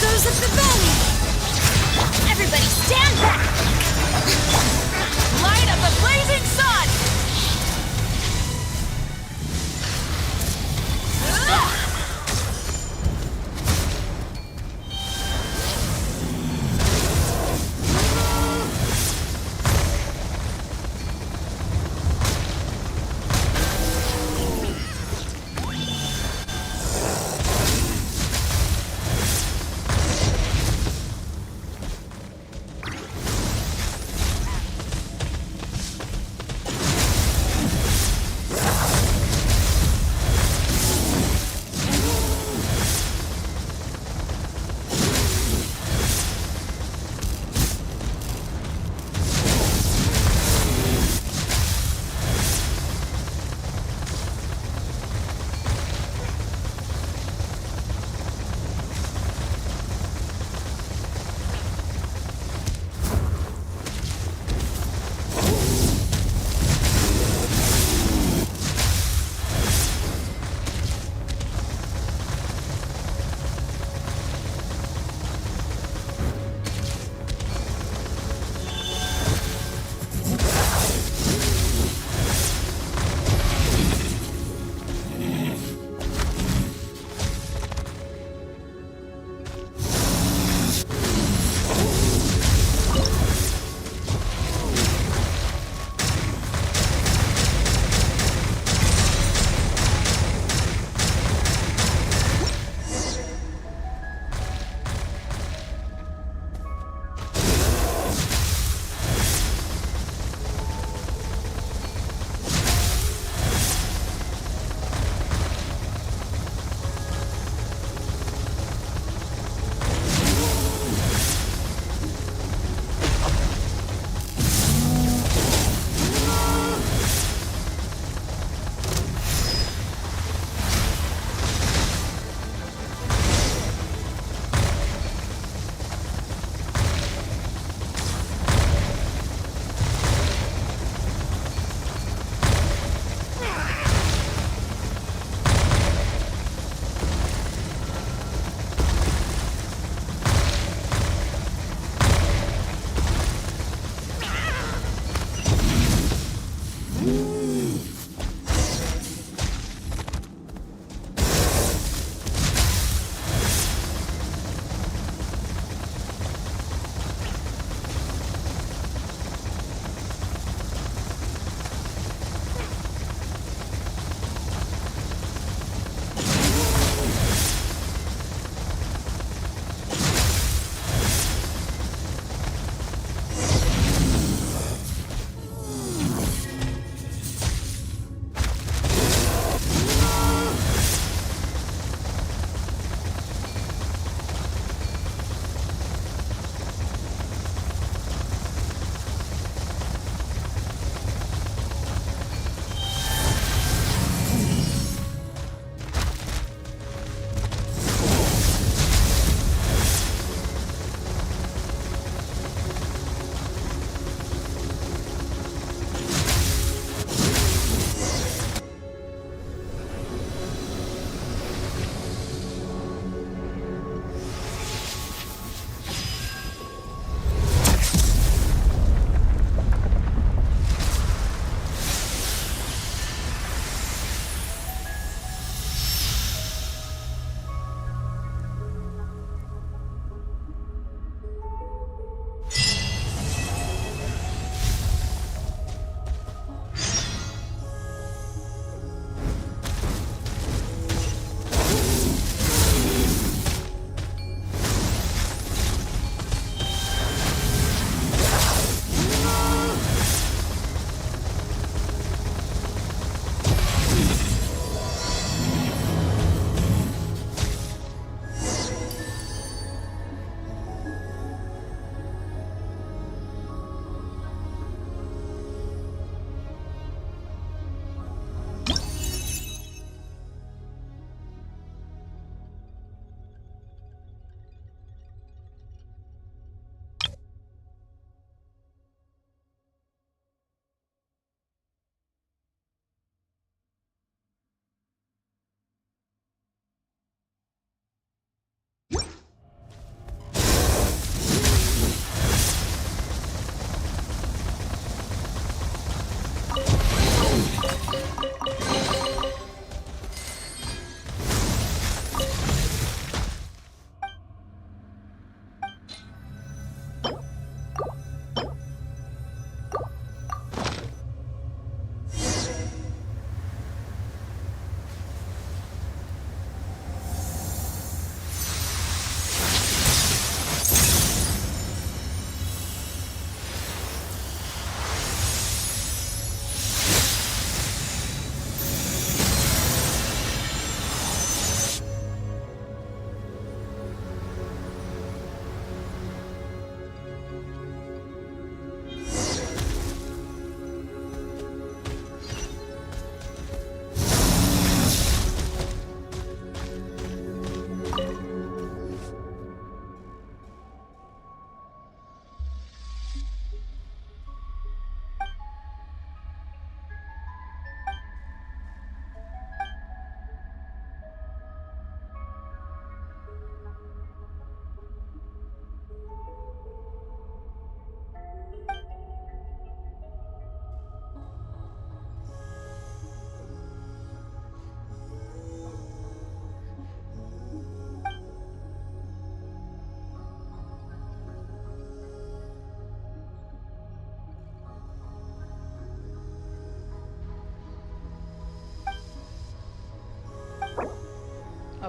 echoes of the valley! Everybody stand back! Light of the blazing sun!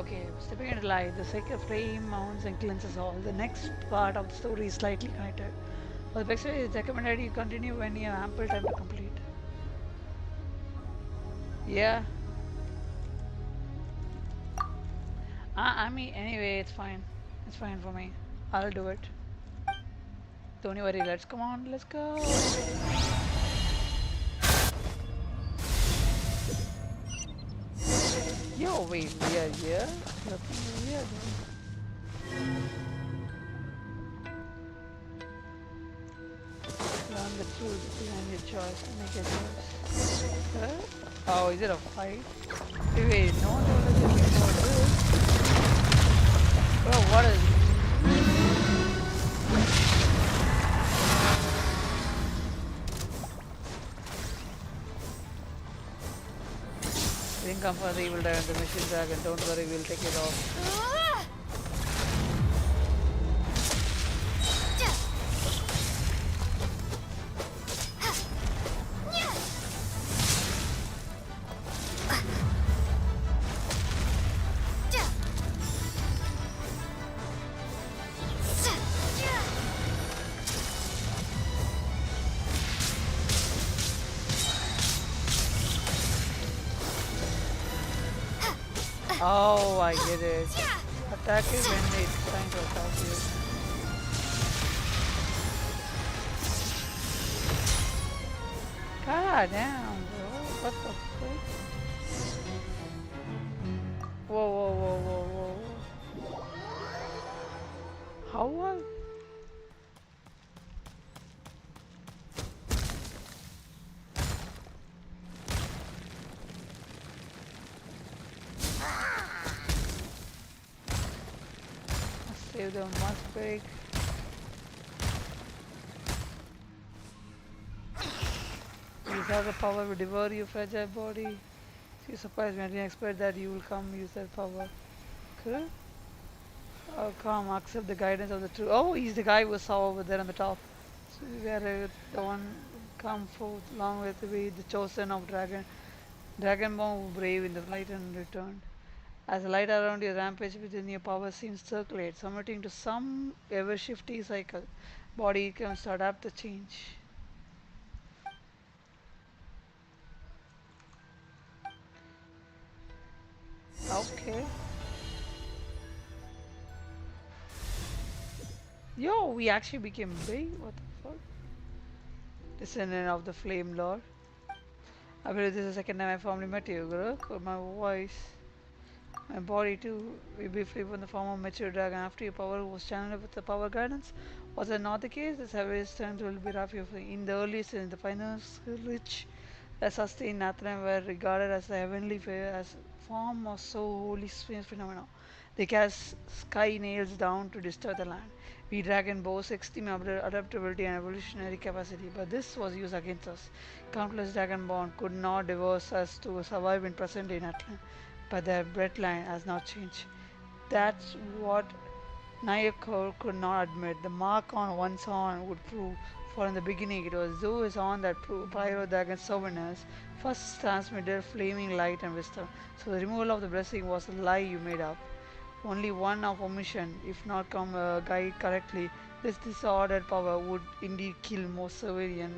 Okay, stepping into light, the sacred flame mounts and cleanses all. The next part of the story is slightly connected. But the backstory is recommended you continue when you have ample time to complete. Yeah. I mean, anyway, it's fine. It's fine for me. I'll do it. Don't you worry. Let's come on. Let's go. Yo, wait. We are here. Nothing weird. Learn the truth behind your choice and make a choice. Oh, is it a fight? Wait, no one told us anything about this. Bro, what is... Didn't come for the evil dragon, the machine dragon. Don't worry, we'll take it off. Oh, I get it. Attack is when it's trying to attack you. God damn, bro. What the fuck? Whoa, whoa, whoa, whoa, whoa. How was... Save them must break. Use have the power to devour your fragile body. You surprised me. I didn't expect that you will come use that power. Cool? Oh, come, accept the guidance of the true. Oh, he's the guy we saw over there on the top. So we are the one come forth along with the chosen of dragon. Dragonborn who brave in the light and returned. As the light around your rampage within your power seems circulate, submitting to some ever shifty cycle, body comes to adapt the change. Okay. Yo, we actually became big. What the fuck? Descendant of the Flame Lord. I believe this is the second time I formally met you, Guruk. Or my voice, my body too. We briefly from the form of mature dragon after your power was channeled with the power guidance. Was that not the case? This heaviest strength will be rough in the early stage, the final rich that sustained Nathan were regarded as the heavenly fair as form of so holy strange phenomena. They cast sky nails down to disturb the land. We dragon boasts extreme adaptability and evolutionary capacity, but this was used against us. Countless dragonborn could not divorce us to survive in present day Natlan, but their bloodline has not changed. That's what Nayakor could not admit. The mark on one's horn would prove, for in the beginning it was through his horn that Pyro Dragon's sovereignness first transmitted flaming light and wisdom. So the removal of the blessing was a lie you made up. Only one of omission, if not come guide correctly, this disordered power would indeed kill most civilian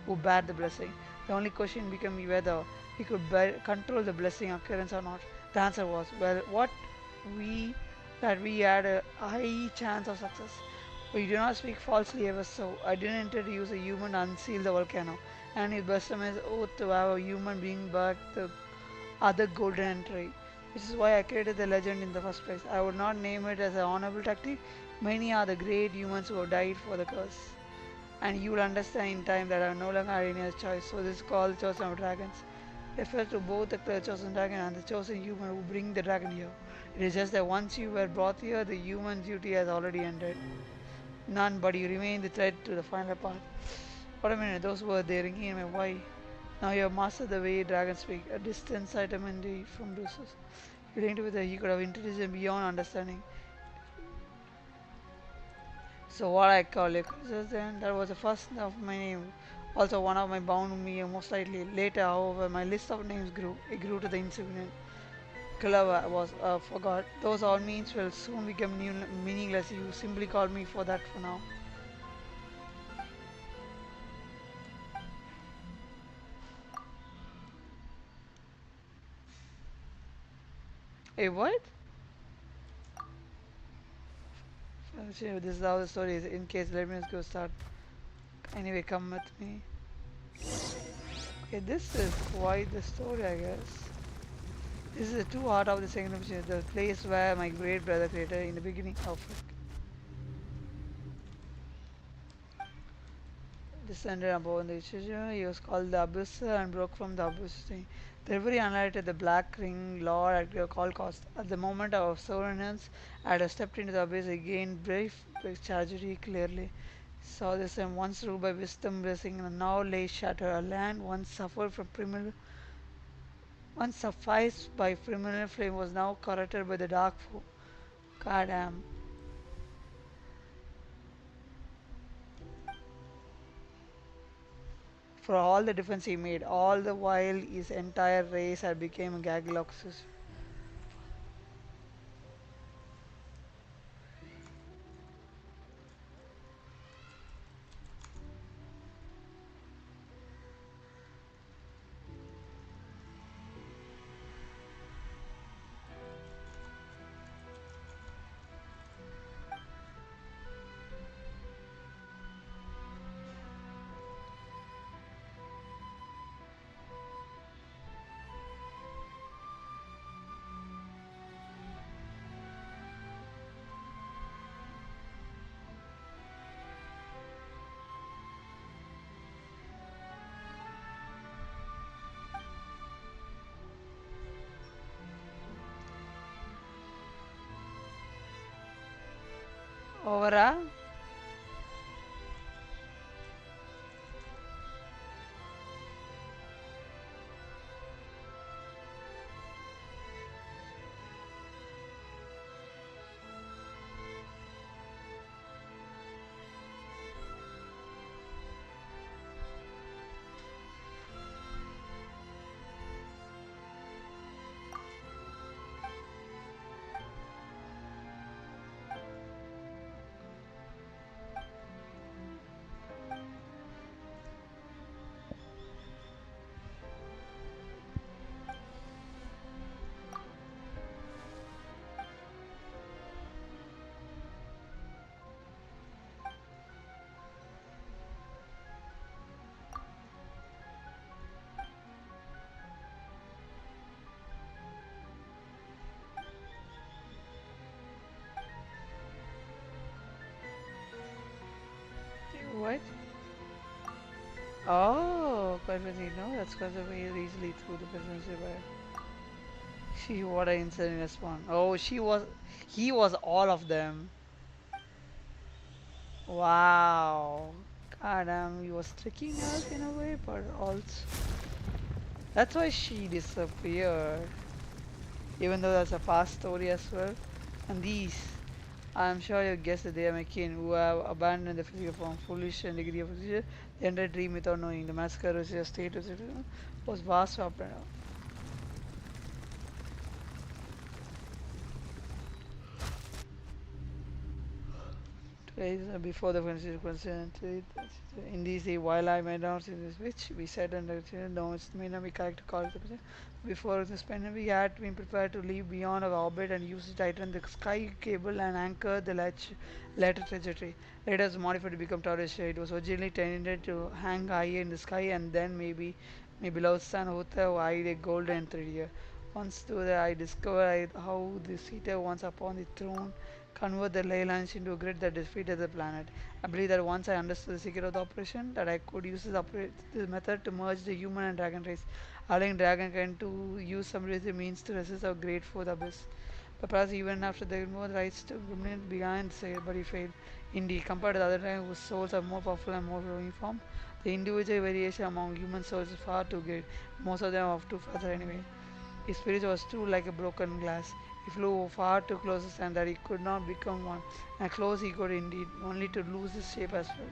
who bear the blessing. The only question became whether we could control the blessing occurrence or not. The answer was, well, what we that we had a high chance of success. We do not speak falsely ever so. I didn't intend to use a human to unseal the volcano, and his blasphemous oath to have a human being back the other golden entry, which is why I created the legend in the first place. I would not name it as an honorable tactic. Many are the great humans who have died for the curse. And you will understand in time that I no longer had any other choice. So this is called Chosen of Dragons. Refers to both the chosen dragon and the chosen human who bring the dragon here. It is just that once you were brought here, the human duty has already ended. None, but you remain the thread to the final path. What a minute, those were there ringing in my why. Now you have mastered the way dragons speak, a distant sentimentality from Drusus. You linked with he could have intelligence beyond understanding. So what I call it, then that was the first of my name. Also one of my bound me most likely. Later, however, my list of names grew. It grew to the insignificant. Clever was forgot. Those all means will soon become meaningless. You simply call me for that for now. Hey, what? This is how the story is. In case, let me just go start. Anyway, come with me. Okay, this is quite the story, I guess. This is the true heart of the second episode, the place where my great brother created in the beginning of descended upon the children. He was called the Abyss and broke from the Abyss. The river highlighted the black ring lord at your call cost. At the moment of sovereignty, I had stepped into the abyss again, brave tragedy clearly. Saw this and once ruled by wisdom blessing and now lay shattered. A land once suffered from primal once sufficed by criminal flame was now corrupted by the dark foe. God damn. For all the difference he made, all the while his entire race had become gagloxes. Overa? What? Oh, quite funny. No, that's because of very easily through the presidency by. She what an incident response. Oh, he was all of them. Wow. God damn, he was tricking us in a way, but also that's why she disappeared. Even though that's a past story as well. And these, I'm sure you guessed that they are my kin who have abandoned the physical form, foolish and degree of pleasure. They entered dream without knowing. The massacre was a state was vast up and down. Before the consequence, in these, while I may not see this, which we said under no, it may not be correct to call it the before this pandemic, we had been prepared to leave beyond our orbit and use to tighten the sky cable and anchor the later trajectory. Later, it was modified to become tortoise. It was originally intended to hang high in the sky and then maybe below sun, Hota eyed a golden thread. Once through that, I discovered how the seater once upon the throne convert the ley lines into a grid that defeated the planet. I believe that once I understood the secret of the operation, that I could use this method to merge the human and dragon race, allowing dragonkind to use some reason means to resist our great foe, the abyss. But perhaps even after the more rights to dominate began, say, but he failed. Indeed, compared to the other dragon whose souls are more powerful and more uniform, the individual variation among human souls is far too great. Most of them are too further anyway. His spirit was too like a broken glass. He flew far too close to sand that he could not become one, and close he could indeed, only to lose his shape as well.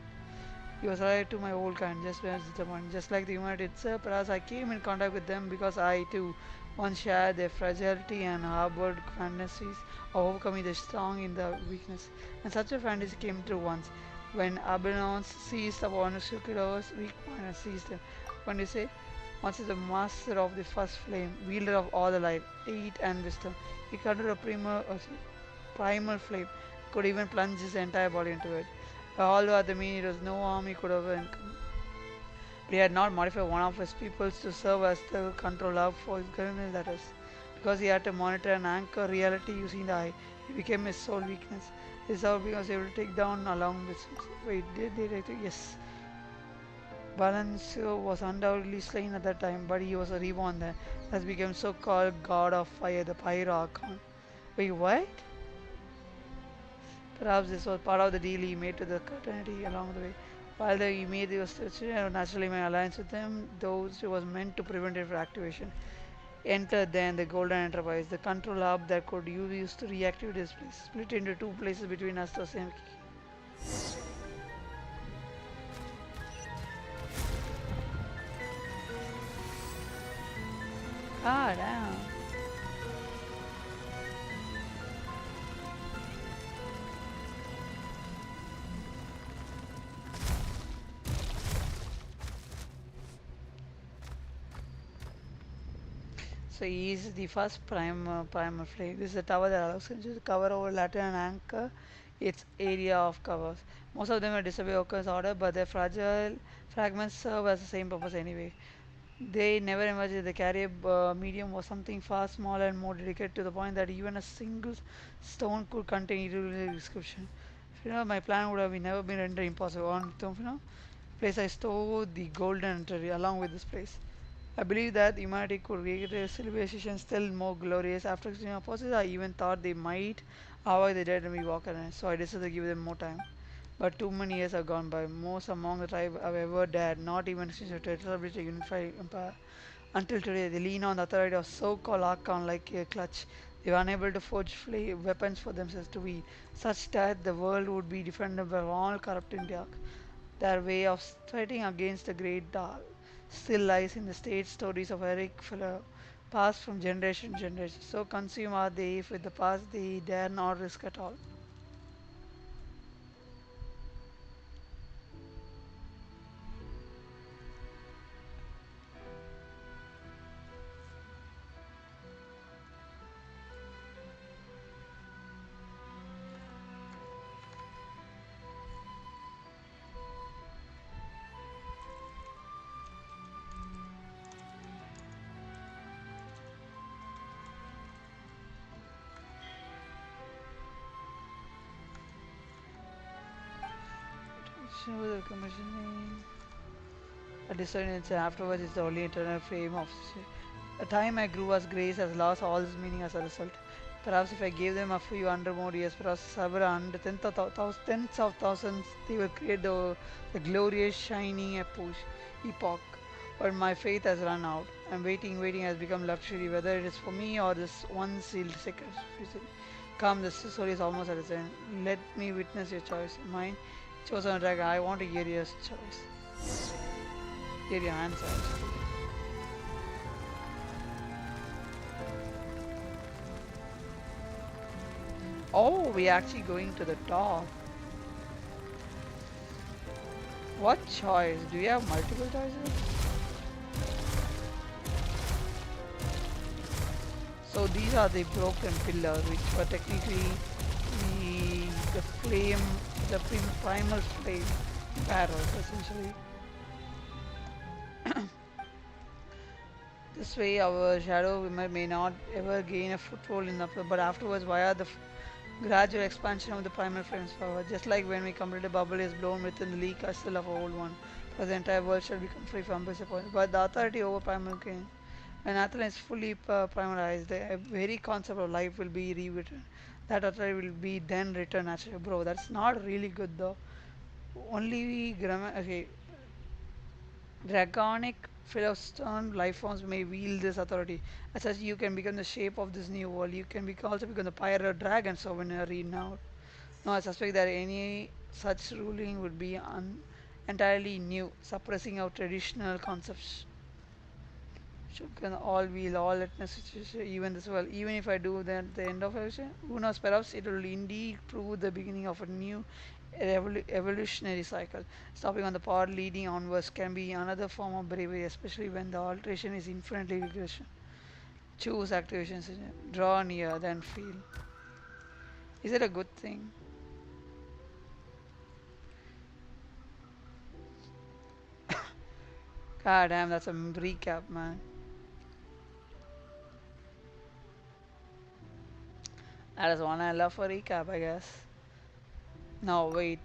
He was allied to my old kind, just as the one, just like the humanity itself. Perhaps I came in contact with them because I too One shared their fragility and harbored fantasies of overcoming the strong in the weakness. And such a fantasy came true once when Abenons seized upon Shukira's weak point and seized him. When you say, once is the master of the first flame, wielder of all the light, heat and wisdom, he controlled a primal flame, could even plunge his entire body into it. Although at the mean it was no army could have overcome. But he had not modified one of his peoples to serve as the control hub for his criminal that is. Because he had to monitor and anchor reality using the eye, he became his sole weakness. His hour because able to take down along with wait, did they take yes. Balancio was undoubtedly slain at that time, but he was a reborn there. Thus became so called god of fire, the Pyro Archon. Wait, what? Perhaps this was part of the deal he made to the fraternity along the way. While he made the naturally my alliance with them, though it was meant to prevent it from activation. Enter then the Golden Enterprise, the control hub that could use to reactivate this place, split into two places between us the same. Ah, damn. So he is the first primal flame. This is a tower that allows him to cover over Latin and anchor its area of covers. Most of them are disobey Occur's order, but their fragile fragments serve as the same purpose anyway. They never imagined the carrier medium was something far smaller and more delicate to the point that even a single stone could contain irregular description. My plan would have never been rendered impossible. On place I stowed the golden treasure along with this place. I believe that humanity could create a civilization still more glorious after extreme opposites. I even thought they might avoid the dead and we walk around. So I decided to give them more time. But too many years have gone by. Most among the tribe have ever dared, not even since to establish a unified empire. Until today, they lean on the authority of so-called Archon like a clutch. They were unable to forge weapons for themselves to wield, such that the world would be defended by all corrupting dark. Their way of fighting against the great dark still lies in the state stories of Eric Fuller, passed from generation to generation. So consumed are they with the past they dare not risk at all. Show the commissioning. A dissonance afterwards is the only internal frame of the time I grew as grace has lost all its meaning as a result. Perhaps if I gave them a few hundred more years, perhaps several hundred, tens of thousands, they will create the glorious shining epoch. But my faith has run out. I'm waiting has become luxury, whether it is for me or this one sealed secret. Come, the story is almost at its end. Let me witness your choice. Mine, chosen dragon. I want to hear your choice. Hear your answer. Oh, we're actually going to the top. What choice? Do we have multiple choices? So these are the broken pillars, which were technically the flame, the primal flame barrels, essentially. This way, our shadow may not ever gain a foothold in the but afterwards, via the gradual expansion of the primal flame's power, just like when we complete a bubble is blown within the leak still of a old one, for the entire world shall become free from disappointment. But the authority over primal gain, when Athena is fully primarized, the very concept of life will be rewritten. That authority will be then written naturally. Bro, that's not really good though. Only okay, draconic philosopher life forms may wield this authority. As such, you can become the shape of this new world. You can also become the pirate dragon, so when I read now. No, I suspect that any such ruling would be entirely new, suppressing our traditional concepts. Should can all wheel, all at necessary, even this well. Even if I do that at the end of evolution, who knows? Perhaps it will indeed prove the beginning of a new evolutionary cycle. Stopping on the path leading onwards can be another form of bravery, especially when the alteration is infinitely regression. Choose activation system. Draw near, then feel. Is it a good thing? God damn, that's a recap, man. That is one I love for recap, I guess. No, wait.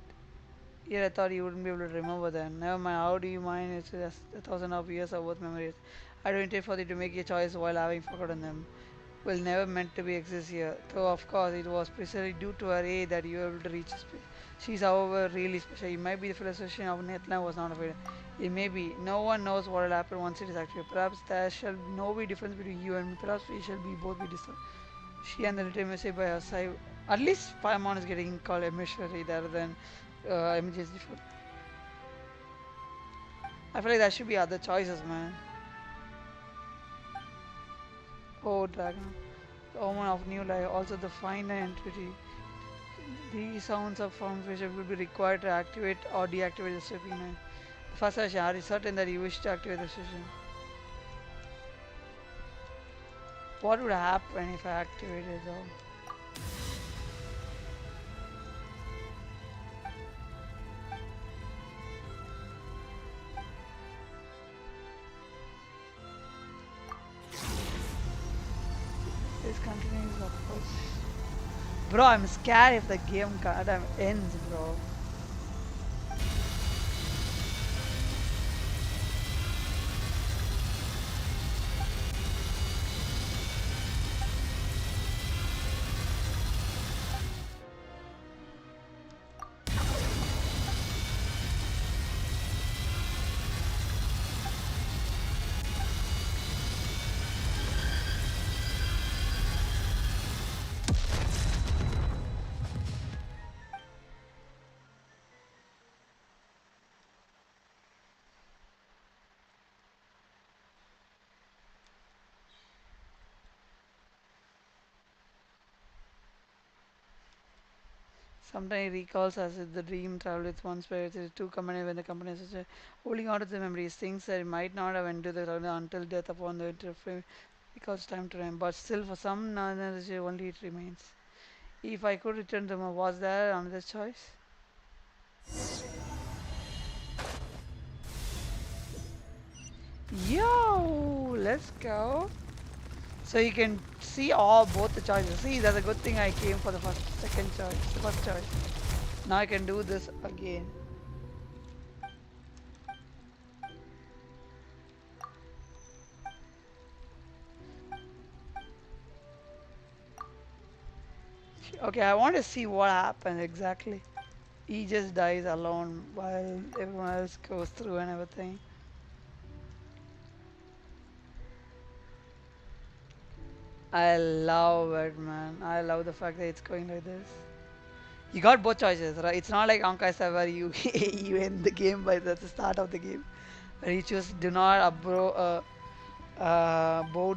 Yeah, I thought you wouldn't be able to remember then. Never mind, how do you mind? It's just a thousand of years of worth memories. I don't intend for you to make a choice while having forgotten them. Well, never meant to be exist here. Though, of course, it was precisely due to her age that you were able to reach space. She's, however, really special. It might be the philosophy of Netland was not afraid. It may be. No one knows what will happen once it is active. Perhaps there shall no be difference between you and me. Perhaps we shall be both be disturbed. She and the little message by her side. At least Paimon is getting called emissary rather than images. I feel like there should be other choices, man. Oh, dragon. The omen of new life. Also, the final entity. These sounds of formation will be required to activate or deactivate the sweeping knife. The first question, are you certain that you wish to activate the session? What would happen if I activated though? This continues, of course. Bro, I'm scared if the game goddamn ends, bro. Sometimes it recalls as if the dream travel with one spirit is too company when the company is such a holding on to the memories, things that it might not have entered the traveler until death upon the interframe because time to time. But still for some only it remains. If I could return them, was there another choice? Yo, let's go. So you can see all both the choices. See, that's a good thing I came for the second choice, the first choice. Now I can do this again. Okay, I want to see what happens exactly. He just dies alone while everyone else goes through and everything. I love it, man. I love the fact that it's going like this. You got both choices, right? It's not like Ankai Sai where you you end the game by the start of the game. Where you choose do not board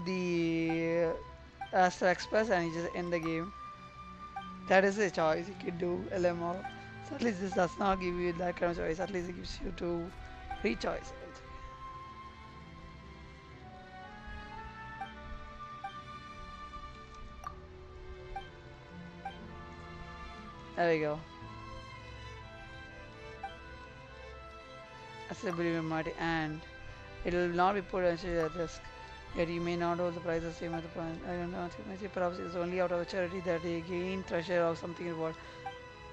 the Astral Express and you just end the game. That is a choice you can do LMO. So at least this does not give you that kind of choice. At least it gives you two free choices. There we go. Accessibility and it will not be put at risk. Yet you may not hold the price the same at the point. I don't know. Perhaps it's only out of charity that they gain treasure or something reward.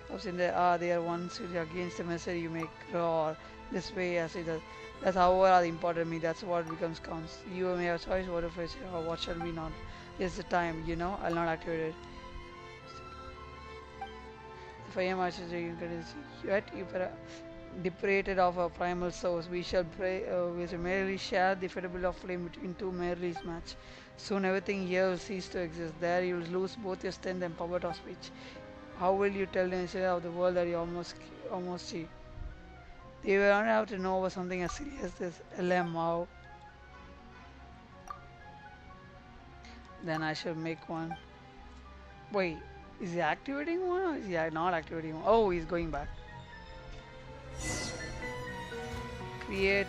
Perhaps in the they are ones against the message you make or this way as it does. That's however are important to me. That's what becomes counts. You may have a choice what if it's or what shall be not. It's the time, I'll not activate it. If I am actually you can yet you deprivated of a primal source, we shall pray, we shall merely share the fatal of flame between two merely match. Soon everything here will cease to exist. There you will lose both your strength and power of speech. How will you tell the nature of the world that you almost see? They will not have to know about something as silly as this. LM, wow. Then I should make one. Wait, is he activating one or is he not activating one? Oh, he's going back. Create.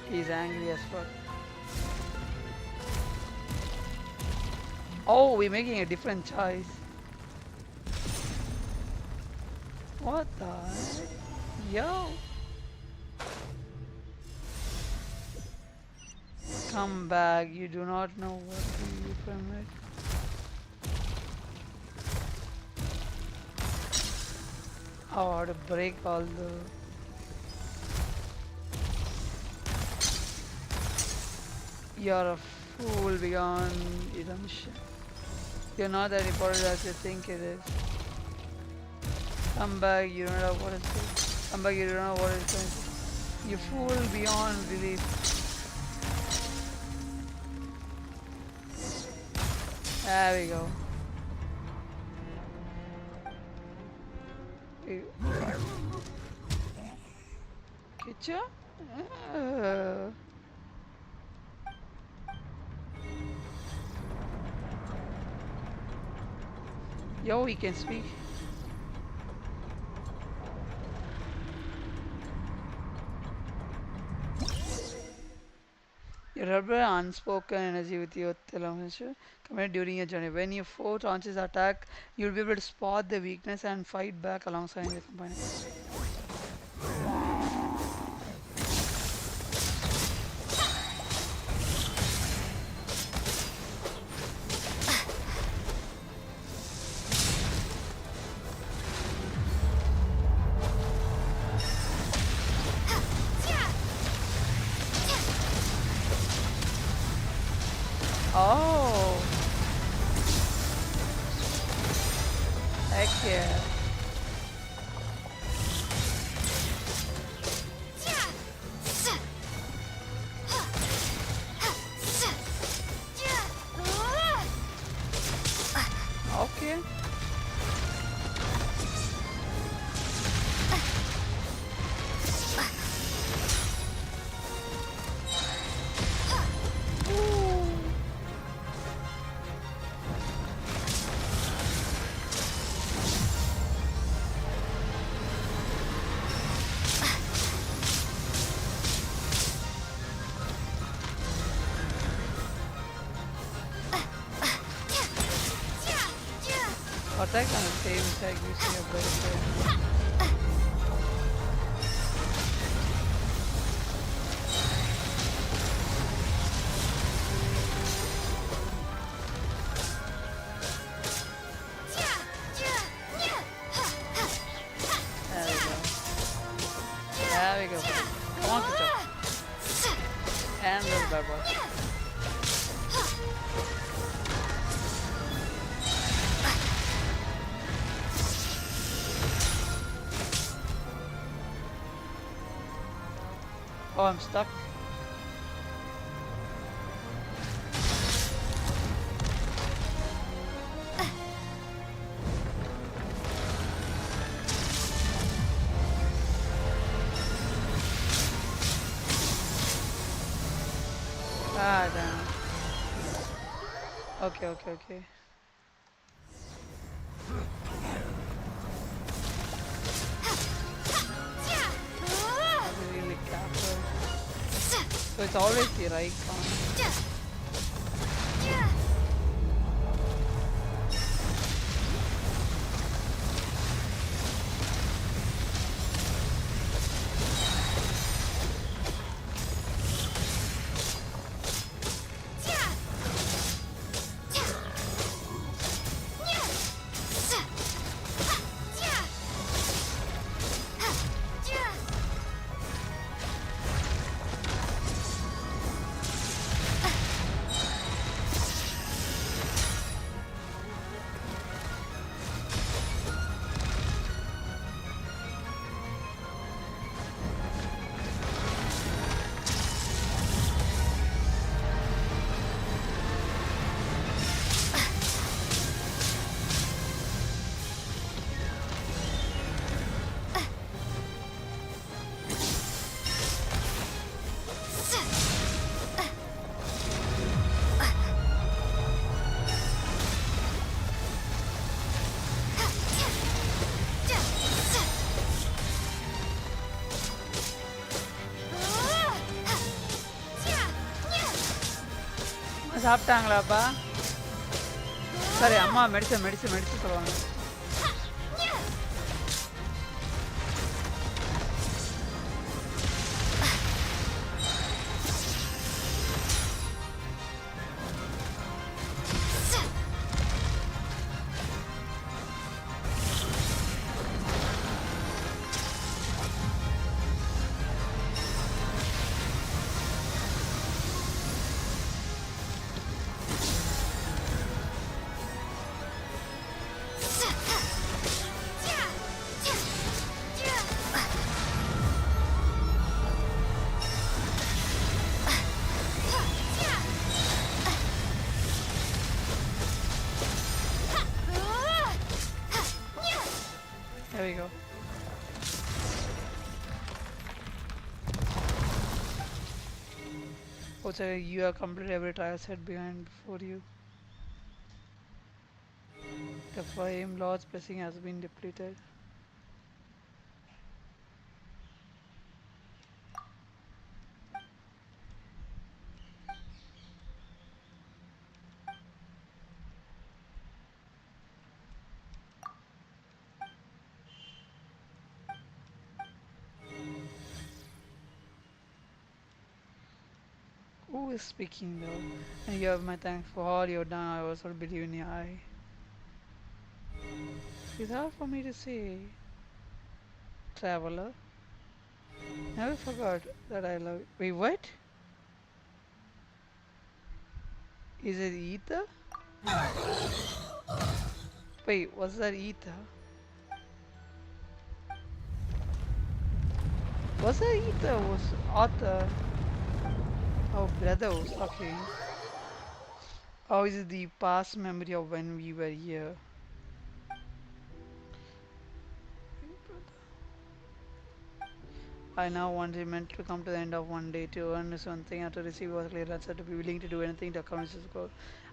He's angry as fuck. Oh, we're making a different choice. What the heck? Yo! Come back, you do not know what to you permit. Oh, how to break all the... You're a fool beyond redemption. You're not that important as you think it is. Come back, you don't know what it's doing. Come back, you don't know what it's doing. You fool beyond belief. There we go. Kitcha? Yo, he can speak. You rub unspoken energy with your television command during your journey. When your foe launches attack, you'll be able to spot the weakness and fight back alongside the company. Oh, heck yeah. Okay. Attack on the same tag using a better. There we go. Come on, Kitchup. And little bad boy. Oh, I'm stuck. Ah, damn. Okay. I'm really careful. So it's always the right one. சாப்பிட்டாங்களாப்பா? சரி அம்மா medicine சொல்லுவாங்க. There we go. Oh, so you have completed every trial set behind before you. The flame lord's blessing has been depleted. Who is speaking though? And you have my thanks for all you've done. I also believe in your eye. It's hard for me to say. Traveler. Never forgot that I love you. Wait, what? Is it ether? Wait, what's that ether? What's that ether? Was author? Oh, brothers. Okay. Oh, is it the past memory of when we were here? I now want it meant to come to the end of one day to earn something and to receive a clear answer to be willing to do anything to accomplish this goal.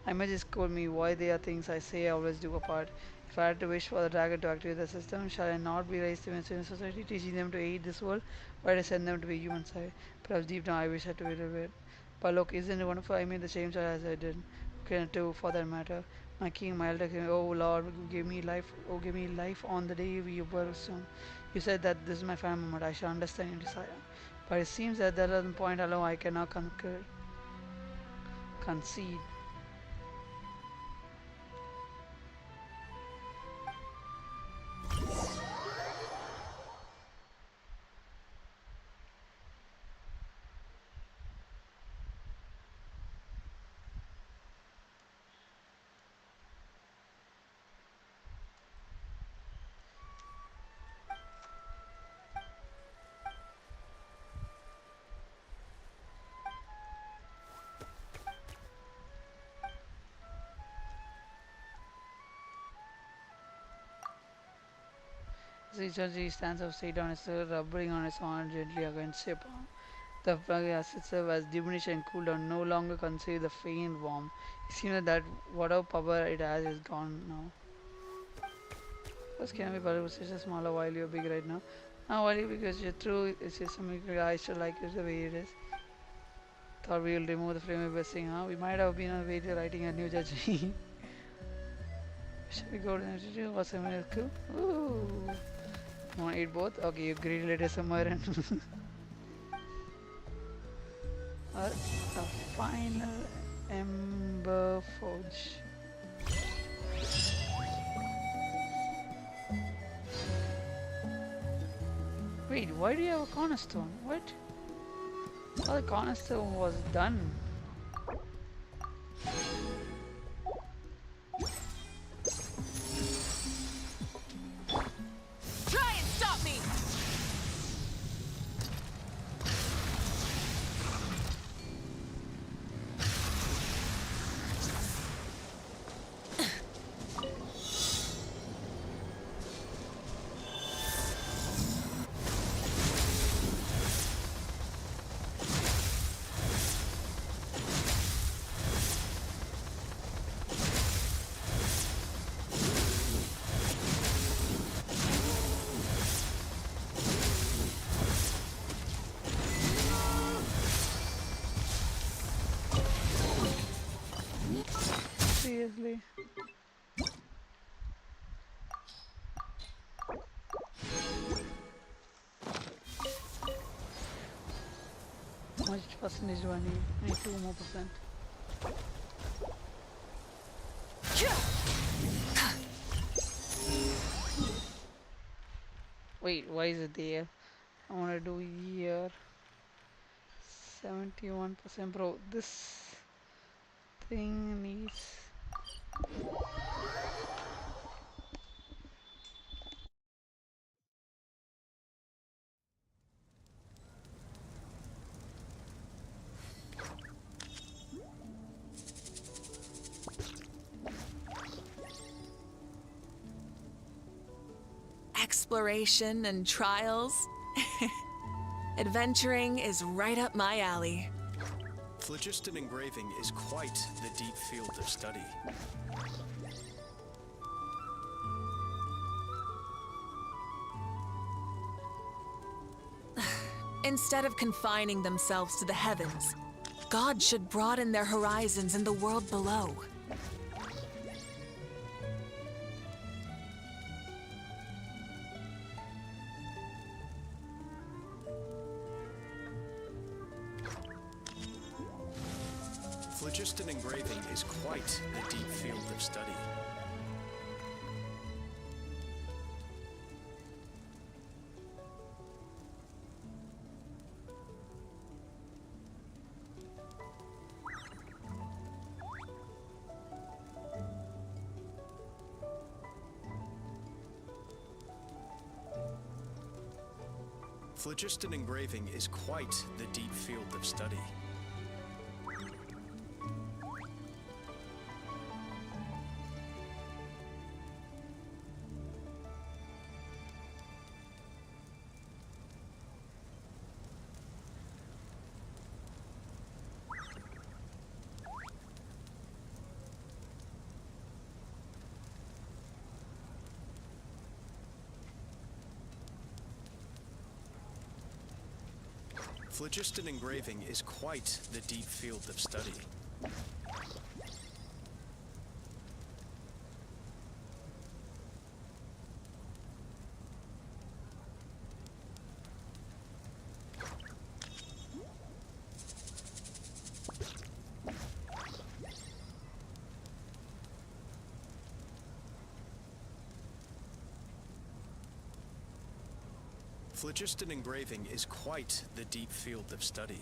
I may just scold me why there are things I say I always do apart. If I had to wish for the dragon to activate the system, shall I not be raised in a society, teaching them to aid this world, or to send them to the human side? Perhaps deep down I wish I had to wait a bit. But look, isn't it wonderful? I made the same choice as I did. Okay, too, for that matter. My king, my elder king, oh Lord, give me life, oh give me life on the day we were soon. You said that this is my final moment. I shall understand your desire. But it seems that that other point alone I cannot concede. Zichaji stands up straight on his rubbing on his arm gently against your palm. The flag as itself has diminished and cooled down, no longer conceal the faint warmth. It seems that whatever power it has is gone now. First can be but it's just smaller while you're big right now. Now while you because you're true, it's just something I should like it the way it is. Thought we will remove the flame blessing, huh? We might have been on the way to writing a new judgment. Should we go to the institute or somewhere cool? Ooh. Want to eat both? Okay, you greedy later somewhere and a final ember forge. Wait, why do you have a cornerstone? What? Oh, the cornerstone was done. Try and stop me! Okay. How much percentage do I need? I need 2 more percent. Wait, why is it there? I want to do here 71%. Bro, this thing needs. Exploration and trials. Adventuring is right up my alley. Phlogiston engraving is quite the deep field of study. Instead of confining themselves to the heavens, God should broaden their horizons in the world below. Phlogiston engraving is quite the deep field of study. Phlogiston engraving is quite the deep field of study. Phlogiston engraving is quite the deep field of study. Phlogiston engraving is quite the deep field of study.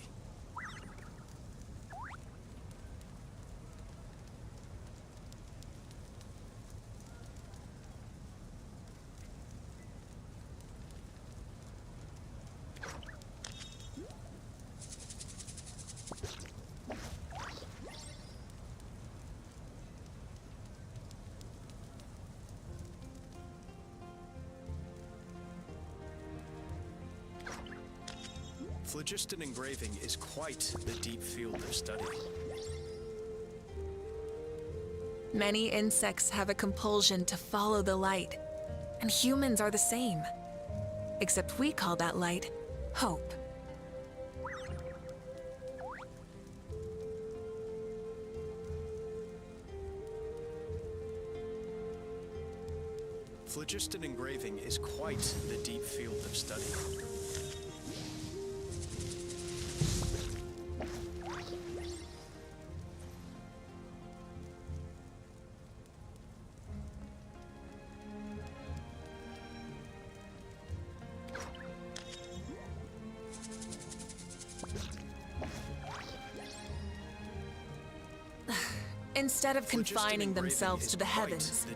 Phlogiston engraving is quite the deep field of study. Many insects have a compulsion to follow the light, and humans are the same. Except we call that light hope. Phlogiston engraving is quite the deep field of study. Instead of confining themselves to the heavens,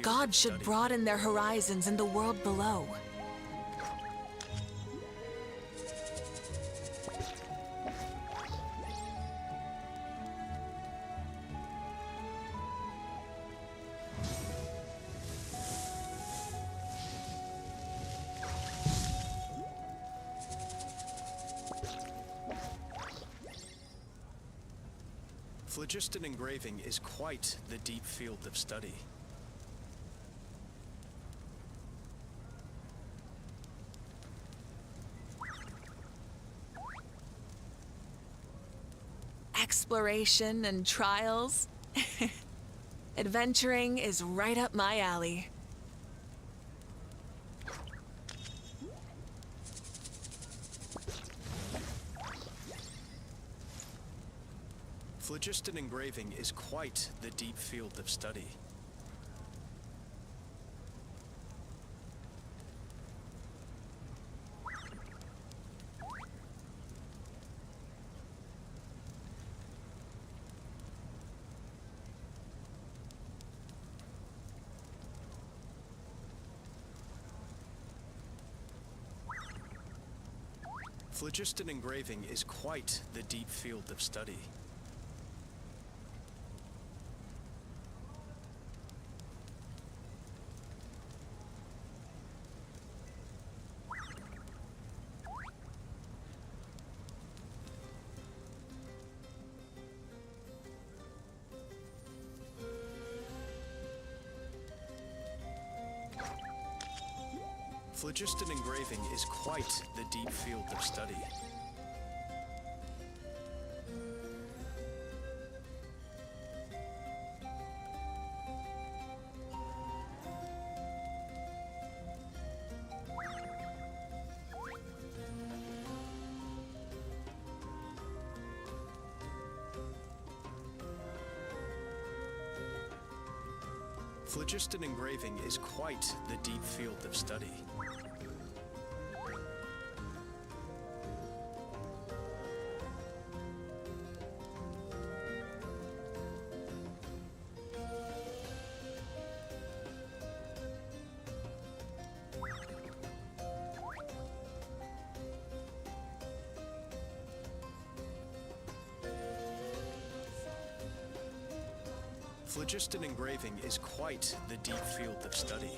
God should broaden their horizons in the world below. Phlogiston engraving is quite the deep field of study. Exploration and trials. Adventuring is right up my alley. Phlogiston engraving is quite the deep field of study. Phlogiston engraving is quite the deep field of study. Phlogiston engraving is quite the deep field of study. Phlogiston engraving is quite the deep field of study. Phlogiston engraving is quite the deep field of study.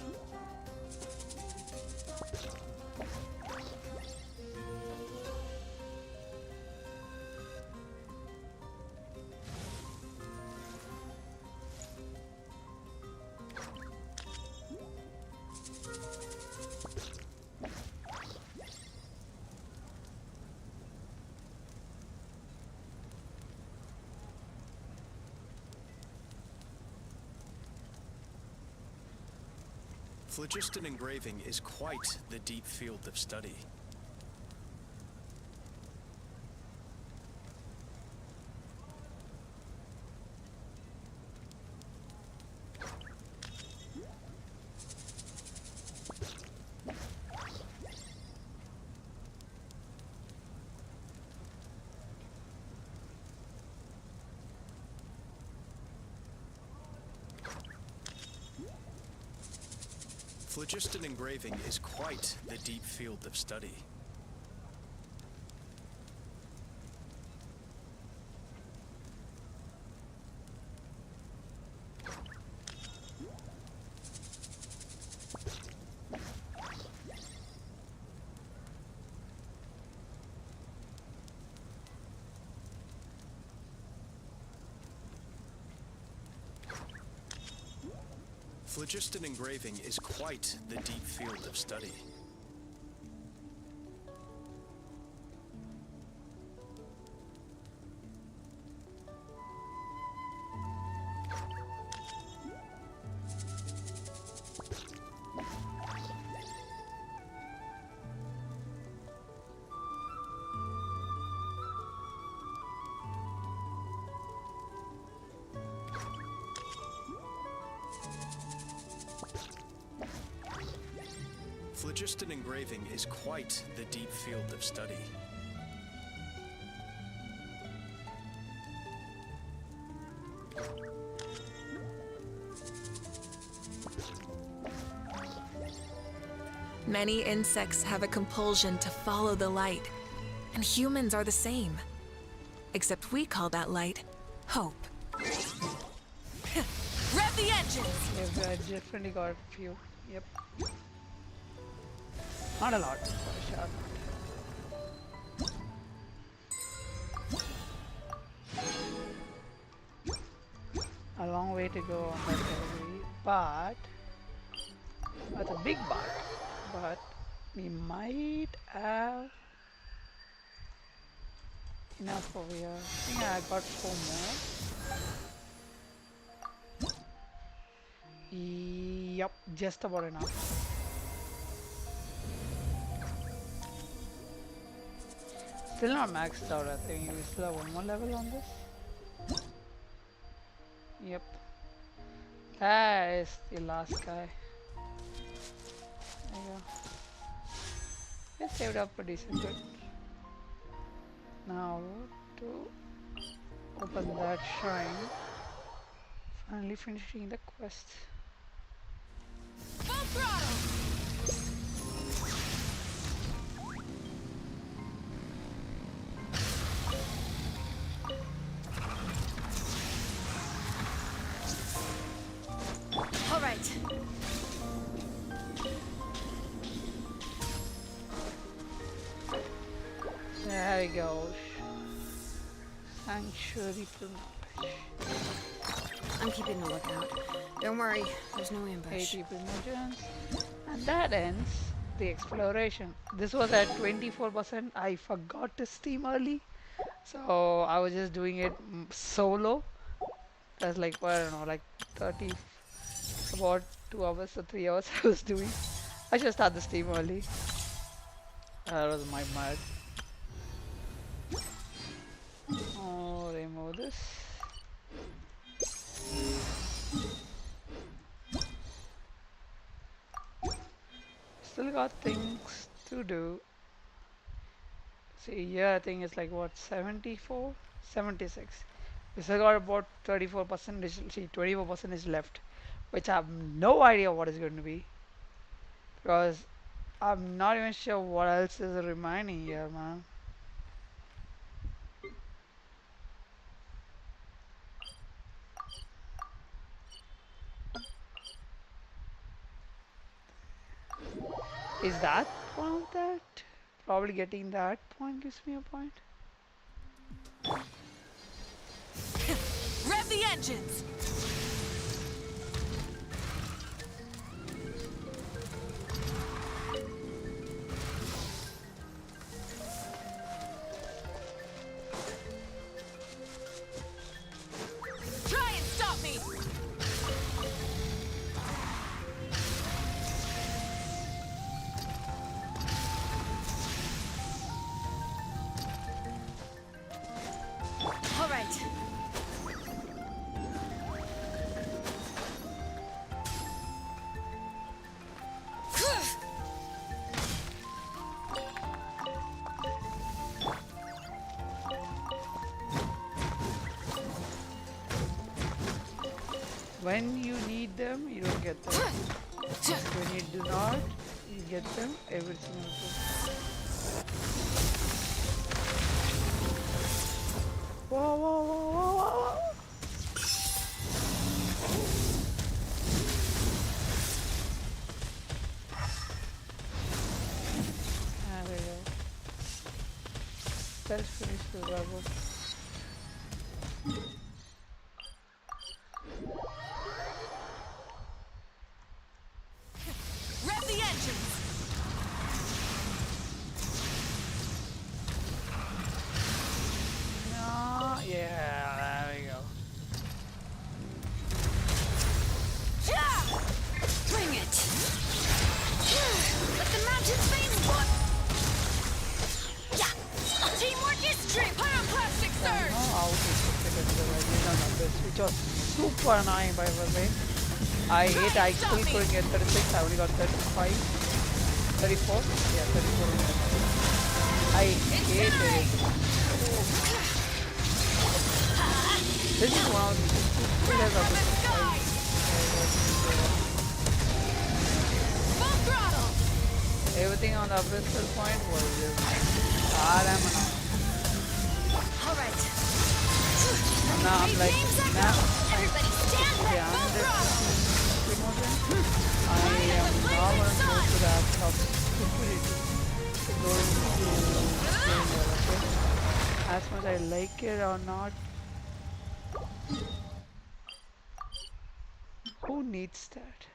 Phlogiston engraving is quite the deep field of study. Phlogiston engraving is quite the deep field of study. Phlogiston engraving is quite the deep field of study. Phlogiston engraving is quite the deep field of study. Many insects have a compulsion to follow the light, and humans are the same. Except we call that light hope. Rev the engines! Yeah, I definitely got a few. Yep. Not a lot, for sure. A long way to go on that category, but that's a big but we might have enough over here. I think I got 4 more. Yup, just about enough. Still not maxed out, I think. We still have one more level on this. Yep. That is the last guy. There you go. We saved up a decent bit. Now to open that shrine. Finally finishing the quest. Full throttle! All right. There we go. Sanctuary Plumage. I'm keeping a lookout. Don't worry, there's no ambush. 80 primogens. And that ends the exploration. This was at 24%. I forgot to steam early. So I was just doing it solo. That's like, I don't know, like 30, about 2 hours or 3 hours I was doing. I should start the steam early. That was my mad. Oh, remove this. Still got things to do. See, here I think it's like what, 74? 76. We still got about 34%, see 24% is left, which I have no idea what is going to be. Because I'm not even sure what else is remaining here, man. Is that one of that? Probably getting that point gives me a point. Rev the engines! Try and stop me! All right. When you need them, you don't get them. When you do not, you get them every single time. Whoa, whoa, whoa, whoa, whoa, whoa. There we go. Let's finish the level. Rev the engines! No, yeah, there we go. Bring it! Let the mountains face one! Yeah! Teamwork is strength! Pyroclastic surge! How to get the version of this, which was super annoying by the way. I hate, I still couldn't get 36, I only got 35. 34? Yeah, 34. I hate it. This is one of the stupidest of the Sky! Full throttle! everything on the abyssal point was just damn annoying. All right. And now I'm like, now Everybody stand okay, back! I'm Full throttle! just I am now going to go to that of stupidity to go into game world, okay? As much I like it or not, who needs that?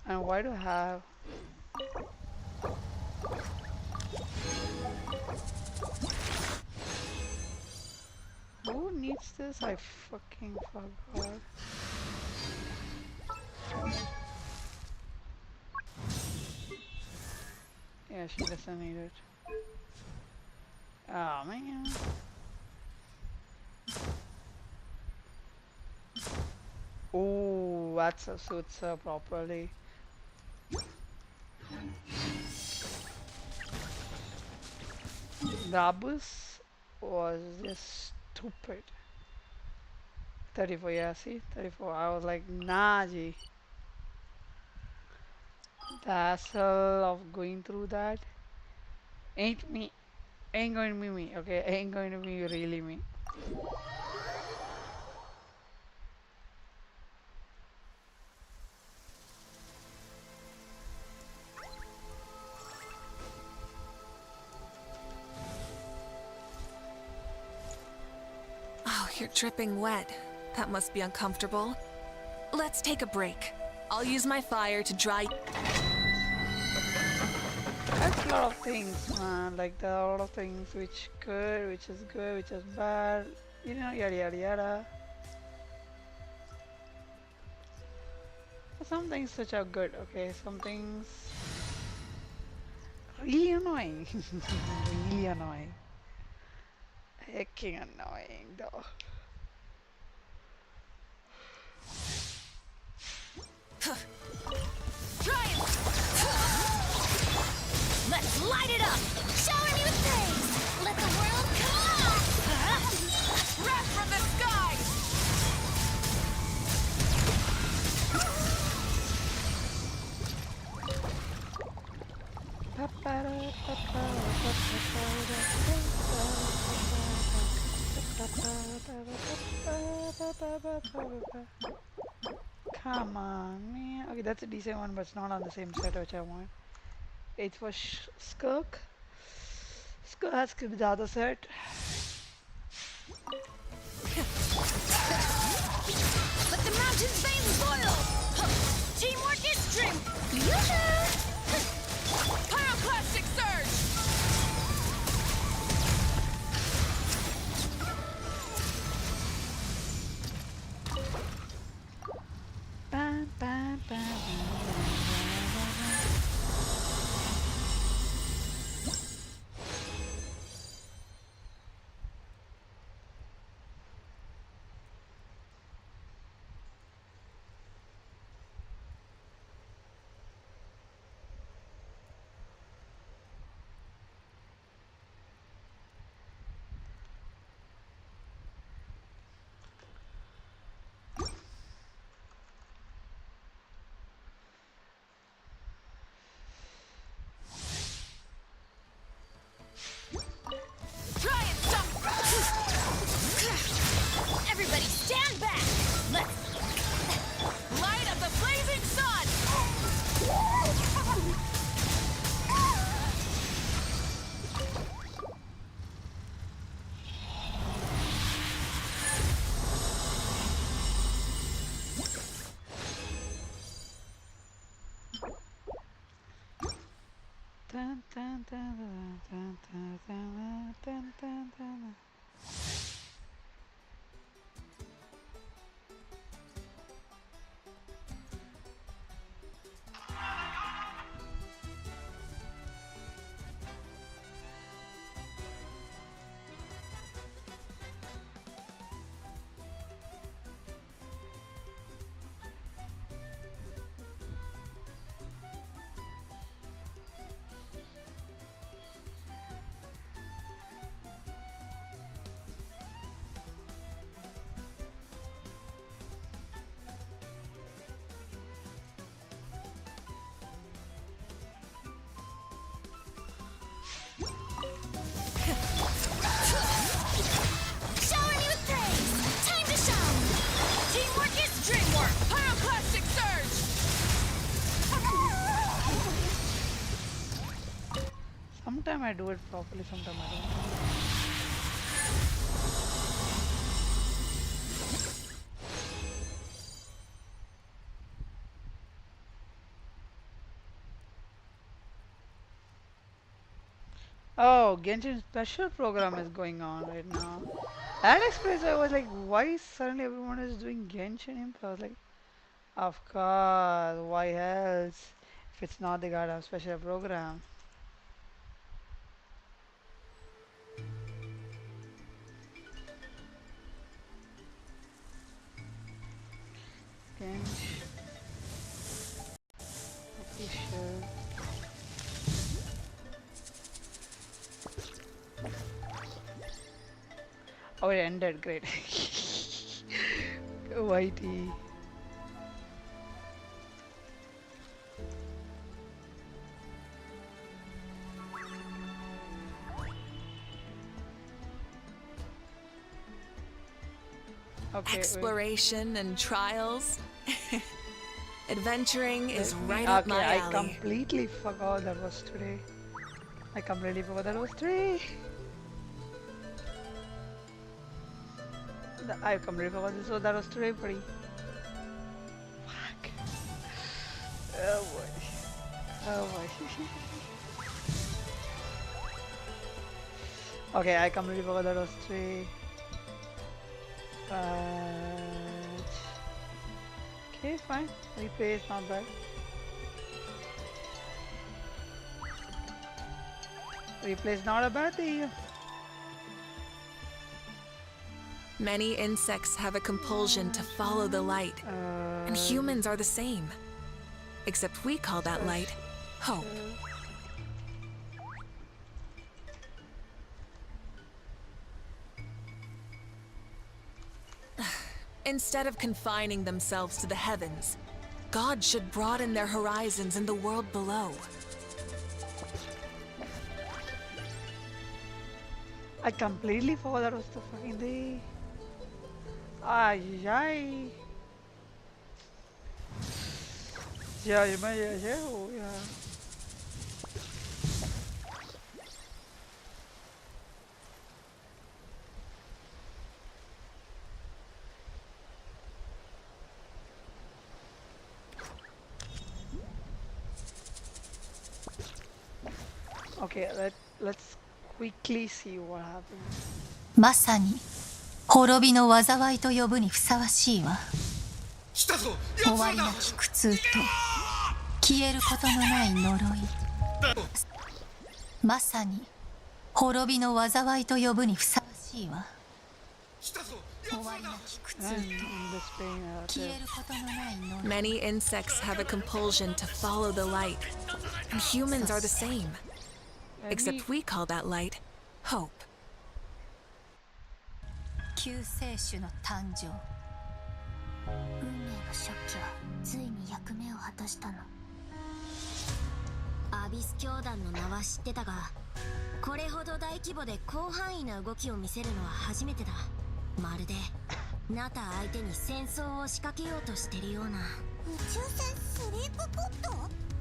And why do I have? Who needs this? I fucking forgot. Yeah, she doesn't need it. Oh man. Oh, that's a suits her properly. The abyss was just stupid. 34, yeah, see? 34. I was like, nah, G. The hassle of going through that ain't me. Ain't going to be me, okay? Ain't going to be really me. Oh, you're dripping wet. That must be uncomfortable. Let's take a break. I'll use my fire to dry. That's a lot of things, man. Like, there are a lot of things which good, which is good, which is bad. You know, yada yada yada. Some things which are good, okay? Some things really annoying. Really annoying. Hecking annoying, though. Try it! Let's light it up! Shower me with praise! Let the world come on! Wrath from the sky! Come on, man. Okay, that's a decent one, but it's not on the same set which I want. It's for Skirk. Skirk has to be the other set. Let the mountain's veins boil! Teamwork is strength! Pyroclastic surge! Bam, bam, bam, bam, Try and stop! Everybody stand back! Let's light up the blazing sun! dun, dun, dun, dun, dun, dun, dun, dun, dun. Shower me with praise! Time to shine! Teamwork is dreamwork! Pyroclastic surge! Sometime I do it properly, sometime I don't. Oh, Genshin special program is going on right now. At Express, I was like, why suddenly everyone is doing Genshin Imp? I was like, Of course, why else? If it's not the god of special program. Genshin official. Oh, it ended. Great. Whitey. Okay, wait. Exploration and trials. Adventuring is right Okay, up my I alley. completely forgot that was today. I completely forgot that was today. I completely forgot this was that was today, buddy. Fuck. Oh boy. Oh boy. Okay, I completely forgot that was today. But okay, fine. Replay is not bad. Replay is not a bad thing. Many insects have a compulsion to follow the light, and humans are the same. Except we call that light hope. Instead of confining themselves to the heavens, God should broaden their horizons in the world below. I completely forgot that was the fucking day. Ay, ay. Yeah, oh, yeah. Okay, let's quickly see what happens. まさに滅びの災いと呼ぶにふさわしいわ。終わりなき苦痛と消えることのない呪い。まさに滅びの災いと呼ぶにふさわしいわ。終わりなき苦痛と消えることのない呪い。 Many insects have a compulsion to follow the light, and humans are the same. Except we call that light hope. 救世主の誕生。運命の初期はついに役目を果たしたの。アビス教団の名は知ってたが、これほど大規模で広範囲な動きを見せるのは初めてだ。まるでナタ相手に戦争を仕掛けようとしてるような。宇宙船スリープポット？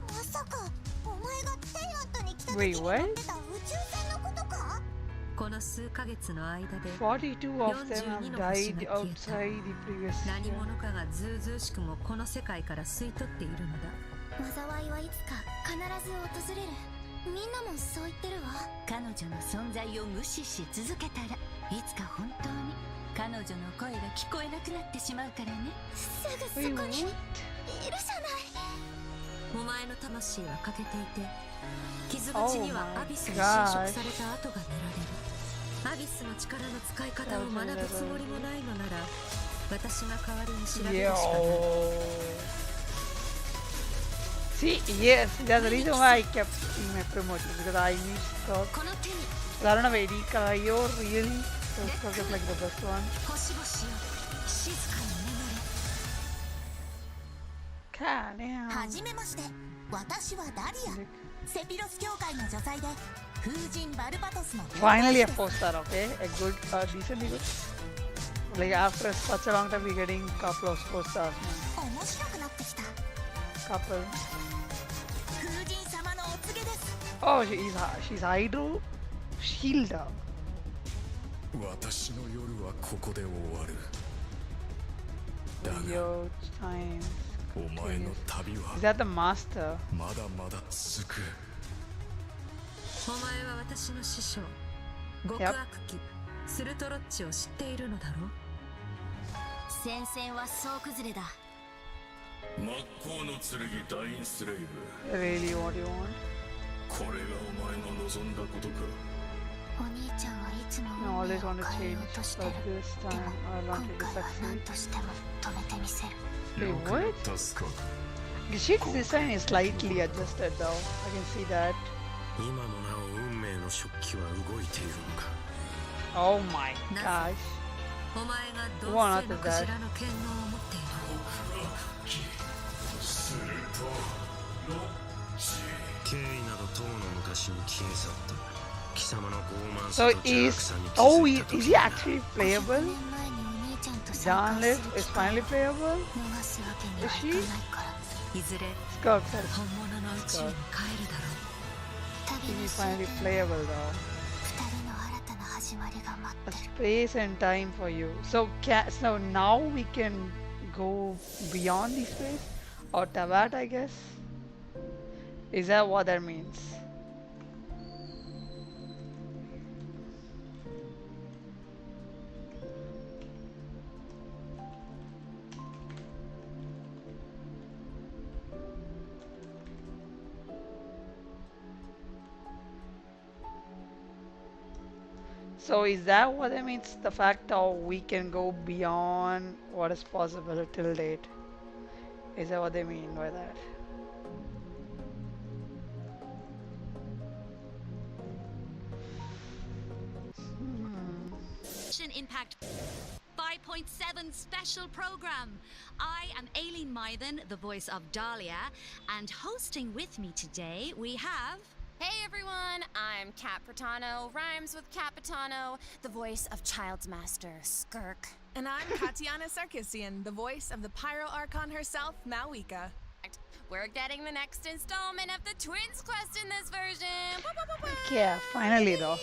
まさかお前がテイラットに来た時 Wait, に乗 what? ってた宇宙船のことか？この数ヶ月の間で42 of them have died outside the previous 何 year. 者かがずうずうしくもこの世界から吸い取っているのだ。災いはいつか必ず訪れる。みんなもそう言ってるわ。彼女の存在を無視し続けたらいつか本当に彼女の声が聞こえなくなってしまうからね。すぐそこにいるじゃない。お前の魂は欠けていて、傷口には Oh my アビスに侵食された跡が見られる。アビスの力の使い方を学ぶつもりもないのなら、私が代わりに調べるしかない。See, yes, that's the reason why I kept in my promotion because I need stuff. この手に I don't know, Eddie Caballo really was just like the best one. 星々よ、静かに眠れ。 God damn. はじめまして、私はダリア。セピロス教会の女祭で風神バルバトスの Finally a poster, okay? A good, decently good. Like after such a long time we're getting couple of posters, man. 面白くなってきた。 Couple. 風神様のお告げです。 Oh, she's Hydro Shield. 私の夜はここで終わる。だが Yo, time. お前の旅は Is that the master? まだまだ続く。お前は私の師匠、極悪鬼スルトロッチを知っているのだろう。戦線は総崩れだ。真っ向の剣ダインスレイブ Really, what do you want? これがお前の望んだことかお兄ちゃんはいつも I 運命 always を want to 変えよ change, うとしてる but this で time も I 今 wanted to 回は何 succeed. としても止めてみせる Wait, よく what? やったスカーク Genshin's design is slightly adjusted though. I can see that. 今もなお運命の食器は動いているのか Oh my gosh. お前が同 What 性の is ク that? ジラの剣能を持っているするとロッジ経緯など当の昔に消え去った貴様の傲慢 So さと邪悪 is さに気 oh づい is, た is 時 he だ actually playable? 500年前にお兄ちゃんと再 John 会 Liv する is 機会 finally を playable? 逃すわけにはいかないからいずれ Scott says 本物の宇宙に帰るだろう旅 is の he 終 finally 点 playable though? 二人の新たな始まりが待 A ってる space and time for you. So so now we can go beyond the space or Tabat, I guess. Is that what that means? So is that what that means? The fact that we can go beyond what is possible till date? Is that what they mean by that? Genshin Impact 5.7 special program. I am Aileen Mythen, the voice of Dahlia, and hosting with me today we have. Hey everyone, I'm Kat Pratano, rhymes with Capitano, the voice of Child's Master, Skirk. And I'm Katiana Sarkissian, the voice of the Pyro Archon herself, Malika. We're getting the next installment of the Twins quest in this version. Woo, woo, woo, woo. Yeah, finally though.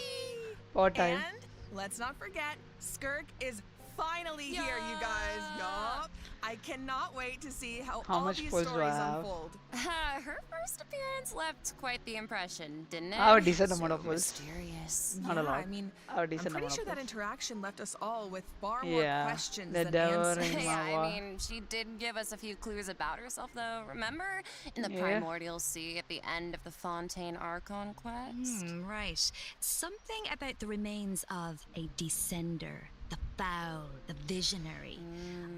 What time? And let's not forget, Skirk is finally here, you guys. Yup. I cannot wait to see how all much these pulls do I stories have? unfold. Her first appearance left quite the impression, didn't it? I have a decent So amount of pulls. mysterious. Not a Yeah, lot. I mean, I have a I'm decent pretty amount sure of that pulls. interaction left us all with far more Yeah, questions the than devil answers. in Yeah, my I mean, she did give us a few clues about herself, though. Remember? In the Yeah. Primordial Sea at the end of the Fontaine Archon quest? Right. Something about the remains of a descender, the foul, the visionary.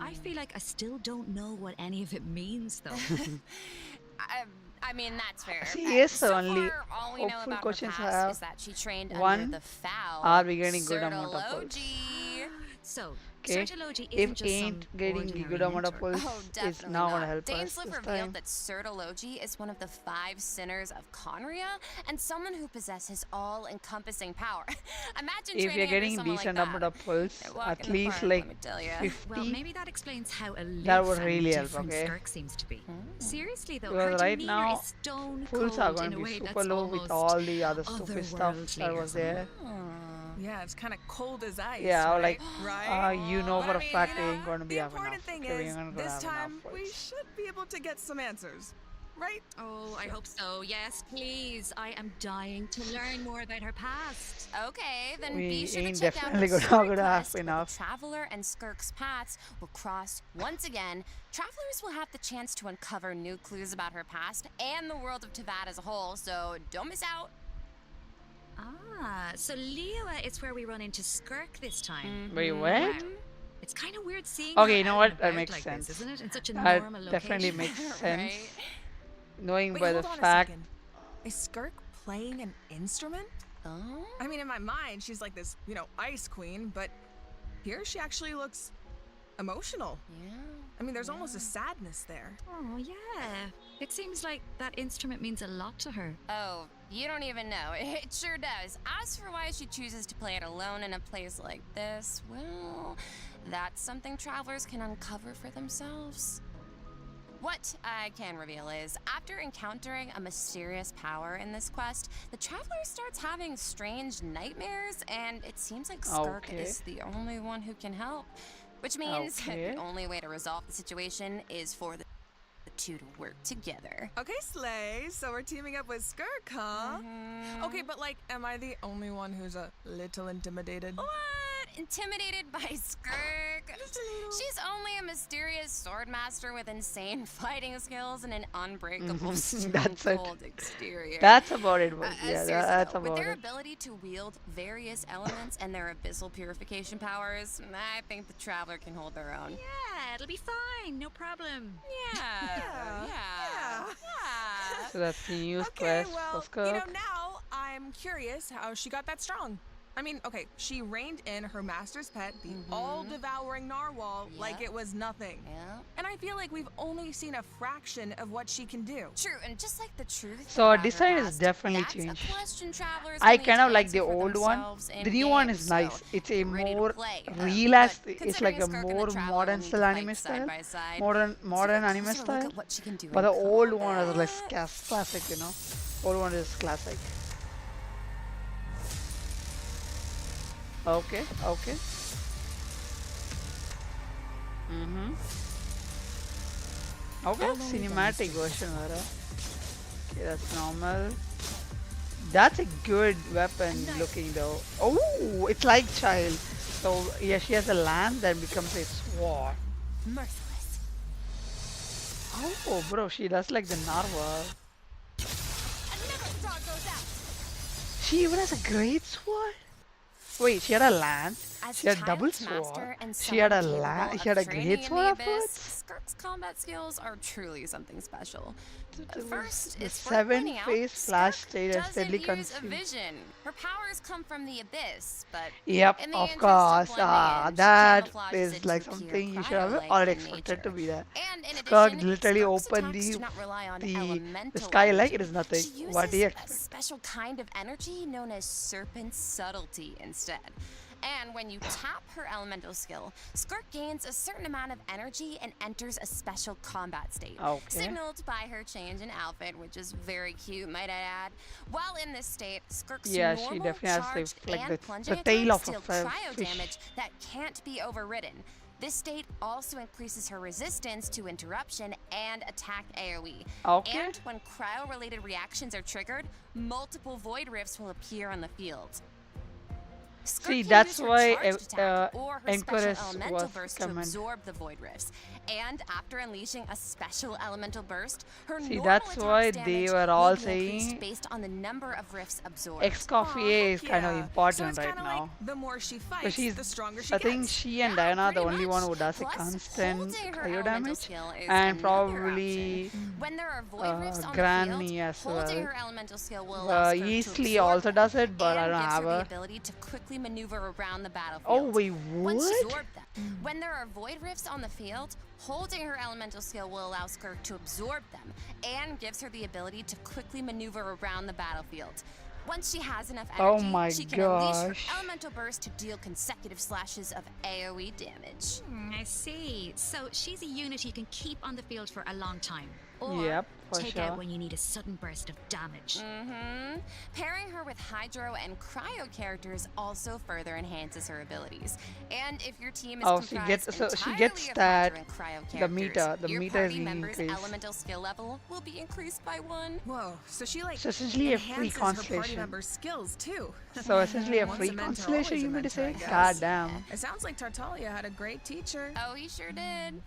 I feel like I still don't know what any of it means, though. I mean, that's fair. See, yes, so only far, all we know hopeful about her questions past have is that she trained one, under the foul. are we getting good amount of pulls? Certology. So, Okay, Certology if isn't just ain't some getting ordinary good amount of mentor. pulls, Oh, it's definitely not not. gonna help us Dainsleif this revealed time. that Certology is one of the 5 sinners of Conria and someone who possesses all-encompassing power. Imagine If training you're under getting someone decent like amount that. of pulls, A walk at in the least park, like let me tell ya. 50, Well, maybe that explains how aloof that would and really help, different okay? Skirk seems to be. Seriously though, Because her right demeanor now, is stone pulls are cold going in to a be way super that's low with almost all the other stupid stuff otherworldly that or was there. Yeah, it's kind of cold as ice. Yeah, right? like, right? you know But for I a mean, fact you they know, ain't gonna be the having enough. important thing Okay, we is, ain't gonna this have time enough we pulls. should be able to get some answers, right? Oh, I hope so. Yes, please. I am dying to learn more about her past. Okay, then We be sure to ain't check out definitely the gonna story have quest where enough. the Traveler and Skirk's paths will cross once again. Travelers will have the chance to uncover new clues about her past and the world of Tavad as a whole, so don't miss out. Ah, so Liyue is where we run into Skirk this time. Wait, what? Wow. It's kind of weird seeing Okay, her you know out what? and That about makes like sense. this, isn't it? In such a That normal definitely location. makes sense. Right? Knowing Wait, by the hold on fact. a second. Is Skirk playing an instrument? Oh? I mean, in my mind, she's like this, ice queen, but here she actually looks emotional. Yeah. I mean, there's almost a sadness there. Oh, yeah. It seems like that instrument means a lot to her. Oh, you don't even know. It sure does. As for why she chooses to play it alone in a place like this, well, that's something travelers can uncover for themselves. What I can reveal is, after encountering a mysterious power in this quest, the traveler starts having strange nightmares, and it seems like Skirk Okay. is the only one who can help. Which means Okay. the only way to resolve the situation is for the two to work together. Okay, Slay, so we're teaming up with Skirk, huh? Okay, but am I the only one who's a little intimidated? What? Intimidated by Skirk? She's only a mysterious sword master with insane fighting skills and an unbreakable That's it. cold exterior. That's about it. But yeah, Seriously, that's though, with about their it. ability to wield various elements and their abyssal purification powers, I think the Traveler can hold their own. Yeah, it'll be fine. No problem. Yeah. So that's the news Okay, quest well, for you know, Skirk. now I'm curious how she got that strong. I mean, okay, she reined in her master's pet, the all-devouring narwhal, like it was nothing. Yeah. And I feel like we've only seen a fraction of what she can do. True, and just like the truth. So our about her design is past, definitely that's a changed. question travelers I will need kind to of like the answer for old one. themselves in The new one games, is nice. so It's a ready to more play. realistic. But It's like a considering Skirk and the more Traveler will modern need to style fight anime side style. by side, Modern let's take a anime closer look style. at what she can do But in the old one is combat. like classic, you know. Old one is classic. Okay. Okay, cinematic version, Vara. Okay, that's normal. That's a good weapon looking though. Oh, it's like child. So yeah, she has a lance that becomes a sword. Merciless. Oh, bro, she does like the narwhal. Another frog goes out. She even has a great sword. Wait, she had a lance. As She had Child's double master sword. and She had a someone lance. capable She had a of training great in sword the afterwards. abyss, Skirk's combat skills are truly something special. First, The it's worth pointing out, 7-phase flash Skirk state and doesn't steadily use a consume. vision. Her powers come from the abyss, but Yep, in the of interest course. of blending in, she that camouflages is it like to appear something you should have cryo-like already in expected to nature. be there. And in Skirk addition, literally Skirk's opened attacks the do not rely on the elemental sky like energy. it is nothing. She What do you uses a expect? special kind of energy known as serpent subtlety instead. And when you tap her elemental skill, Skirk gains a certain amount of energy and enters a special combat state, Okay. signaled by her change in outfit, which is very cute, might I add. While in this state, Skirk's Yeah, she normal, definitely has charged, like and the plunging tail attacks of a deal cryo fish. damage that can't be overridden. This state also increases her resistance to interruption and attack AoE. Okay. And when cryo-related reactions are triggered, multiple void rifts will appear on the field. Skirk See, can that's use her why charged attack or her special Encourage elemental was burst to command. absorb the void rifts. And after unleashing a special elemental burst, her See, normal that's attack's why damage they were will all be increased saying based on the number of rifts absorbed. Escoffier is kind of So important it's right kinda now. like the more she But fights, she's, the stronger she I gets. think she and Diana are the pretty only one who much. does a Plus, constant holding her cryo elemental damage, skill is and another probably option. When there are void rifts on the Granny field, as holding well. her elemental skill will allow Skirk to Easily absorb also them does it, but I and don't gives have her the her. ability to quickly maneuver around the battlefield. Oh wait, Once what? absorb them. When there are void rifts on the field, holding her elemental skill will allow Skirk to absorb them and gives her the ability to quickly maneuver around the battlefield. Once she has enough Oh energy, my she can unleash gosh. her elemental burst to deal consecutive slashes of AoE damage. I see. So she's a unit you can keep on the field for a long time. Or Yep, for take sure. out when you need a sudden burst of damage. Pairing her with Hydro and Cryo characters also further enhances her abilities. And if your team is Oh, she comprised gets- so she entirely gets of that- Hydro and Cryo the characters, the your meter is party being member's increased. elemental skill level will be increased by 1. Whoa, so she like So essentially a free enhances her party constellation. members' skills too. So essentially a Once free a mentor, constellation, always a you mean to mentor, I say? guess. God damn. It sounds like Tartaglia had a great teacher. Oh, he sure did.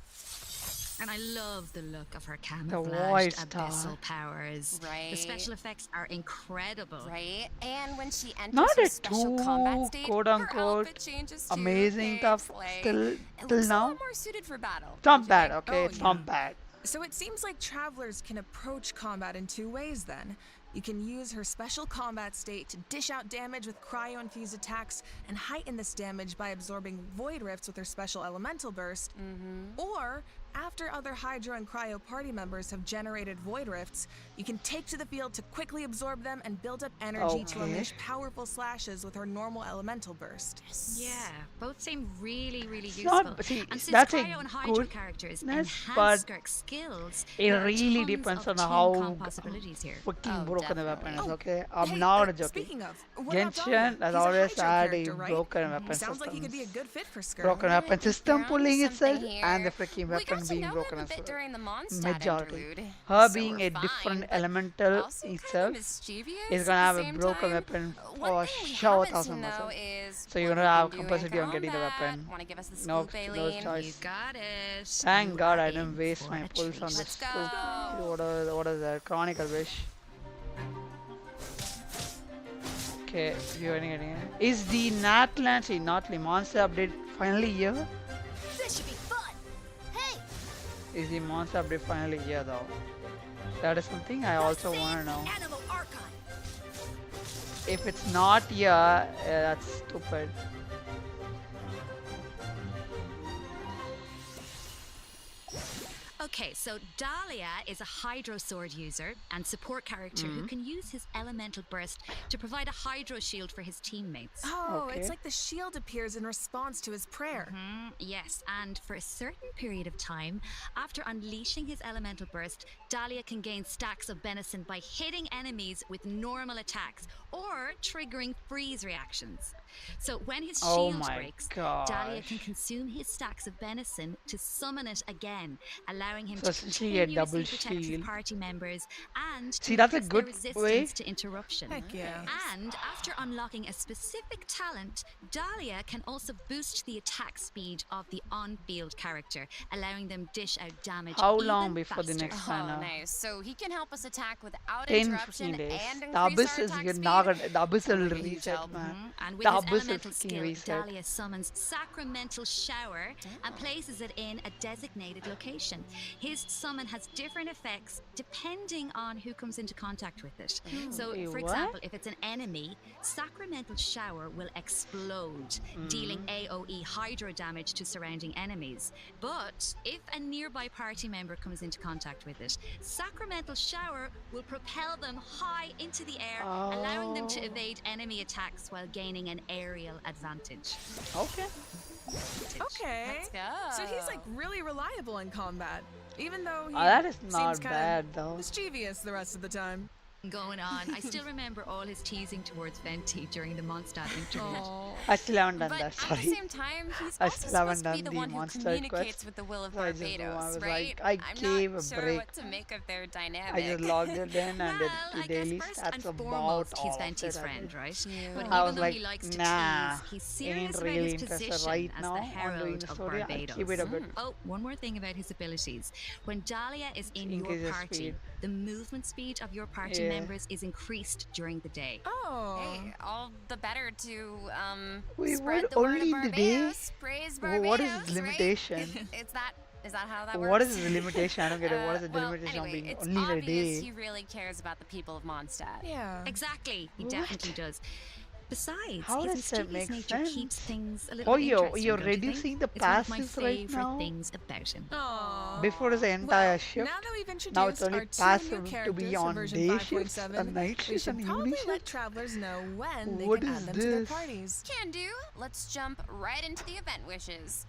And I love the look of her voice camouflaged star. abyssal powers. Right. The special effects are incredible. Right? And when she enters Not her a special combat too state, quote her unquote outfit changes too. amazing stuff Like, till it till looks a now. lot more suited for battle. It's not don't you bad, think? okay? Oh, It's yeah. not bad. So it seems like travelers can approach combat in 2 ways then. You can use her special combat state to dish out damage with cryo-infused attacks and heighten this damage by absorbing void rifts with her special elemental burst. Or, after other Hydro and Cryo party members have generated void rifts, you can take to the field to quickly absorb them and build up energy to Okay. unleash powerful slashes with her normal elemental burst. Yeah, both seem really, really It's useful. not- see, and since that's a Cryo and Hydro good- characters that's- enhance but Skirk's skills, It there are really tons depends of on team how comp possibilities here. fucking Oh, broken the weapon is, definitely. okay? I'm Hey, not uh, joking. Speaking of, what about Genshin Dahlia? has He's a always Hydro had a character, right? broken weapon Sounds like he could be a systems. good fit for Skirk. Broken weapon Think system you're pulling onto itself something and the here. freaking We got weapon to being know broken him a as bit well. during the Mondstadt Majority. interlude. Her So being we're a different fine, but elemental also kind itself of mischievous is at gonna the have a same broken time. weapon One for thing we sure, haven't seen 1000%. though is So you're what gonna they've have been doing in capacity on getting the combat. weapon. Want to give us the No, scoop, no Aileen? choice. You got it. Thank You God are I didn't in waste for my a pulse on treat. this. Let's go. What is that? Chronicle Wish. Okay, you're getting it. Is the Natli monster update finally here? This should be fun. Hey, Is the monster update finally here though? That is something I also want to know. Animal Archive. If it's not here, that's stupid. Okay, so Dahlia is a Hydro Sword user and support character who can use his elemental burst to provide a Hydro shield for his teammates. Oh, Okay. it's like the shield appears in response to his prayer. Yes, and for a certain period of time, after unleashing his elemental burst, Dahlia can gain stacks of benison by hitting enemies with normal attacks or triggering freeze reactions. So when his Oh shield my breaks, Dahlia gosh. can consume his stacks of benison to summon it again, allowing him So to essentially a double continuously protect his shield. party members and to See, that's a increase their good resistance way. to interruption. Heck yeah. And after unlocking a specific talent, Dahlia can also boost the attack speed of the on-field character, allowing them dish out damage How even long before the faster. next Oh, time? nice. So he can help us attack without 10 interruption 15 days. and The increase abyss our is attack good. speed. The abyss will Really huge reset, help. man. And with The his abyss will elemental fucking skill, reset. Dahlia summons Sacramental Shower and places it in a designated location. His summon has different effects depending on who comes into contact with it. So, Wait, for what? example, if it's an enemy, Sacramental Shower will explode, dealing AoE hydro damage to surrounding enemies. But if a nearby party member comes into contact with it, Sacramental Shower will propel them high into the air, allowing them to Oh. evade enemy attacks while gaining an aerial advantage. Okay. Okay. Let's go. So he's like really reliable in combat, even though he That is seems not kinda bad though. mischievous the rest of the time. Going on, I still remember all his teasing towards Venti during the Mondstadt interlude. I still haven't done But that. at the Sorry. same time, he's I also still haven't supposed to be done the the one who monster communicates quest. with the will of So I just know, I Barbados, was right? like, I I'm gave not a sure break. what to make of their dynamic. I just logged it in and did Well, the I guess daily first stats and about foremost, all he's of Venti's it. friend, right? But I even was though like, he likes to nah, tease, he's serious ain't about really his interested position right as now the on doing herald the of story. I'll Barbados. keep it a bit. Oh, one more thing about his abilities. When Dahlia is in your Increases party, speed. the movement speed of your party Yeah. members is increased during the day. Oh. Hey, all the better to Wait, spread what? the word Only of in the day? Barbados. Praise Barbados. What is his right? limitation? Is that how that works? What is the limitation? I don't get it. What is the well, limitation anyway, of being it's only in a obvious day? he really cares about the people of Mondstadt. Yeah. Exactly, he What? definitely does. Besides, How his does that mischievous make nature keeps sense? things a little Oh, bit you're interesting, you're don't you think? reducing the It's one of my passives right favorite now. things about him. Aww. Before the entire Well, shift. now that we've introduced Now it's only our two passive new to be characters on for version day shifts 5.7, and night we shifts should and probably evening let shifts. travelers know when they What can is add them to their this? parties. Can do. Let's jump right into the event wishes.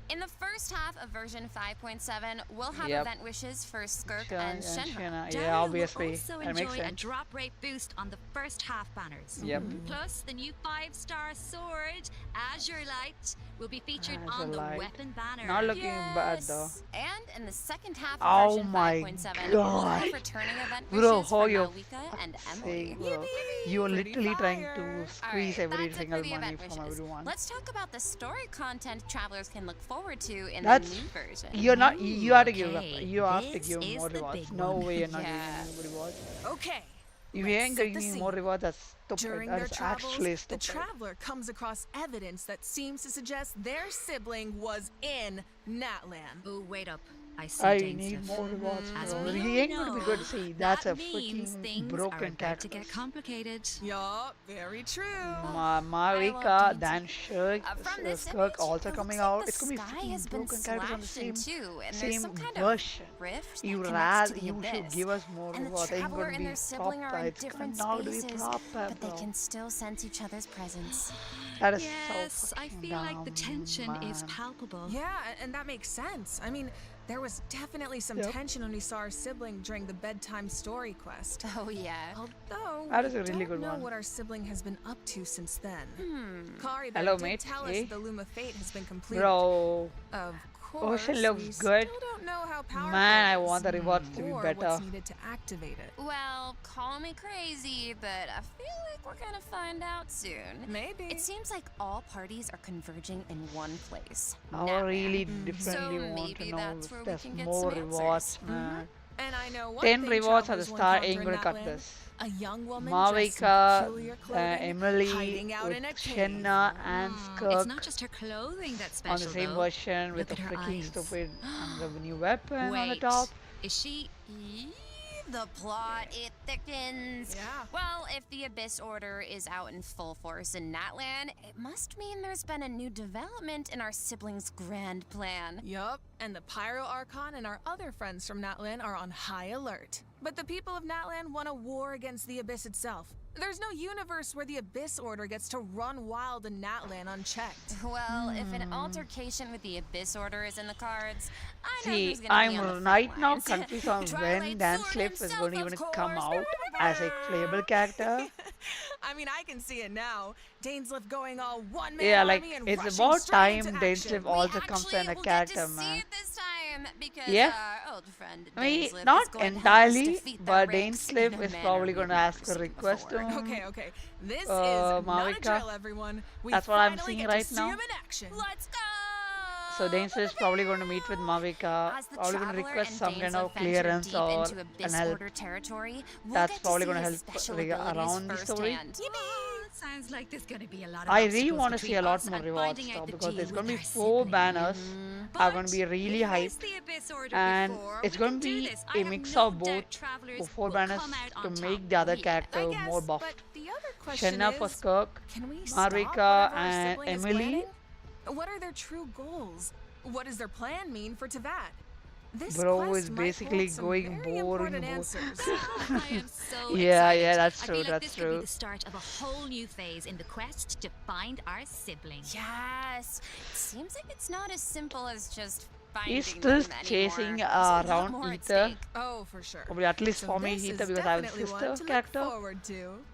In the first half of version 5.7, we'll have Yep. event wishes for Skirk Sure, and yeah, Shenhe. Shenhe. Dahlia Yeah, obviously. will also That makes enjoy a sense. drop rate boost on the first half banners. Yep. Plus, the new 5-star sword, Azure Light, will be featured on Azure the Light. weapon banner. Not looking bad though. Yes. And in the second half of Oh version my 5.7, we'll have God. returning event Bro, wishes how for you're Malwika and fuck's Emily. sake, bro. You're Pretty literally trying fire. to All squeeze right, every that's it single for the money event from wishes. everyone. Let's talk about the story content travelers can look forward to in That's the new version. you're not. You have to give up. okay, You have to this give is more the rewards. big No one. way you're not Yeah. giving me rewards. Okay. If you Let's ain't set giving the me scene. more rewards, that's stupid. During That their is travels, actually the stupid. traveler comes across evidence that seems to suggest their sibling was in Natlan. Oh, wait up. I see I Dane need stuff. more rewards, As bro. we He all ain't gonna be good. know, See, that's a that means freaking things are broken about character. to get complicated. Yup, very true. Marika, Dan Shirk, From this Skirk image, also it coming looks like out. the It's gonna be sky freaking has been broken characters on the slashed in same, two, and there's same some kind version. of rift You that connects rather to the you should abyss. give us more And the rewards. Ain't traveler gonna and be their sibling are proper. in It's different not gonna be spaces, proper, but they bro. can still sense each other's presence. That is Yes, so I fucking feel like the dumb, tension is man. palpable. Yeah, and that makes sense. I mean, there was definitely some Yep. tension when we saw our sibling during the bedtime story quest. Oh yeah. Although That is a we really don't good know one. what our sibling has been up to since then. Hmm. Kari Hello, did mate. tell us Hey. the Luma Fate has been completed. Bro, Of course, Ocean looks we good. still don't know how powerful Man, I it is, want the rewards to be or better. what's needed to activate it. Well, call me crazy, but I feel like we're gonna find out soon. Maybe. It seems like all parties are converging in one place. I really Natlan. differently So want to maybe know that's if where we there's can get more some rewards, answers. man. And I know one 10 thing rewards at the travelers will start encounter ain't in gonna cut Natlan. this. A young woman dressed in Marika, peculiar clothing, Emily, hiding out with in a cave. Shenna and It's Skirk not just her clothing that's on special, the same though. version with Look a at her freaking eyes. stupid and the new weapon on the Wait, top. is she? The plot, it thickens. Yeah. Well, if the Abyss Order is out in full force in Natlan, it must mean there's been a new development in our siblings' grand plan. Yup, and the Pyro Archon and our other friends from Natlan are on high alert. But the people of Natlan want a war against the Abyss itself. There's no universe where the Abyss Order gets to run wild in Natlan unchecked. Well, if an altercation with the Abyss Order is in the cards, I know See, who's gonna be on the I'm front right now lines. confused on when Twilight Dan Sword Slip is himself, going to even of come course. out as a playable character. I mean, I can see it now. Dainsleif going all one-man Yeah, like, army and it's rushing about straight time into Dan action. Slip We also comes actually in a will character, get to see man. it this time because Yeah. our old friend I mean, Dainsleif not is going to help us entirely, defeat the but Rakes Dainsleif in a is manner probably we've going to never ask a seen request to before. him. Okay. This is Marika. not a drill, everyone. We That's what I'm finally seeing get to right see now. him in action. Let's go! So Dainsleif is probably going to meet with Marika, As the probably going to Traveler request and some kind Dainsleif of venture clearance deep or into Abyss an help. Order territory, we'll That's get probably to going to see his help special around abilities the story. firsthand. Sounds like there's going to be a lot of I really obstacles want to see a between lot us more and rewards finding though out the because there's deal going to be with our 4 sibling. banners are going to be But really we've hyped, faced the Abyss Order and before. it's We going can to do be this. a I have mix no of both doubt travelers 4 will banners come out to on make top. the other I character guess, more but buffed. the other question Shenna is, for Skirk, can we stop Marika whatever our and sibling is Emily. planning? What are their true goals? What does their plan mean for Tavad? This Bro quest is might basically hold some going very boring. important answers. I am so Yeah, excited. yeah, that's I true, feel like that's this could be true. the start of a whole new phase in the quest to find our sibling. Yes, it seems like it's not as simple as just finding He's still them chasing anymore. There's a lot around more at Ether. stake. Oh, for sure. Probably at least So for me, this Ether, is because I have a definitely one sister to character. look forward to.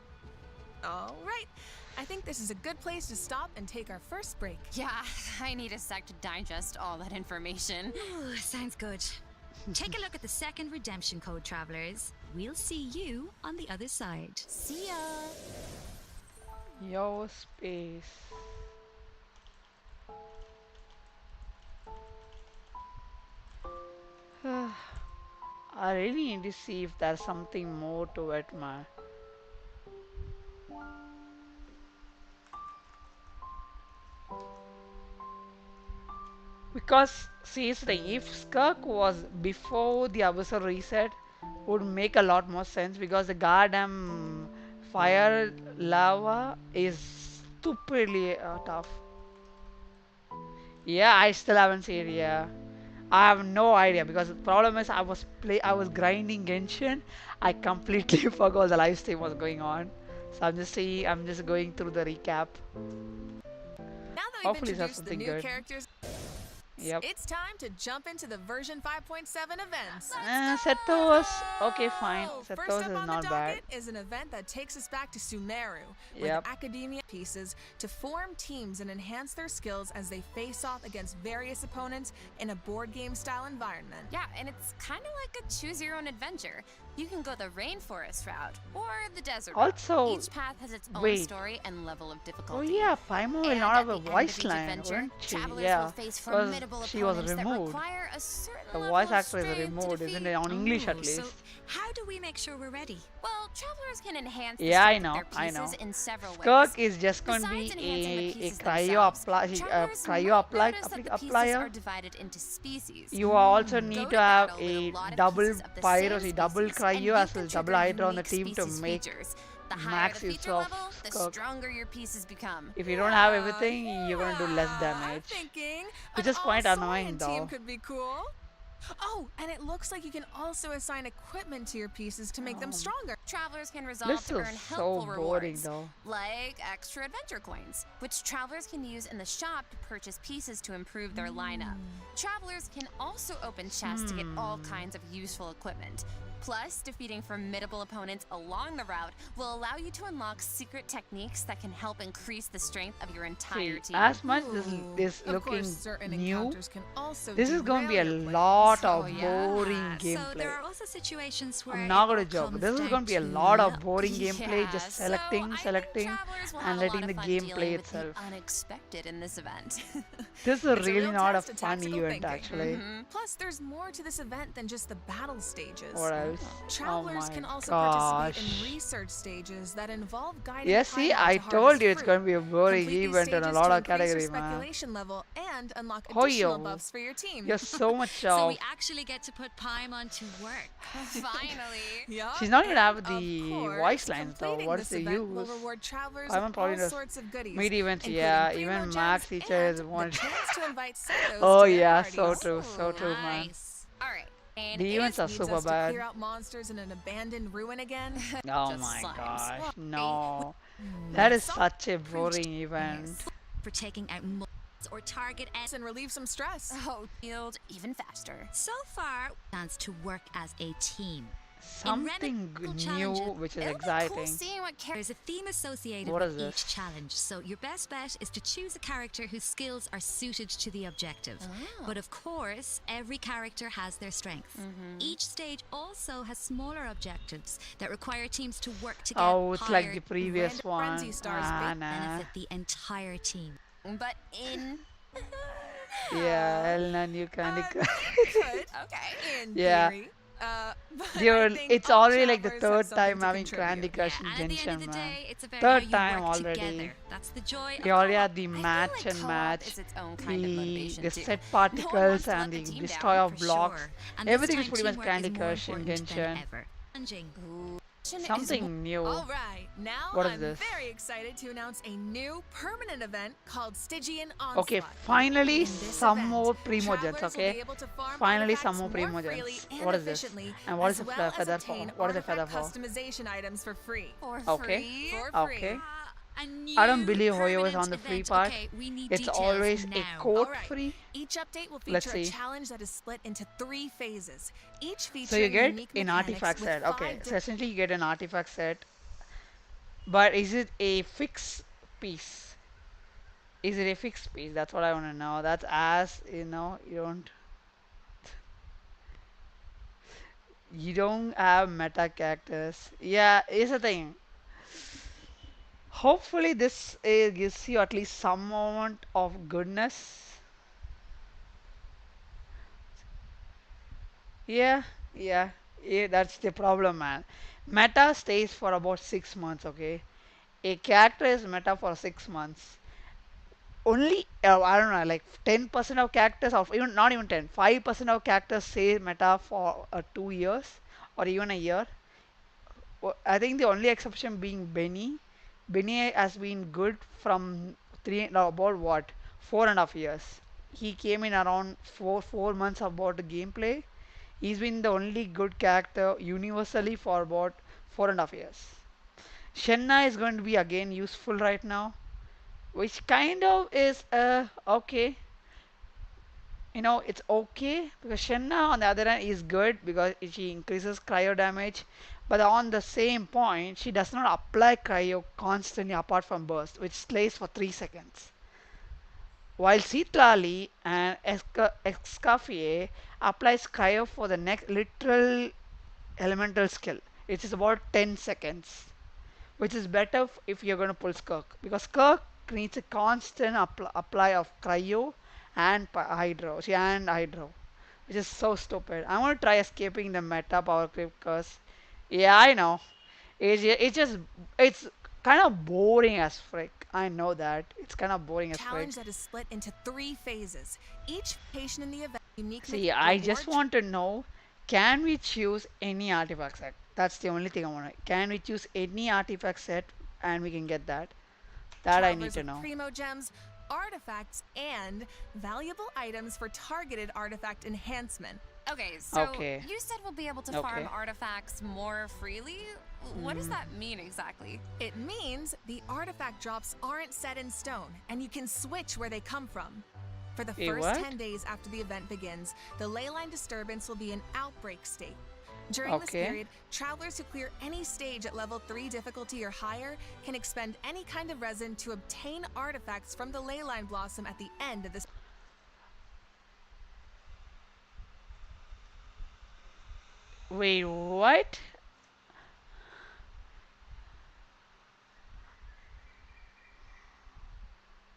All right. I think this is a good place to stop and take our first break. Yeah, I need a sec to digest all that information. Ooh, sounds good. Take a look at the second redemption code, travelers. We'll see you on the other side. See ya. Yo, space. I really need to see if there's something more to it, man. Because, see, it's the thing, if Skirk was before the Abyssal reset, would make a lot more sense because the goddamn fire lava is stupidly tough. Yeah, I still haven't seen it, yeah. I have no idea because the problem is I was grinding Genshin. I completely forgot the live stream was going on. So I'm just going through the recap. Now that we've Hopefully that's introduced the something new good. characters, Yep. it's time to jump into the version 5.7 events. Sethos. Okay, fine. First Sethos up is on not the bad. docket is an event that takes us back to Sumeru with Yep. academia pieces to form teams and enhance their skills as they face off against various opponents in a board game style environment. Yeah, and it's kind of like a choose your own adventure. You can go the rainforest route or the desert route. Also, Each path has its own wait. story and level of Oh difficulty. yeah, Paimon will And not at have the a end of voice each line, adventure, wouldn't she? travelers Yeah, will face because formidable she was opponents that removed. require a certain The level voice of actor is strength to removed, isn't defeat. it? On English at Oh, least. So, how do we make sure we're ready? Well, travelers can enhance the Yeah, I strength know, of their I pieces know. in several Skirk ways. is just going to Besides be enhancing the a pieces cryo themselves, applier. travelers might notice that the pieces are applier. divided into species. You also Go need to to have battle with a a lot of double pieces of the pyro, same double species, and cryo you as can well as trigger double hydra on the unique team to species make features. The higher max the use feature of level, the Skirk. stronger your pieces become. If you don't have everything, you're gonna do less I'm damage. thinking Which an is quite all-Saurian annoying, team though. could be cool. Oh, and it looks like you can also assign equipment to your pieces to make them stronger. Travelers can resolve This to is earn so helpful boring, rewards, though. like extra adventure coins, which travelers can use in the shop to purchase pieces to improve their lineup. Travelers can also open chests to get all kinds of useful equipment. Plus, defeating formidable opponents along the route will allow you to unlock secret techniques that can help increase the strength of your entire See, team. as much this is Of looking course, certain new, encounters can also this is going to be a derail your lot plans. of boring So there gameplay. are also situations where I'm it not all gonna joke. comes This is down going to be a to lot of luck. boring gameplay, Yeah, just so selecting, I think selecting, travelers will and have a letting lot the of fun gameplay dealing with itself. the unexpected in this event. This is It's a really real not a test of fun tactical event thinking. actually. Plus, there's more to this event than just the battle stages. What else? Travelers Oh can my also gosh. participate in research stages that involve guiding Yeah, see, Paimon I to told harvest you it's fruit. going to be a boring Complete these event in a stages lot to of increase your category, man. speculation level and unlock Oh, additional yo. buffs for your team. You're so much So of. we actually get to put Paimon to work. Finally. Yeah, She's not even have and the of course, voice lines though. completing What's this the event will use? reward travelers I'm with probably all just sorts of goodies, mid events, including yeah. primo Even gems Max teacher is and one. the chance to invite Setos Oh to their yeah, parties. so true, man. Nice. All right. And The events are Needs super us to bad. clear out monsters in an abandoned ruin again. Oh Just my slimes. gosh, Well, no. That is such a boring event. For taking out monsters or target And relieve some stress. Oh, healed even faster. So far, chance to work as a team. Something new, challenges, which is It'll be cool exciting. seeing what There's a theme associated What with is this? each challenge, so your best bet is to choose a character whose skills are suited to the objective. But of course, every character has their strength. Each stage also has smaller objectives that require teams to work together. Oh, it's like the previous Random one. Frenzy Stars Ah, big nah. benefit the entire team. But in Yeah, Elena, you candy crush. Good. Okay. In Yeah. theory. But I Dude, think it's all already like the travelers have third time something to having Candy contribute. Crush And in at the end of Genshin, the man. day, it's about how Third you time work already. together. That's the joy We of already co-op. had the I feel match like and co-op match, is its own kind of motivation the too. set No one particles wants to and let the the team destroy down. of For blocks. sure. And this Everything is time, pretty much teamwork Candy is more Crush in important than Genshin. ever. Challenging. Something new. All right, now What is I'm this? very excited to announce a new permanent event called Stygian Onslaught. Okay, finally In this some event, more Primogens, travelers will okay? be able to farm Finally some artifacts more more Primogens. freely and What is this? efficiently, And what as is the well as feather for? obtain What is the feather artifact for? customization items for free. For Okay. free. For free. Okay. A new I don't believe Hoyo was permanent on the free event. part. Okay, we need It's details always now. a code Alright. free. Each update will Let's feature a see. challenge that is split into 3 phases. Each featuring So you get unique an mechanics artifact with set. 5 Okay, so different essentially you get an artifact set. But is it a fixed piece? Is it a fixed piece? That's what I want to know. That's as you know, you don't have meta characters. Yeah, here's the thing. Hopefully this gives you at least some amount of goodness. Yeah, yeah, that's the problem, man. Meta stays for about 6 months, okay? A character is meta for 6 months. Only, I don't know, like 10% of characters, or even not even 10, 5% of characters stay meta for 2 years or even a year. I think the only exception being Benny. Benny has been good from no, about what 4.5 years. He came in around 4 months about the gameplay. He's been the only good character universally for about 4.5 years. Shenna is going to be again useful right now, which kind of is okay. You know, it's okay because Shenna on the other hand is good because she increases cryo damage, but on the same point, she does not apply cryo constantly apart from burst, which stays for 3 seconds. While Citlali and Escaffier applies cryo for the next literal elemental skill, which is about 10 seconds, which is better if you're going to pull Skirk because Skirk needs a constant apply of cryo and hydro, which is so stupid. I'm going to try escaping the meta power creep because, yeah, I know. It's kind of boring as frick. I know that. It's kind of boring as frick. challenge that is split into 3 phases. Each patient in the event unique See, I just want to know, can we choose any artifact set? That's the only thing I want to. Can we choose any artifact set and we can get that? That I need travelers to with know. primo gems, artifacts, and valuable items for targeted artifact enhancement. Okay, so Okay. you said we'll be able to Okay. farm artifacts more freely? What does Mm. that mean exactly? It means the artifact drops aren't set in stone, and you can switch where they come from. For the Wait, first what? 10 days after the event begins, the leyline disturbance will be in outbreak state. During this Okay. period, travelers who clear any stage at level 3 difficulty or higher can expend any kind of resin to obtain artifacts from the Leyline Blossom at the end of this. Wait, what?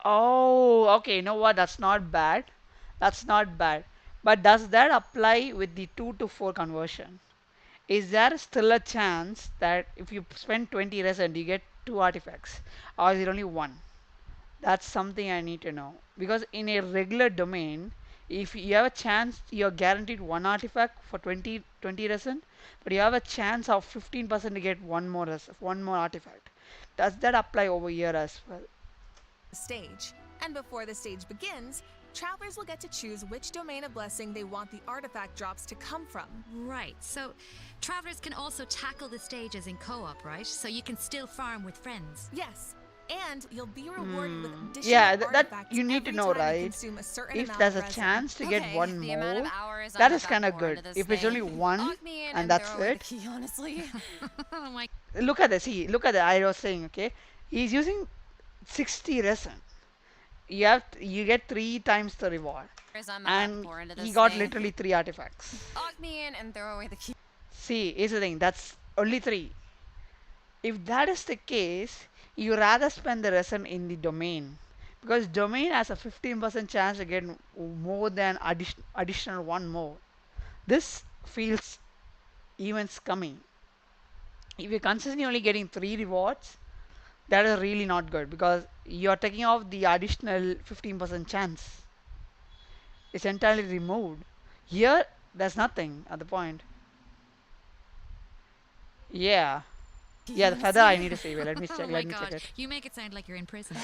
Oh, okay. You know what? That's not bad. That's not bad. But does that apply with the 2 to 4 conversion? Is there still a chance that if you spend 20 resin, you get 2 artifacts? Or is it only 1? That's something I need to know. Because in a regular domain, if you have a chance, you're guaranteed 1 artifact for 20 resin, but you have a chance of 15% to get 1 more artifact. Does that apply over here as well? Stage. And before the stage begins, travelers will get to choose which domain of blessing they want the artifact drops to come from. Right, so travelers can also tackle the stages in co-op, right? So you can still farm with friends. Yes, and you'll be rewarded with additional Yeah, that artifacts you need to every know, time you right? consume a certain If amount there's of a resin. chance to get Okay, one the amount of more, hours that I is got kind of poured good. into this If it's only thing, one lock me in and that's throw away it, the key, honestly. Oh my. look at this. See, look at that. I was saying, okay, he's using 60 resin. You get 3 times the reward, I'm about to and pour into he this got thing. literally 3 artifacts. Lock me in and throw away the key. See, here's the thing. That's only 3. If that is the case, you rather spend the resin in the domain because domain has a 15% chance to get more than additional 1 more. This feels even scummy. If you're consistently only getting 3 rewards, that is really not good because you're taking off the additional 15% chance. It's entirely removed. Here, there's nothing at the point. Yeah. Yeah, the feather I need to save it. Let me Oh check. my Let me check god, it. you make it sound like you're in prison.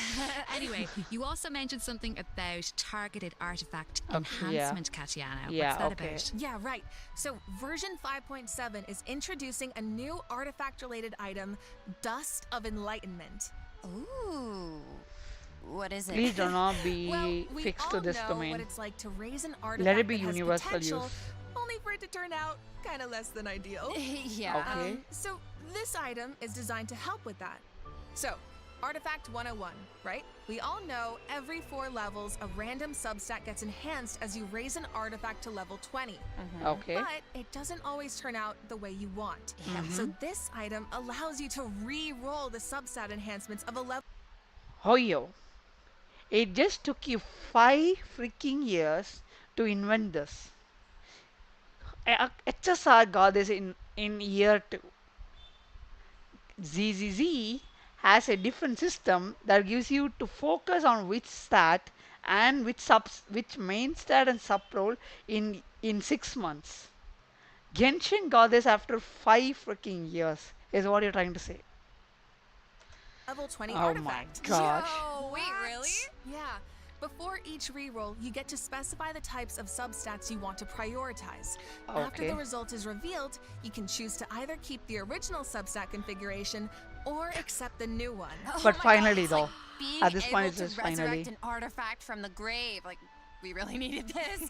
Anyway, you also mentioned something about targeted artifact Okay, yeah. enhancement, Katiana. Yeah, What's that okay. about? Yeah, right. So, version 5.7 is introducing a new artifact related item, Dust of Enlightenment. Ooh. What is it? Please do not be Well, we fixed all to this know domain. what it's like to raise an Let artifact it be that has universal potential, use. only for it to turn out kind of less than ideal. Yeah. Okay. So this item is designed to help with that. So, Artifact 101, right? We all know every 4 levels, a random substat gets enhanced as you raise an artifact to level 20. Okay. But it doesn't always turn out the way you want. So this item allows you to re-roll the substat enhancements of a level. Hoyo. It just took you 5 freaking years to invent this. HSR got this in year 2. ZZZ has a different system that gives you to focus on which stat and which main stat and sub role in 6 months. Genshin got this after 5 freaking years, is what you're trying to say. Level 20 Oh artifact. my gosh. Oh, wait, really? Yeah. Before each reroll, you get to specify the types of substats you want to prioritize. After Okay. the result is revealed, you can choose to either keep the original substat configuration or accept the new one. Oh But my finally, God, it's though, like being at this point, able it's to just resurrect finally. an artifact from the grave. Like, we really needed this.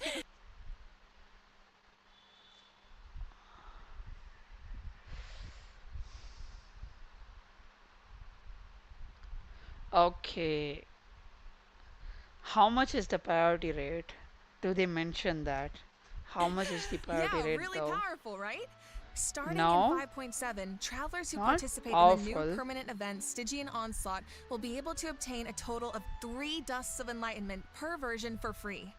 Okay. How much is the priority rate? Do they mention that? How much is the priority Yeah, rate really though? powerful, right? Starting No. in 5.7, travelers who Not participate in the new awful. permanent event Stygian Onslaught will be able to obtain a total of 3 Dusts of Enlightenment per version for free.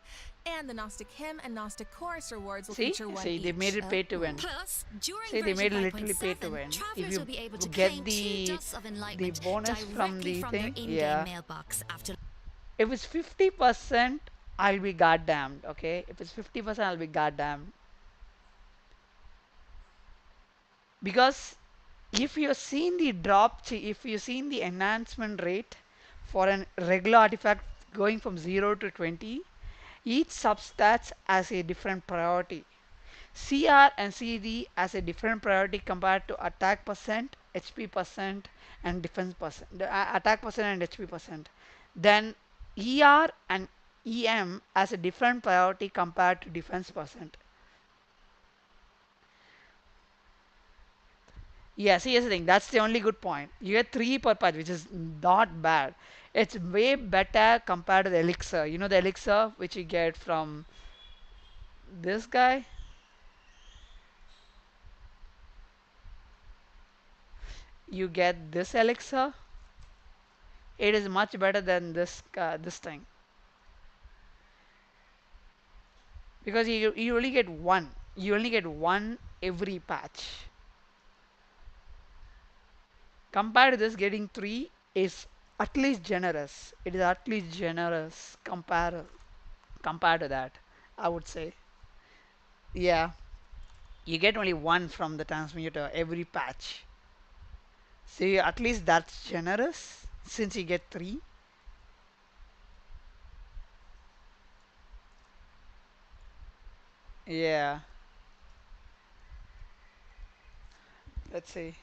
And the Gnostic Hymn and Gnostic Chorus rewards will See? feature 1 See, they each. made it pay to win. Plus, during See, they version made it literally pay to 5.7, win. If travelers you will be able to get claim the 2 Dusts of Enlightenment bonus from directly the from thing, their in-game yeah. mailbox after. If it's 50%, I'll be goddamned, okay? If it's 50%, I'll be goddamned. Because if you've seen the if you've seen the enhancement rate for an regular artifact going from 0 to 20, each substats has a different priority. CR and CD has a different priority compared to attack percent, HP percent, and defense percent. Attack percent and HP percent. Then ER and EM has a different priority compared to defense percent. Yeah, see, here's the thing. That's the only good point. You get 3 per patch, which is not bad. It's way better compared to the elixir. You know the elixir which you get from this guy? You get this elixir. It is much better than this thing. Because you only get one. You only get one every patch. Compared to this, getting 3 is at least generous. It is at least generous compared to that, I would say. Yeah, you get only one from the transmuter every patch. See, at least that's generous since you get 3. Yeah, let's see.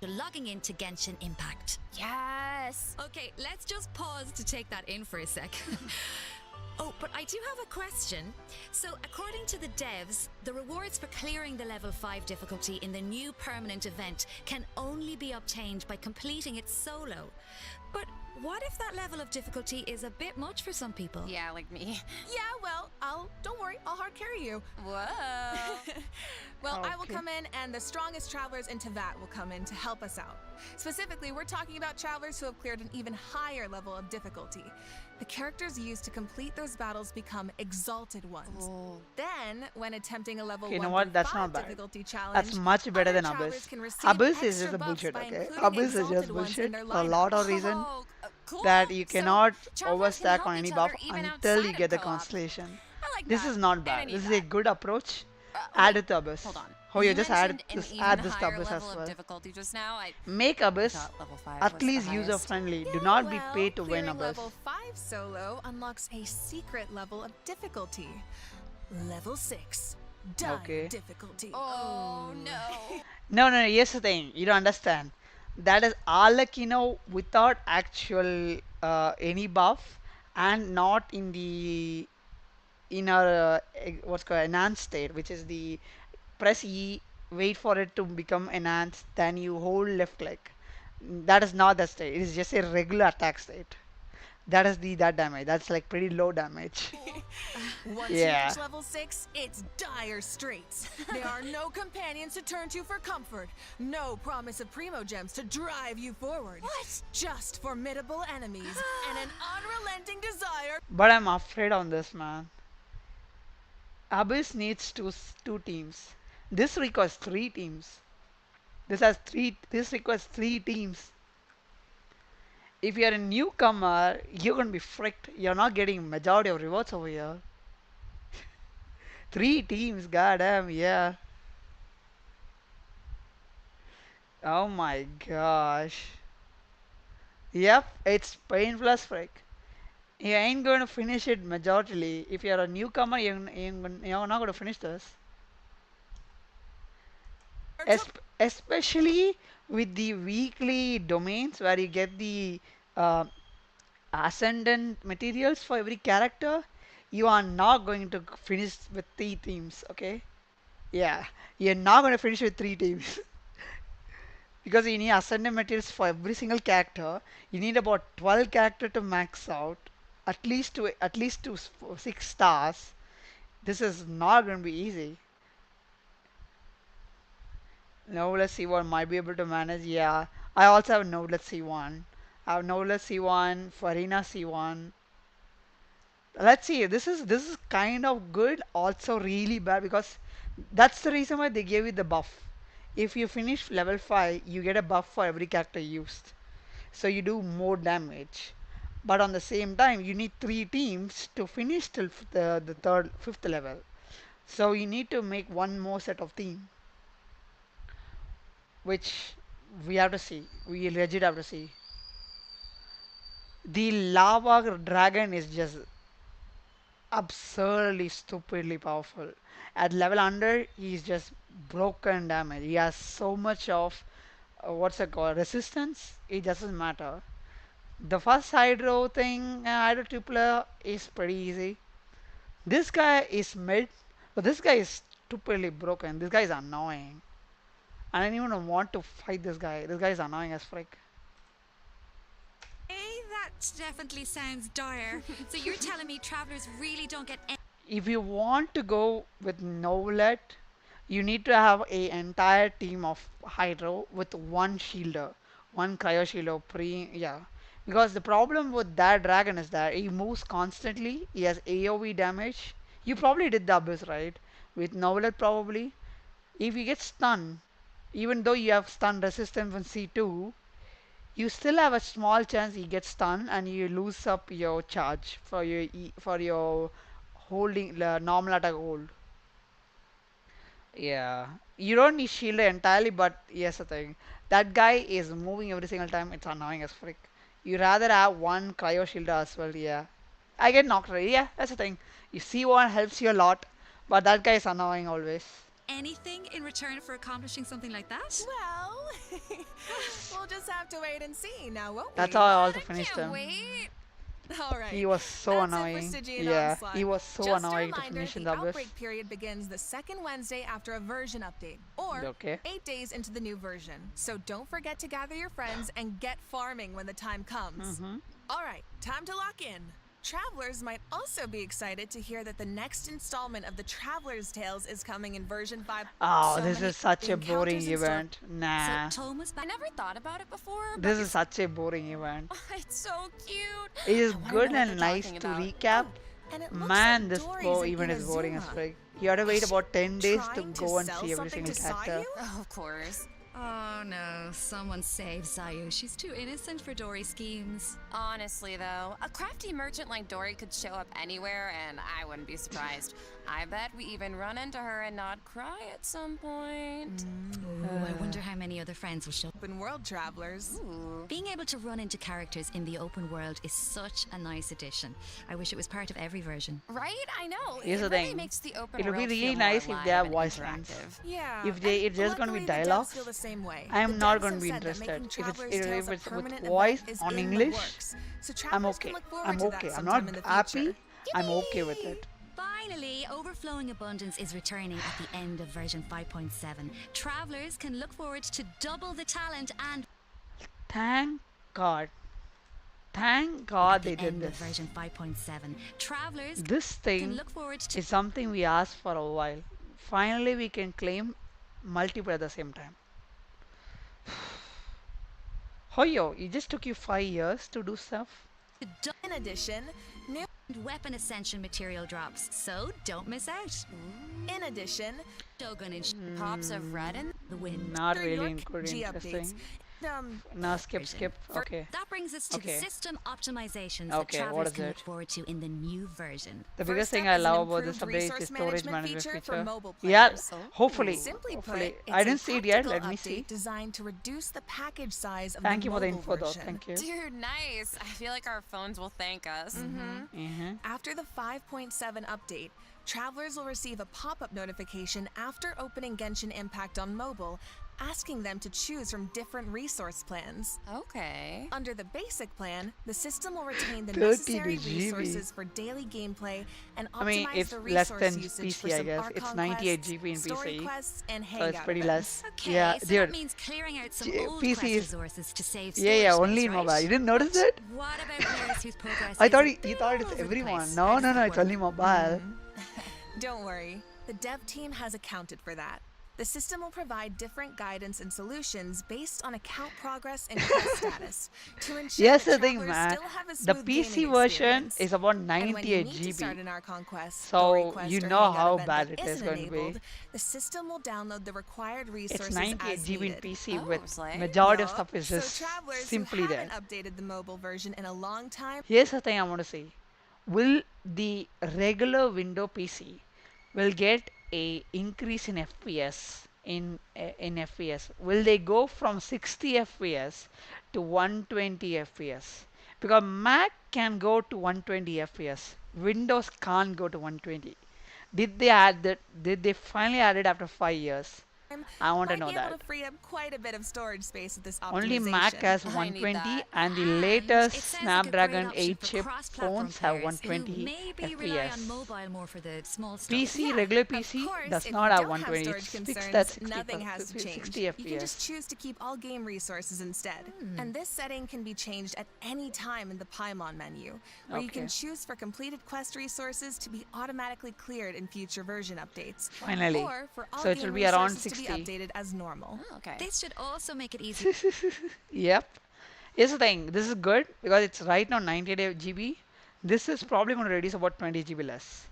You're logging into Genshin Impact. Yes. Okay, let's just pause to take that in for a sec. Oh, but I do have a question. So, according to the devs, the rewards for clearing the level 5 difficulty in the new permanent event can only be obtained by completing it solo. But what if that level of difficulty is a bit much for some people? Yeah, like me. Yeah, well, don't worry, I'll hard carry you. Whoa. Well, I will Okay. come in, and the strongest travelers into that will come in to help us out. Specifically, we're talking about travelers who have cleared an even higher level of difficulty. The characters used to complete those battles become exalted ones. Oh. Then, when attempting a level Okay, you know 1 what? through That's 5 not bad. difficulty challenge, That's much better other than travelers Abyss. can receive Abyss is extra just a buffs bullshit, by okay? including Abyss is exalted just ones in bullshit their for a lot of lineup. reason Oh, cool. that you So, cannot travelers can overstack help on any each buff other even until you outside get of the co-op. constellation. I like This that. is not And I bad. need This is that. a good approach. Wait, Add it to Abyss. hold on. Oh, you You just mentioned an even add this to higher Abyss as level of well. difficulty just now. I Make Abyss thought level 5 at was the least highest. user friendly. Do Yeah, not be well, paid to win clearing Abyss. level 5 solo unlocks a secret level of difficulty. Level 6. Dire Okay. difficulty. Oh no. No, here's the thing. You don't understand. That is Arlecchino without actual any buff and not in the our what's called enhanced state, which is the press E, wait for it to become enhanced, then you hold left click. That is not the state. It is just a regular attack state. That is that damage. That's like pretty low damage. Once Yeah. you reach level 6, it's dire straits. There are no companions to turn to for comfort, no promise of primo gems to drive you forward. What? Just formidable enemies and an unrelenting desire. But I'm afraid on this, man. Abyss needs two teams. This requires 3 teams. This requires 3 teams. If you're a newcomer, you're gonna be fricked. You're not getting majority of rewards over here. 3 teams, goddamn, yeah. Oh my gosh. Yep, it's painful as frick. You ain't going to finish it majorly. If you're a newcomer, you're not going to finish this. Especially with the weekly domains where you get the uh, ascendant materials for every character, you are not going to finish with 3 teams, okay? Yeah, you're not going to finish with 3 teams. Because you need ascendant materials for every single character. You need about 12 character to max out, at least to 6 stars. This is not going to be easy. Now let's see what might be able to manage. Yeah, I also have Nodeless C1. I have Nodeless C1, Farina C1. Let's see. This is kind of good, also really bad because that's the reason why they gave you the buff. If you finish level 5, you get a buff for every character used. So you do more damage. But on the same time, you need 3 teams to finish till the third, fifth level. So you need to make one more set of team, which we have to see. We legit have to see. The lava dragon is just absurdly, stupidly powerful. At level under, he's just broken damage. He has so much of what's it called resistance. It doesn't matter. The first hydro thing, hydro tripler is pretty easy. This guy is mid, but this guy is stupidly broken. This guy is annoying. I don't even want to fight this guy. This guy is annoying as frick. Hey, that definitely sounds dire. So you're telling me travelers really don't get any. If you want to go with Novelet, you need to have a entire team of Hydro with one shielder, one cryo shielder yeah. Because the problem with that dragon is that he moves constantly, he has AoE damage. You probably did the abyss, right? With Novelet probably. If you get stunned, even though you have stun resistance on C2, you still have a small chance you get stunned and you lose up your charge for your for your holding normal attack hold. Yeah, you don't need shield entirely, but yes, the thing that guy is moving every single time. It's annoying as frick. You rather have one cryo shield as well. Yeah, I get knocked right. Yeah, that's the thing. You see one helps you a lot, but that guy is annoying always. Anything in return for accomplishing something like that? Well, we'll just have to wait and see now, won't we? That's how I also finished Can't him. wait. All right. He was so That's annoying. It for Stygian Yeah, Onslaught. he was so Just annoying a to reminder, finish in the the abyss. outbreak period begins the second Wednesday after a version update, or Okay. 8 days into the new version. So don't forget to gather your friends and get farming when the time comes. All right, time to lock in. Travelers might also be excited to hear that the next installment of the Traveler's Tales is coming in version 5. Oh, So this many is such a boring encounters in store. event. Nah, So Thomas I never thought about it before. this is such a boring event. It's so cute. It is I wanna good know what and they're nice talking to about. recap. And it looks Man, like this Dory's in event is boring as Inazuma. frick. You have to wait Is about 10 days to trying go and sell see every something single to character. Sayu? Oh, of course. Oh no, someone save Sayu. She's too innocent for Dory's schemes. Honestly, though, a crafty merchant like Dory could show up anywhere, and I wouldn't be surprised. I bet we even run into her and not cry at some point. Ooh, I wonder how many other friends will show. Open world travelers. Being able to run into characters in the open world is such a nice addition. I wish it was part of every version. Right? I know. Here's it the really thing. makes the open It'll be world really feel nice more if they have alive voice and lines. interactive. Yeah. If they, and it's just gonna be luckily the devs dialogues, feel the same way. I am The not devs gonna have be said that interested. making If it's, Traveler's if Tales a it's with permanent voice event is on in the English, works. So I'm travelers okay. can look forward I'm to that okay. I'm sometime not in the happy. future. I'm okay with it. Finally, Overflowing Abundance is returning at the end of version 5.7. Travelers can look forward to double the talent and Thank God. Thank God they at the did end of this. version 5.7. Travelers This can thing look forward to is something we asked for a while. Finally, we can claim multiple at the same time. Hoyo, it just took you 5 years to do stuff? In addition, new weapon ascension material drops, so don't miss out. in addition, Shogun and Pops of red in the wind. Not New really York G updates. interesting. Um, No, skip. Okay. That brings us to Okay. the system optimizations Okay, that what travelers is can it? look forward to in the new version. The biggest First thing up I is an love about this improved update is resource the storage management management feature for feature. mobile Yeah, players. hopefully. Simply Hopefully. put, I it's didn't a see it yet. practical Let me see. update designed to reduce the package size of Thank the you for the mobile info though. version. Thank you. Dude, nice. I feel like our phones will thank us. After the 5.7 update, travelers will receive a pop-up notification after opening Genshin Impact on mobile, asking them to choose from different resource plans. Okay. Under the basic plan, the system will retain the 32 necessary GB. resources for daily gameplay and optimize I mean, it's the less resource than usage for PC, I some guess. Archon It's 98 quests, GB in story PC. quests, and So hangout it's pretty events. less. Okay, Yeah, so dude. that means clearing out some old PC quest is- resources to save Yeah, yeah, storage only space, in right? mobile. You didn't notice it? What about players whose progress I is thought a you thought bit it's all over the everyone. place? No, How does no, no. that It's work? only mobile. Don't worry, the dev team has accounted for that. The system will provide different guidance and solutions based on account progress and quest status to ensure Yes, that the thing, travelers man. still have a The smooth PC gaming version experience. is about And when you 98 need to start GB. an Archon quest, So, story quest, you or know hangout how event bad that it is isn't going to be. enabled, the system will download the required resources It's 98 as GB in needed. PC Oh, with slay. majority of Yup, stuff is just so travelers simply who there. haven't updated the mobile version in a long time. Here's the thing I want to say. Will the regular window PC will get a increase in FPS in FPS? Will they go from 60 FPS to 120 FPS? Because Mac can go to 120 FPS. Windows can't go to 120. Did they add that? Did they finally add it after 5 years? I want to might know be able that. to free up quite a bit of storage space with this Only Mac optimization. has I need 120 that. and the And latest it sounds like a great Snapdragon option 8 for chip cross-platform phones have players who 120 maybe rely on FPS. mobile more for the small stuff. PC, Yeah, regular of PC, course, does if not you have don't have 120. storage It's fixed concerns, at 60, nothing has to change. 60 You can just FPS. choose to keep all game resources instead. And this setting can be changed at any time in the Paimon menu, where you can Okay. choose for completed quest resources to be automatically cleared in future version updates. Finally. Or for all So it game will be around resources to be 60. updated as normal. Oh, okay. This should also make it easy. Yep. Here's the thing. This is good because it's right now 90 GB. This is probably going to reduce about 20 GB less,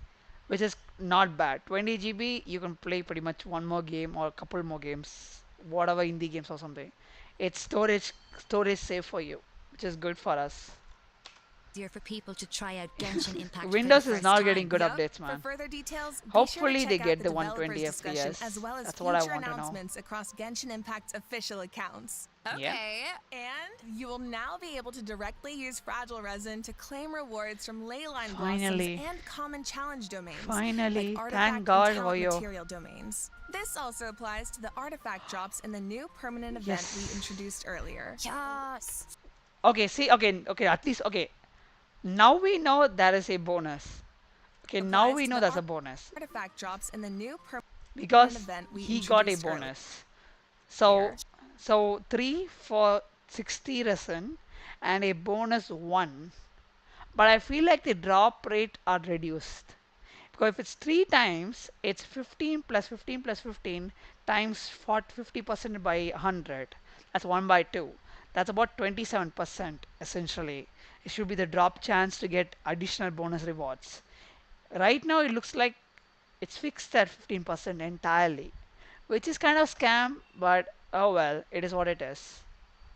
which is not bad. 20 GB, you can play pretty much one more game or a couple more games, whatever indie games or something. It's storage safe for you, which is good for us. Easier for people to try out Genshin Impact for the Windows is first not time. getting good Yep. updates, For man. further details, be Hopefully sure to they check get out the the 120 developers discussion, FPS. as well as That's what I future want to know. announcements across Genshin Impact's official accounts. Okay. And you will now be able to directly use Fragile Resin to claim rewards from Leyline Finally. Blossoms and common challenge domains. Finally. Like Thank artifact God, and talent Hoyo. material domains. This also applies to the artifact drops in the new permanent event Yes. we introduced earlier. Yes. Okay, see, okay, at least, okay. Now we know that is a bonus. Okay, now Applies we to know the that's a bonus artifact drops in the new permanent because event we he got a introduced earlier. bonus. So 3 for 60 resin and a bonus 1. But I feel like the drop rate are reduced. Because if it's 3 times, it's 15 plus 15 plus 15 times 50% by 100. That's 1 by 2. That's about 27% essentially. It should be the drop chance to get additional bonus rewards. Right now it looks like it's fixed at 15% entirely, which is kind of scam, but oh well, it is what it is.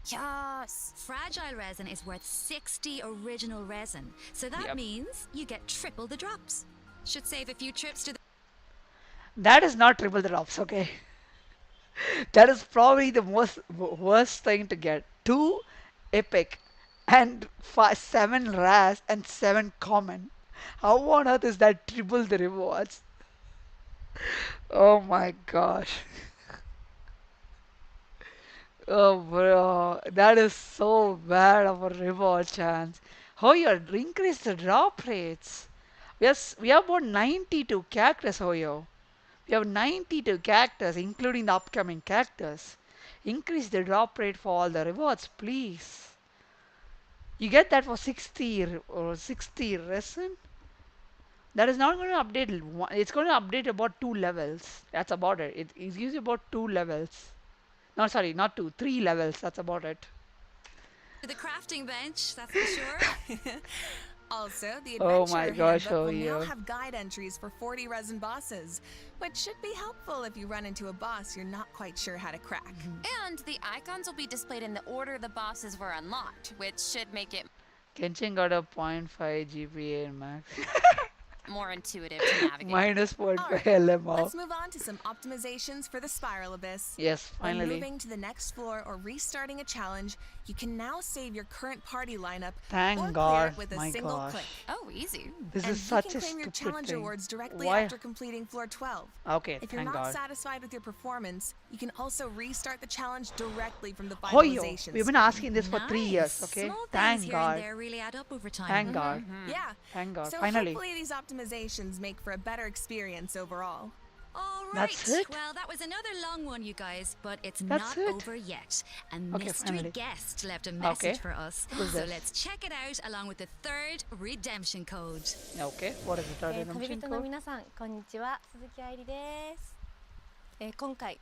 Yes. Fragile resin is worth 60 original resin, so that Yep. means you get triple the drops. Should save a few trips to the That is not triple the drops, okay? That is probably the worst thing to get. 2 epic and 7 ras and 7 common. How on earth is that triple the rewards? Oh my gosh. Oh bro, that is so bad of a reward chance. How you increase the drop rates? We have about 92 characters, Hoyo. We have 92 characters, including the upcoming characters. Increase the drop rate for all the rewards, please. You get that for 60 or 60 resin? That is not going to update. It's going to update about 2 levels. That's about it. It gives you about 2 levels. No, sorry, not 2, 3 levels. That's about it. crafting bench, that's for sure. Also, the Oh Adventurer my gosh, Handbook will Hoyo. now have guide entries for 40 resin bosses, which should be helpful if you run into a boss you're not quite sure how to crack. And the icons will be displayed in the order the bosses were unlocked, which should make it Genshin got a 0.5 GPA in max. more intuitive to navigate. Minus 0.5 Alright, LMO. let's move on to some optimizations for the Spiral Abyss. Yes, When finally. moving to the next floor or restarting a challenge, you can now save your current party lineup Thank or clear God, it with a my single gosh. click. Oh, easy. This And is you such can a claim your stupid challenge thing. awards directly Why? after completing floor 12. Okay, If you're thank not God. satisfied with your performance, you can also restart the challenge directly from the Hoyo, finalization we've been screen. asking this for 3 years, Nice. okay? Small things Thank here God. and there really add up over time. Thank God. Yeah. Thank God. So Finally. hopefully these optimizations make for a better experience overall. All right. That's it? Well, that was another long one, you guys, but it's That's not it? over yet. A Okay, mystery finally. guest left a message Okay. for us. Who's So this? let's check it out along with the third redemption code. Okay, what is it? 旅 Redemption 人の code? 皆さんこんにちは、鈴木愛理です、今回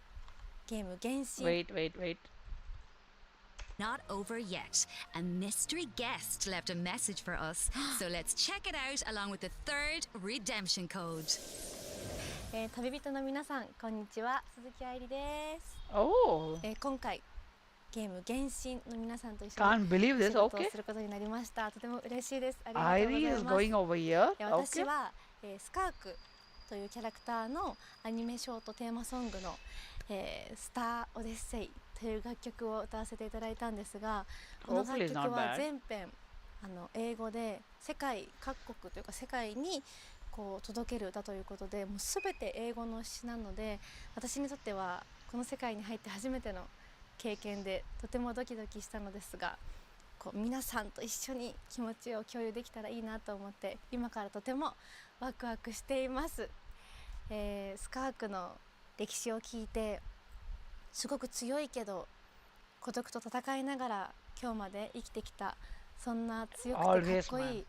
ゲーム原神 Wait. Not over yet. A mystery guest left a message for us. So let's check it out along with the third redemption code. 旅人の皆さんこんにちは、鈴木愛理です、Oh, 今回ゲーム原神の皆さんと一緒 can't に believe 仕 this. 事を Okay. することになりました。とても嬉しいです。ありがとうござい Irie ます。 is going over here. 私 Okay. は、スカークというキャラクターのアニメショートテーマソングの、スター・オデッセイという楽曲を歌わせていただいたんですが、この楽 Hopefully it's 曲 not は bad. 全編英語で世界各国というか世界にこう届ける歌ということで、もう全て英語の詩なので、私にとってはこの世界に入って初めての経験でとてもドキドキしたのですが、こう皆さんと一緒に気持ちを共有できたらいいなと思って今からとてもワクワクしています。スカークの歴史を聞いて、すごく強いけど孤独と戦いながら今日まで生きてきた、そんな強くてかっ Always, こい man. い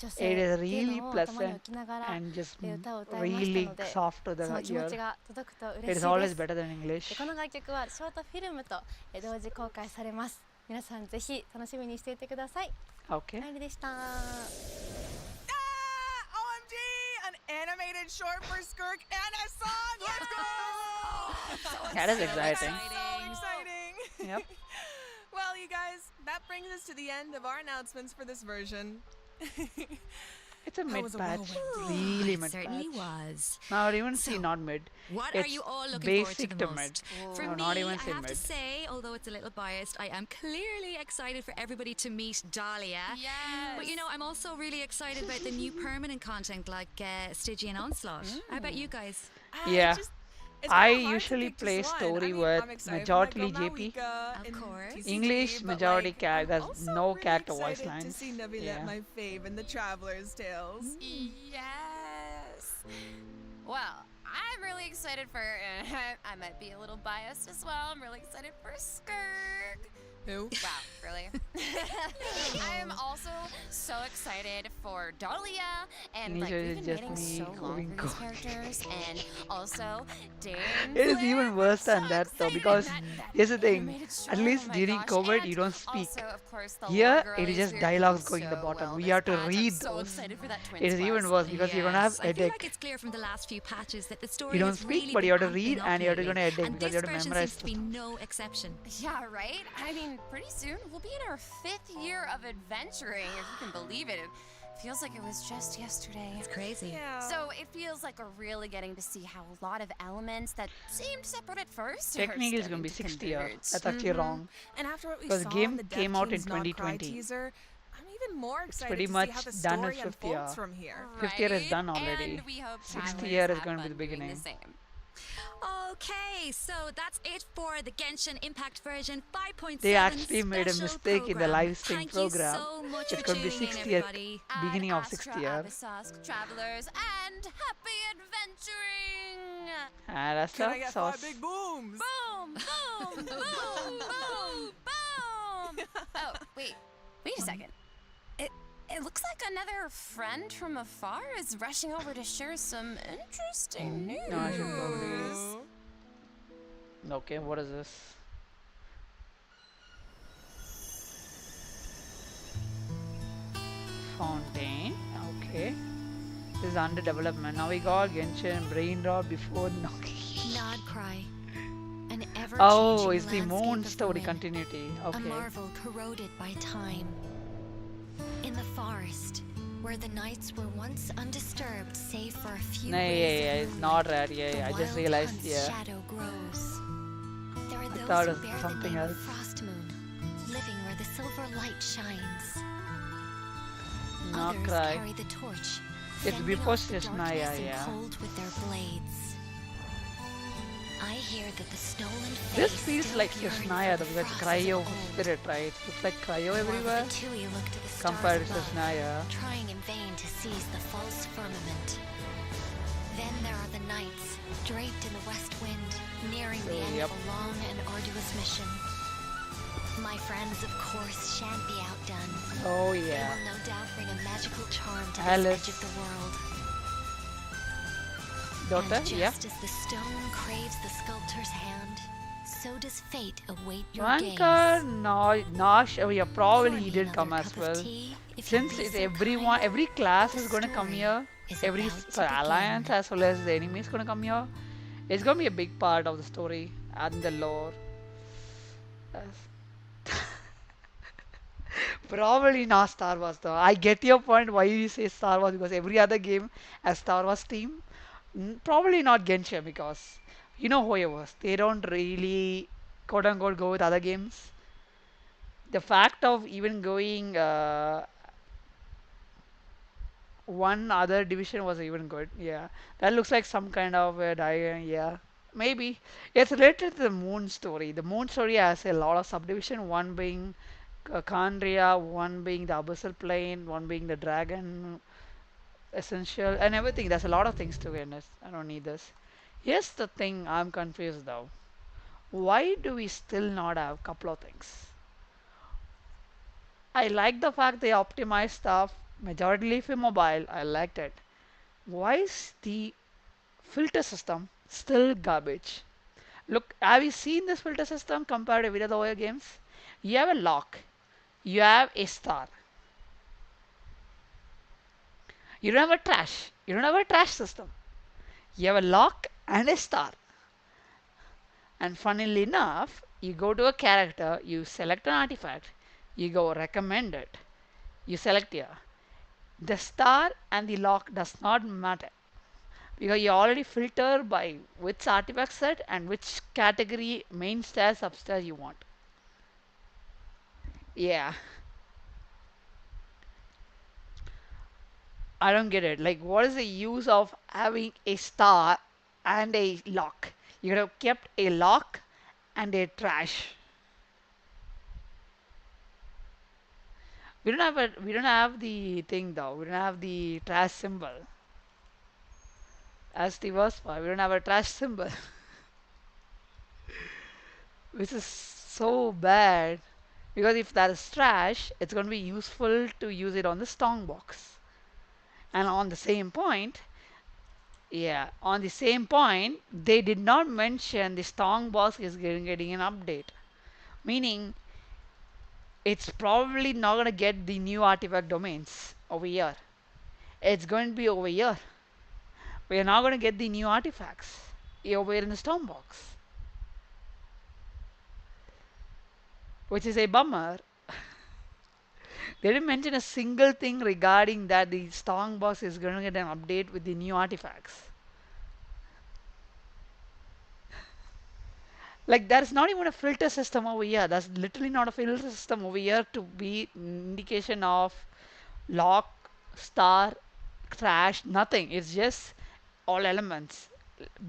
女 It 性っ is ていう really のを頭に pleasant 置きながら and just 歌を歌いました really ので、 soft to その the 気持 ear. ちが届くと It 嬉 is しい always です。 better than で English. この楽曲はショートフィルムと同時公開されます。皆さんぜひ楽しみにしていてください。 Okay. ありでした。 OMG! An animated short for Skirk and a song! Let's go! That is exciting. So exciting! Yep. Well, you guys, that brings us to the end of our announcements for this version. It's a That mid was a patch. whirlwind. Really It mid certainly patch. was. Now, even So, see not mid. What It's are you all looking forward to basic the to mid. most? For No, me, not even I say have to mid. say, although it's a little biased, I am clearly excited for everybody to meet Dahlia. Yes. But you know, I'm also really excited about the new permanent content like Stygian Onslaught. How about you guys? Yeah. It's I kinda hard to usually pick play just one. story I mean, with I'm excited majority for my girl JP. Malika Of in course. TCG, English but, majority like, cat. I'm There's also no really character voice excited to lines. see Navilet, Yeah. my fave, in the Traveler's Tales. Yes. Well, I'm really excited for. I might be a little biased as well. I'm really excited for Skirk. Who? Wow, really? I am also so excited for Dahlia, and like Usually we've been just waiting me so long going for these God. characters, and also Dane. It is even worse than that though, because here's the thing. Animated short, At least oh my during gosh, COVID, and you don't speak. Also, of course, the Here, Lore it is girlies just who are dialogues doing going in the so bottom. well We this have to patch. read I'm so those. excited for that It is even Twins worse because you're gonna have Yes, I feel like headache. it's clear from the last few patches that the story You don't has speak, really but you have to been read amping up and you have to lately, go to headache and because this you have to version memorize seems to be stuff. no exception. Yeah, right? I mean, pretty soon we'll be in our 5th year of adventuring, if you can believe it. It feels like it was just yesterday. It's crazy. Yeah. So it feels like we're really getting to see how a lot of elements that seemed separate at first Technically, are it's gonna be starting to 60 year. converge. That's actually wrong. And after what we Because saw the game in the Death came out in King's Not Cry 2020. teaser, I'm even more excited pretty to much see how the done story in 50 unfolds year. from here. 50 year is Right? done already. And we hope 60 travelers year is have going to be the fun doing beginning. the same. Okay, so that's it for the Genshin Impact version 5.7 They actually made a special mistake in the program. live stream Thank program. You so much It's for going to be tuning in, 60 year, everybody. beginning of Ad 60 Astra year. Abyssos, travelers, and happy adventuring! And that's Can I the get sauce. 5 big booms? Boom! Boom! Boom! Boom! Boom! Oh, wait a second. It looks like another friend from afar is rushing over to share some interesting news. No, I should probably. Okay, what is this? Fountain. Okay. This is under development. Now we got Genshin, Brain Rot before Noki. Nod cry. An ever-changing Oh, it's the landscape moon of story ruin, continuity. A Okay. marvel corroded by time. In the forest, where the nights were once undisturbed save for a few No, yeah, rays yeah, of it's moon, not red. Yeah, the yeah. I just wild realized. hunt's Yeah. shadow grows. There are thought those it who was bear the something name of else. Frost Moon, living where the silver light shines. Not Others cry. carry the torch, It's fending before off the Snaya, darkness and yeah. cold with their blades. I hear that the stolen This fae feels still like yearn Snaya for the because frosts cryo of old. spirit, right? It looks like cryo While the everywhere Fatui look to the stars compared to above, Snaya. trying in vain to seize the false firmament. Then there are the knights, draped in the west wind, nearing the end Yep. of a long and arduous mission. My friends, of course, shan't be outdone. Oh They yeah. will no doubt bring a magical charm to Alice. this edge of the world. Daughter, And yeah. just as the stone craves the sculptor's hand, so does fate await your Shankar, gaze. Nosh, oh yeah, probably Pour he me did another come as cup of well. tea, if you'd Since be it's so everyone, kind. every class The is gonna come story here. is Every about to sorry, begin. alliance as well as the enemy is gonna come here. It's gonna be a big part of the story and the lore. Yes. Probably not Star Wars though. I get your point why you say Star Wars because every other game has Star Wars theme. Probably not Genshin because you know how it was. They don't really quote unquote go with other games. The fact of even going one other division was even good. Yeah, that looks like some kind of diagram. Yeah, maybe it's related to the moon story. The moon story has a lot of subdivision, one being Kandria, one being the abyssal plane, one being the dragon essential, and everything. There's a lot of things to be honest. I don't need this. Here's the thing I'm confused though. Why do we still not have a couple of things? I like the fact they optimize stuff, majority for mobile. I liked it. Why is the filter system still garbage? Look, have you seen this filter system compared with other games? You have a lock, you have a star. You don't have a trash. You don't have a trash system. You have a lock and a star. And funnily enough, you go to a character, you select an artifact, you go recommend it, you select here. The star and the lock does not matter because you already filter by which artifact set and which category main stairs upstairs you want. Yeah, I don't get it. Like, what is the use of having a star and a lock? You could have kept a lock and a trash. We don't have the thing though. We don't have the trash symbol. As the worst part, we don't have a trash symbol, which is so bad. Because if that is trash, it's going to be useful to use it on the strong box. And on the same point, yeah, on the same point, they did not mention the strong box is getting an update. Meaning, it's probably not going to get the new artifact domains over here. It's going to be over here. We are not going to get the new artifacts over here in the storm box, which is a bummer. They didn't mention a single thing regarding that the strong box is going to get an update with the new artifacts. Like there's not even a filter system over here. That's literally not a filter system over here to be indication of lock, star, trash, nothing. It's just all elements.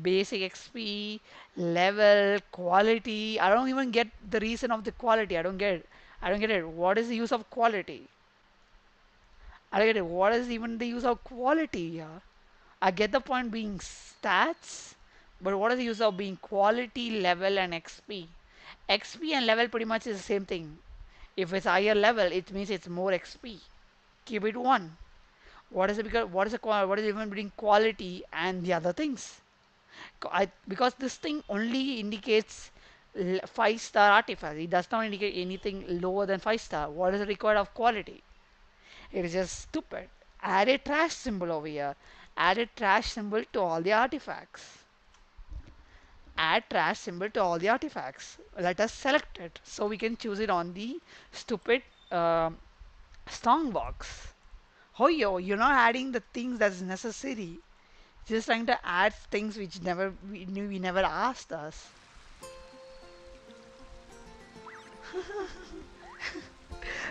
Basic XP, level, quality. I don't even get the reason of the quality. I don't get it. I don't get it. What is the use of quality? I don't get it. What is even the use of quality here? I get the point being stats, but what is the use of being quality, level, and XP? XP and level pretty much is the same thing. If it's higher level, it means it's more XP. Keep it one. What is it? Because what is even between quality and the other things? Because this thing only indicates 5-star artifact. It does not indicate anything lower than 5-star. What is required of quality? It is just stupid. Add a trash symbol over here. Add a trash symbol to all the artifacts. Add trash symbol to all the artifacts. Let us select it so we can choose it on the stupid strong box. Oh yo, you're not adding the things that's necessary. Just trying to add things which we never asked us.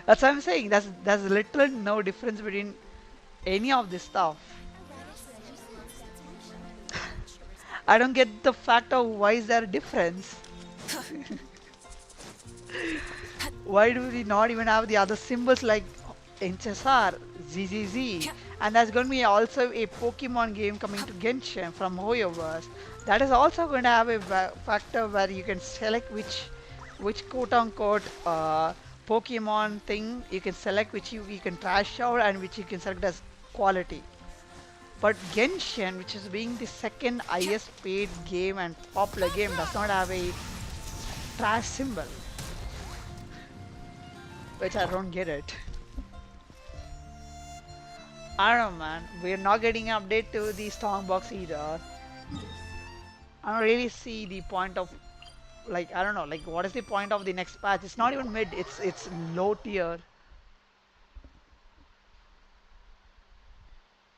That's what I'm saying. There's literally no difference between any of this stuff. I don't get the fact of why is there a difference. Why do we not even have the other symbols like HSR, ZZZ, and there's going to be also a Pokemon game coming to Genshin from Hoyoverse. That is also going to have a factor where you can select which quote-unquote Pokemon thing you can select, which you can trash out and which you can select as quality. But Genshin, which is being the second highest paid game and popular game, does not have a trash symbol, which I don't get it. I don't know, man. We're not getting an update to the Stormbox either. I don't really see the point of, like, I don't know, like, what is the point of the next patch? It's not even mid, it's low tier.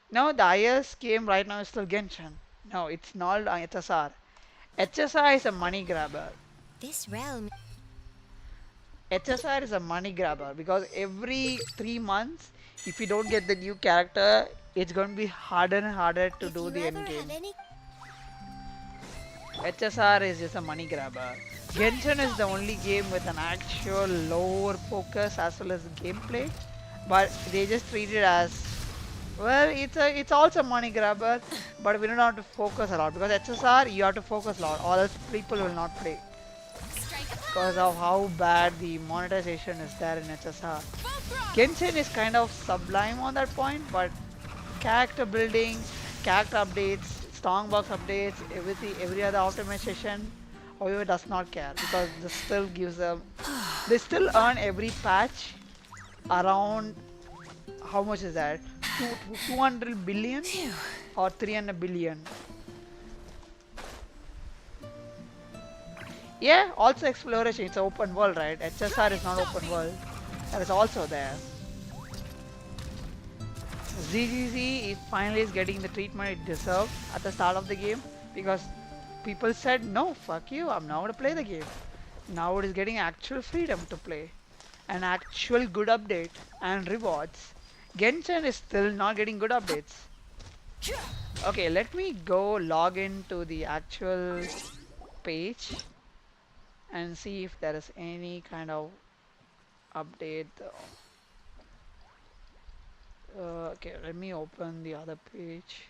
No, the highest game right now is still Genshin. No, it's not HSR. HSR is a money grabber. This realm. HSR is a money grabber because every 3 months, if you don't get the new character, it's going to be harder and harder to do the end game. HSR is just a money grabber. Genshin is the only game with an actual lower focus as well as gameplay, but they just treat it as well. It's also money grabber, but we don't have to focus a lot because HSR you have to focus a lot, or else people will not play because of how bad the monetization is there in HSR. Genshin is kind of sublime on that point, but character building, character updates, strongbox updates, everything, every other optimization, however, does not care because this still gives them, they still earn every patch around, how much is that? 200 billion or 300 billion. Yeah, also exploration, it's open world, right? HSR is not open world. That is also there. ZGZ is finally is getting the treatment it deserved at the start of the game because people said no, fuck you, I'm not gonna play the game. Now it is getting actual freedom to play, an actual good update and rewards. Genshin is still not getting good updates. Okay, let me go log into the actual page and see if there is any kind of update. Okay, let me open the other page.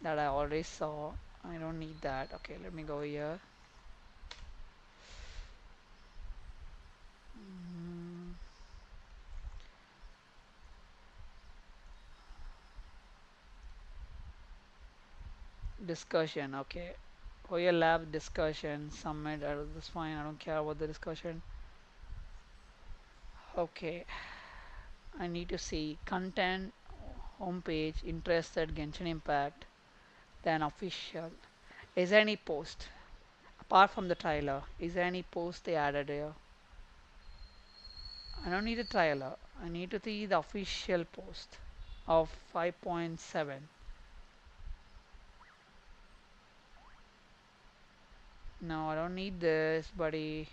That I already saw. I don't need that. Okay, let me go here. Discussion, okay. For your lab discussion, summit, that's fine. I don't care about the discussion. Okay, I need to see content, homepage, interested, Genshin Impact, then official. Is there any post? Apart from the trailer, is there any post they added here? I don't need a trailer. I need to see the official post of 5.7. No, I don't need this, buddy.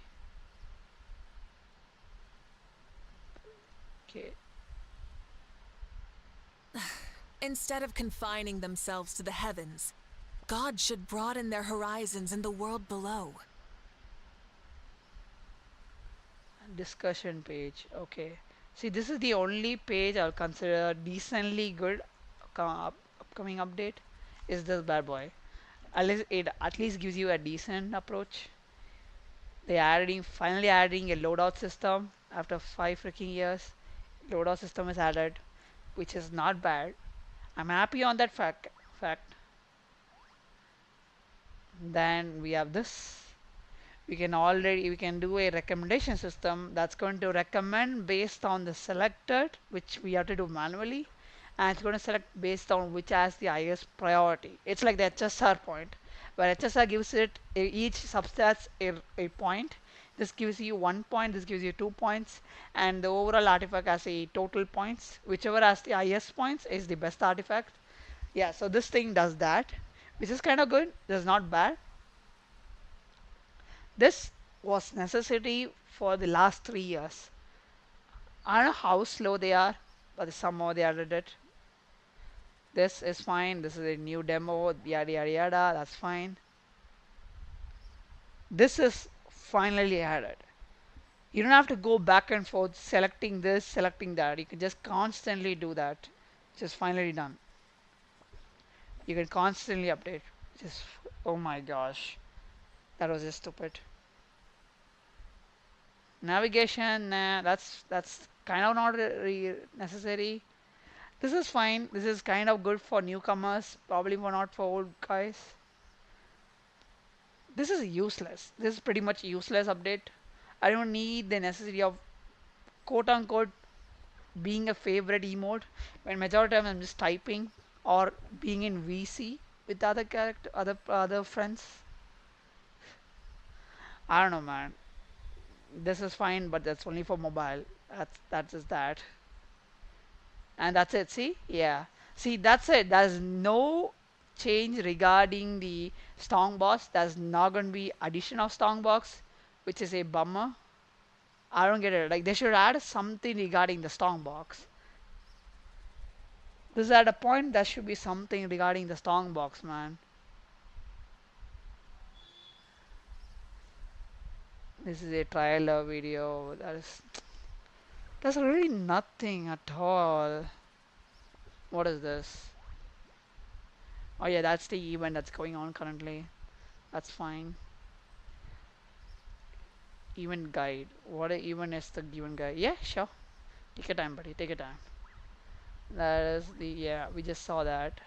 Okay. Instead of confining themselves to the heavens, God should broaden their horizons in the world below. Discussion page. Okay. See, this is the only page I'll consider decently good upcoming update. Is this bad boy? At least it at least gives you a decent approach. They finally adding a loadout system after 5 freaking years. Loadout system is added, which is not bad. I'm happy on that fact. Then we have this. We can do a recommendation system that's going to recommend based on the selected, which we have to do manually, and it's going to select based on which has the highest priority. It's like the HSR point, where HSR gives it each substats a point. This gives you 1 point, this gives you 2 points, and the overall artifact has a total points. Whichever has the highest points is the best artifact. Yeah, so this thing does that, which is kind of good. This is not bad. This was necessary for the last 3 years. I don't know how slow they are, but somehow they added it. This is fine. This is a new demo. Yada yada yada. That's fine. This is finally added. You don't have to go back and forth selecting this, selecting that. You can just constantly do that. Just finally done. You can constantly update. Just oh my gosh, that was just stupid. Navigation, nah, that's kind of not necessary. This is fine. This is kind of good for newcomers, probably for not for old guys. This is useless. This is pretty much useless update. I don't need the necessity of quote unquote being a favorite emote when majority of time I'm just typing or being in VC with other friends. I don't know, man. This is fine, but that's only for mobile. That's just that. And that's it. See? Yeah. See, that's it. There's no change regarding the strong box. There's not going to be addition of strong box, which is a bummer. I don't get it. Like they should add something regarding the strong box. This is at a point that should be something regarding the strong box, man. This is a trailer video. That's really nothing at all. What is this? Oh yeah, that's the event that's going on currently. That's fine. Event guide. What a event is the event guide? Yeah, sure. Take your time, buddy. Take your time. That is the yeah. We just saw that.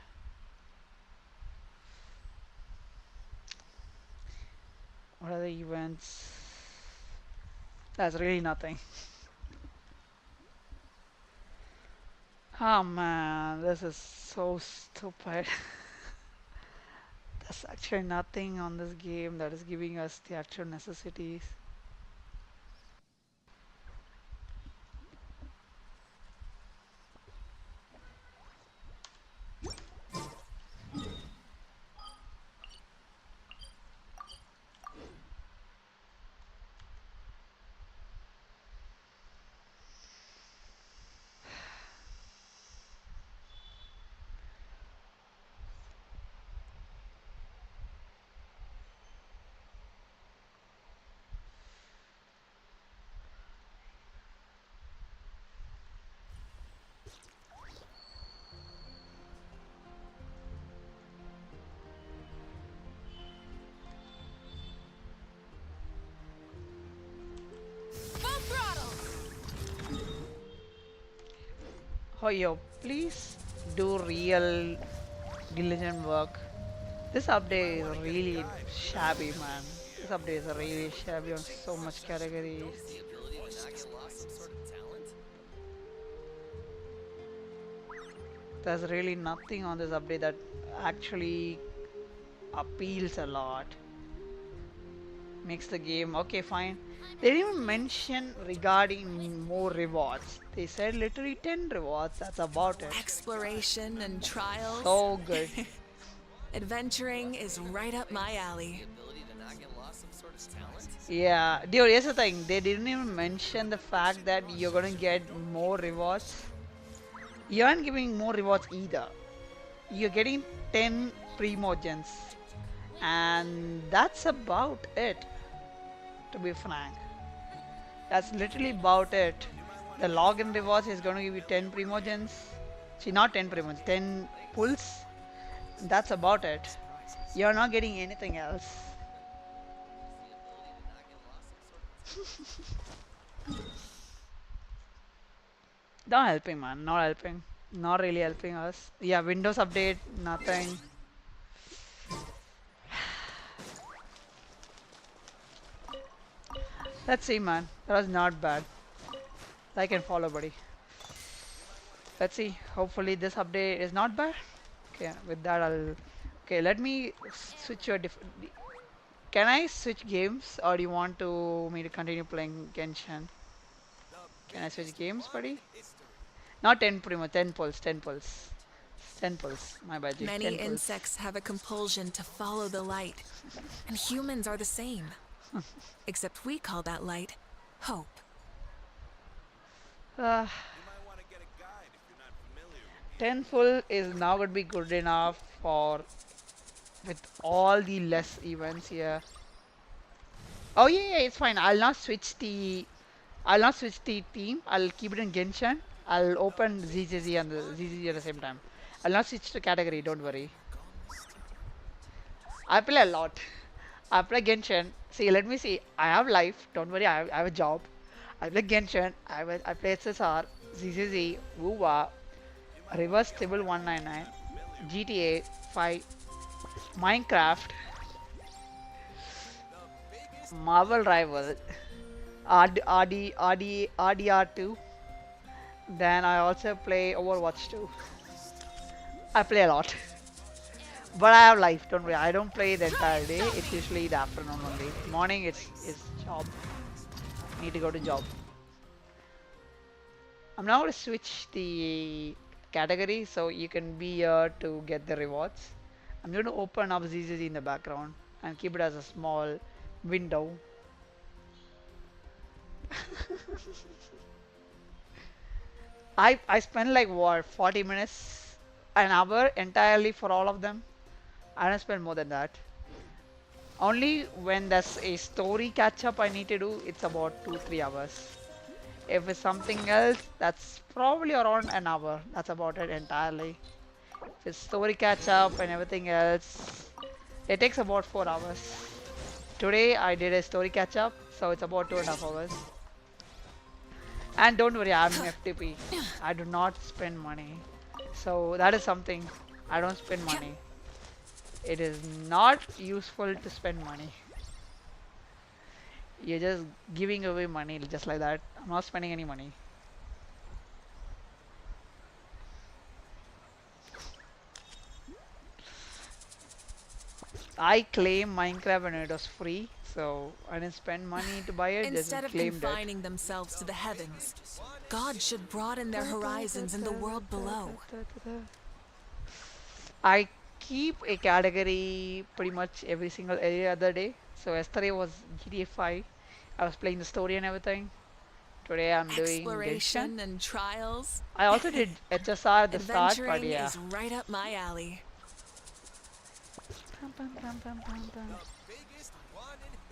What are the events? That's really nothing. Oh man, this is so stupid. There's actually nothing on this game that is giving us the actual necessities. Full throttle! Oh yo, please do real diligent work. This update is really shabby, man. This update is really shabby on so much categories. There's really nothing on this update that actually appeals a lot. Makes the game okay, fine. They didn't even mention regarding more rewards. They said literally 10 rewards. That's about it. Exploration and trials. So good. Adventuring is right up my alley. Yeah, dude, here's the thing. They didn't even mention the fact that you're gonna get more rewards. You aren't giving more rewards either. You're getting 10 Primogens. And that's about it. To be frank. That's literally about it. The login rewards is gonna give you 10 Primogens. See, not 10 Primogens, 10 pulls. That's about it. You're not getting anything else. Not helping, man. Not helping. Not really helping us. Yeah, Windows update, nothing. Let's see, man. That was not bad. Like and follow, buddy. Let's see. Hopefully this update is not bad. Okay, with that I'll... Okay, let me switch your Can I switch games or do you want me to continue playing Genshin? Can I switch games, buddy? Not 10 primo, 10 pulls, 10 pulls. 10 pulls, my bad. Many insects have a compulsion to follow the light, and humans are the same. Except we call that light hope. 10 full is now going to be good enough for with all the less events here. Oh yeah, it's fine. I'll not switch the team. I'll keep it in Genshin. I'll open ZZZ and the ZZZ at the same time. I'll not switch to category, don't worry. I play a lot. I play Genshin. See, let me see. I have life. Don't worry, I have a job. I play Genshin. I play SSR, ZZZ, WUWA, Reverse Table 199, GTA 5, Minecraft, Marvel Rival, RDR2. Then I also play Overwatch 2. I play a lot. But I have life, don't worry. I don't play the entire day. It's usually the afternoon only. Morning it's job. Need to go to job. I'm now going to switch the category so you can be here to get the rewards. I'm going to open up ZZZ in the background and keep it as a small window. I spent like what 40 minutes an hour entirely for all of them. I don't spend more than that. Only when there's a story catch up I need to do, it's about 2-3 hours. If it's something else, that's probably around an hour. That's about it entirely. If it's story catch up and everything else, it takes about 4 hours. Today I did a story catch up, so it's about 2.5 hours. And don't worry, I'm FTP. I do not spend money. So that is something. I don't spend money. It is not useful to spend money. You're just giving away money just like that. I'm not spending any money. I claim Minecraft when it was free, so I didn't spend money to buy it. Instead just of claimed confining themselves to the heavens, God should broaden their horizons in the world below. I keep a category pretty much every other day. So yesterday was GTA 5. I was playing the story and everything. Today I'm doing Exploration Genshin. and trials. I also did HSR at the start, but Adventuring yeah. is right up my alley.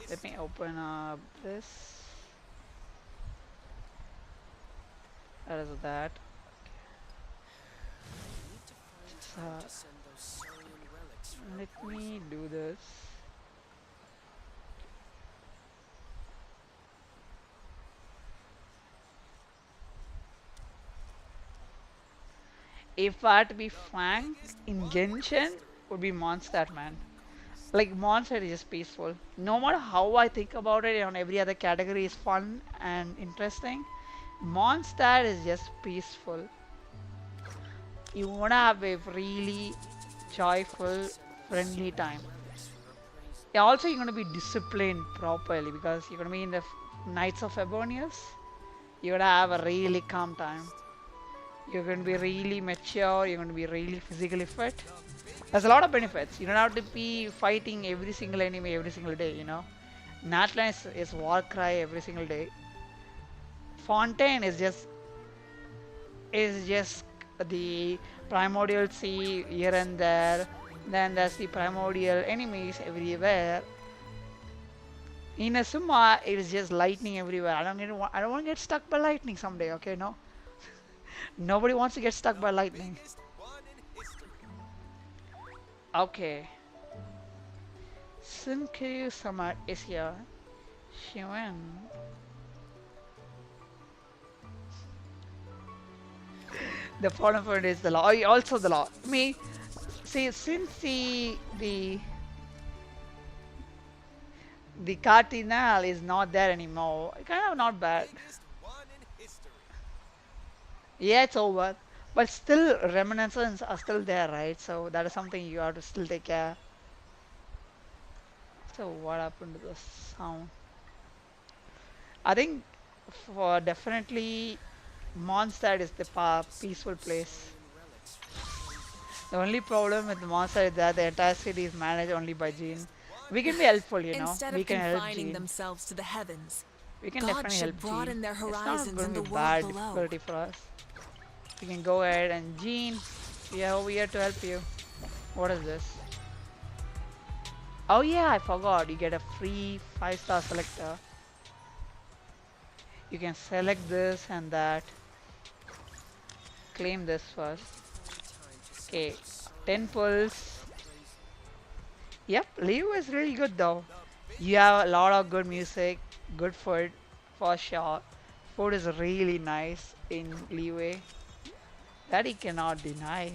Let me open up this. That is that. Let me do this. If I had to be frank, in Genshin would be Mondstadt, man. Like Mondstadt is just peaceful. No matter how I think about it, on every other category is fun and interesting. Mondstadt is just peaceful. You wanna have a really joyful, friendly time. Yeah, also you're gonna be disciplined properly because you're gonna be in the Knights of Ebonius. You're gonna have a really calm time. You're going to be really mature, you're going to be really physically fit. There's a lot of benefits. You don't have to be fighting every single enemy every single day, you know. Natlan is Warcry every single day. Fontaine is just the primordial sea here and there. Then there's the primordial enemies everywhere. Inazuma, it is just lightning everywhere. I don't want to get stuck by lightning someday, okay? No. Nobody wants to get stuck by lightning. Okay. Sunkiryu-sama is here. Shiwen. The problem for it is the law. Also the law. Me, see, since the Cardinal is not there anymore, kind of not bad. Yeah, it's over. But still, reminiscences are still there, right? So that is something you have to still take care. So what happened to the sound? I think for definitely Mondstadt is the peaceful place. The only problem with Mondstadt is that the entire city is managed only by Jean. We can be helpful, you know. Instead we of can help confining Jean. themselves to the heavens, We can God definitely should help broaden Jean. their It's not horizons going in to the be world bad below. difficulty for us. We can go ahead and Jean, we are over here to help you. What is this? Oh yeah, I forgot. You get a free 5-star selector. You can select this and that. Claim this first. Okay, 10 pulls. Yep, Leo is really good though. You have a lot of good music, good food, for sure. Food is really nice in Leeway. That he cannot deny.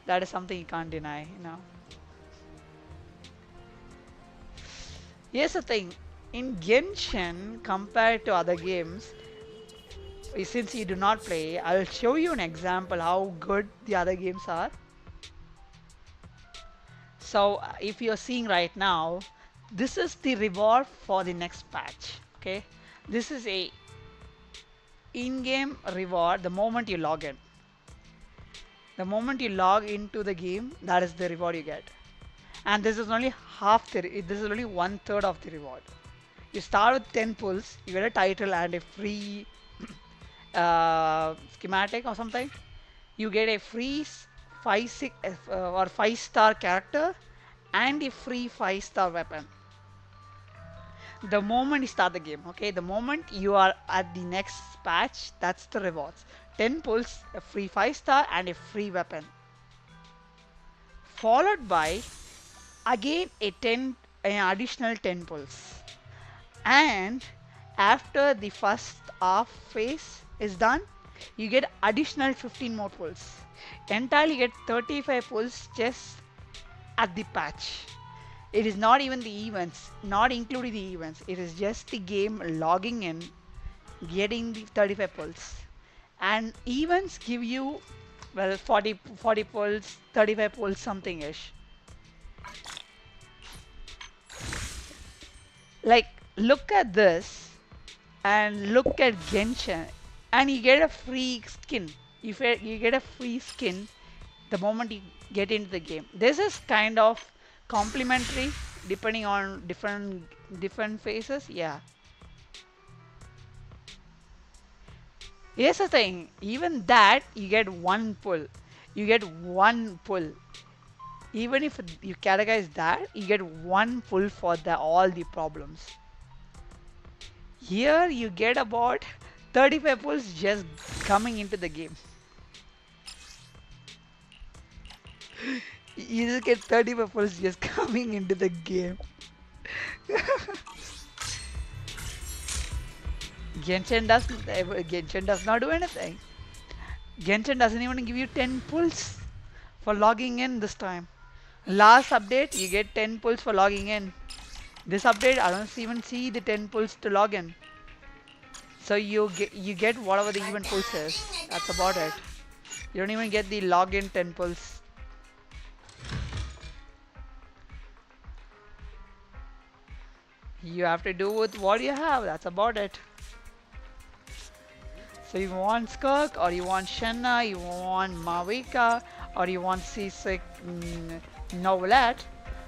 That is something you can't deny, you know. Here's the thing. In Genshin, compared to other games, since you do not play, I'll show you an example how good the other games are. So if you're seeing right now, this is the reward for the next patch. Okay, this is a in-game reward the moment you log in. The moment you log into the game, that is the reward you get. And this is only half the, this is only 1/3 of the reward. You start with 10 pulls, you get a title and a free schematic or something. You get a free 5-star character and a free 5-star weapon. The moment you start the game, okay, the moment you are at the next patch, that's the rewards. 10 pulls, a free 5-star and a free weapon. Followed by again an additional 10 pulls. And after the first half phase is done, you get additional 15 more pulls. Entirely get 35 pulls just at the patch. It is not even the events, not including the events. It is just the game logging in, getting the 35 pulls. And events give you, well, 40 pulls, 35 pulls, something ish. Like, look at this and look at Genshin, and you get a free skin. You get a free skin the moment you get into the game. This is kind of complementary depending on different phases. Yeah. Here's the thing, even that you get one pull. You get one pull. Even if you categorize that, you get one pull for all the problems. Here you get about 35 pulls just coming into the game. You just get 35 pulls just coming into the game. Genshin does not do anything. Genshin doesn't even give you 10 pulls for logging in this time. Last update, you get 10 pulls for logging in. This update, I don't even see the 10 pulls to log in. So you get whatever the event pulse is. That's about it. You don't even get the login 10 pulls. You have to do with what you have. That's about it. So you want Skirk, or you want Shenna, you want Mavika, or you want Seasick Novelette,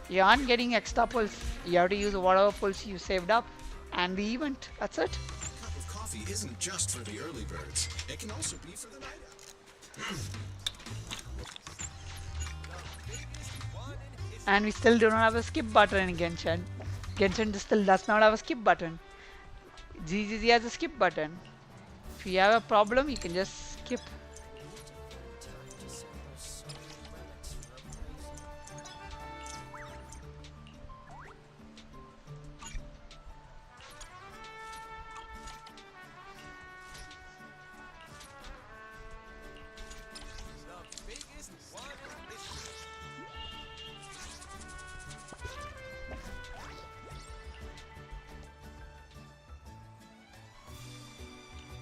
you aren't getting extra pulls. You have to use whatever pulls you saved up and the event. That's it. A cup of coffee isn't just for the early birds. It can also be for the night owl. And we still do not have a skip button in Genshin. Genshin still does not have a skip button. GGG has a skip button. If you have a problem, you can just skip.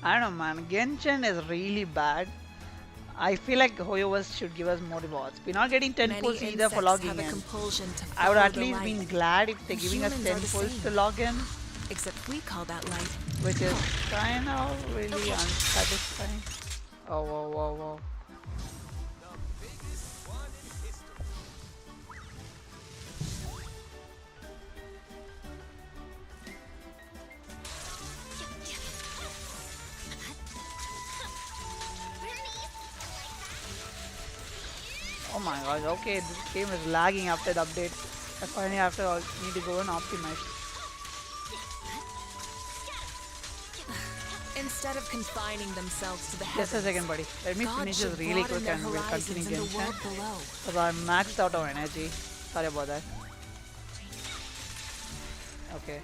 I don't know, man. Genshin is really bad. I feel like Hoyoverse should give us more rewards. We're not getting 10 pulls either for logging in. I would at least been glad if they're giving us 10 pulls to log in. Except we call that light. Which is kind of really unsatisfying. Oh, whoa, whoa, whoa. Oh my god, okay, this game is lagging after the update. I finally need to go and optimize. Instead of confining themselves to the heavens, Just a second, buddy. Let me finish this really quick and we'll continue Genshin. Because I'm maxed out of energy. Sorry about that. Okay.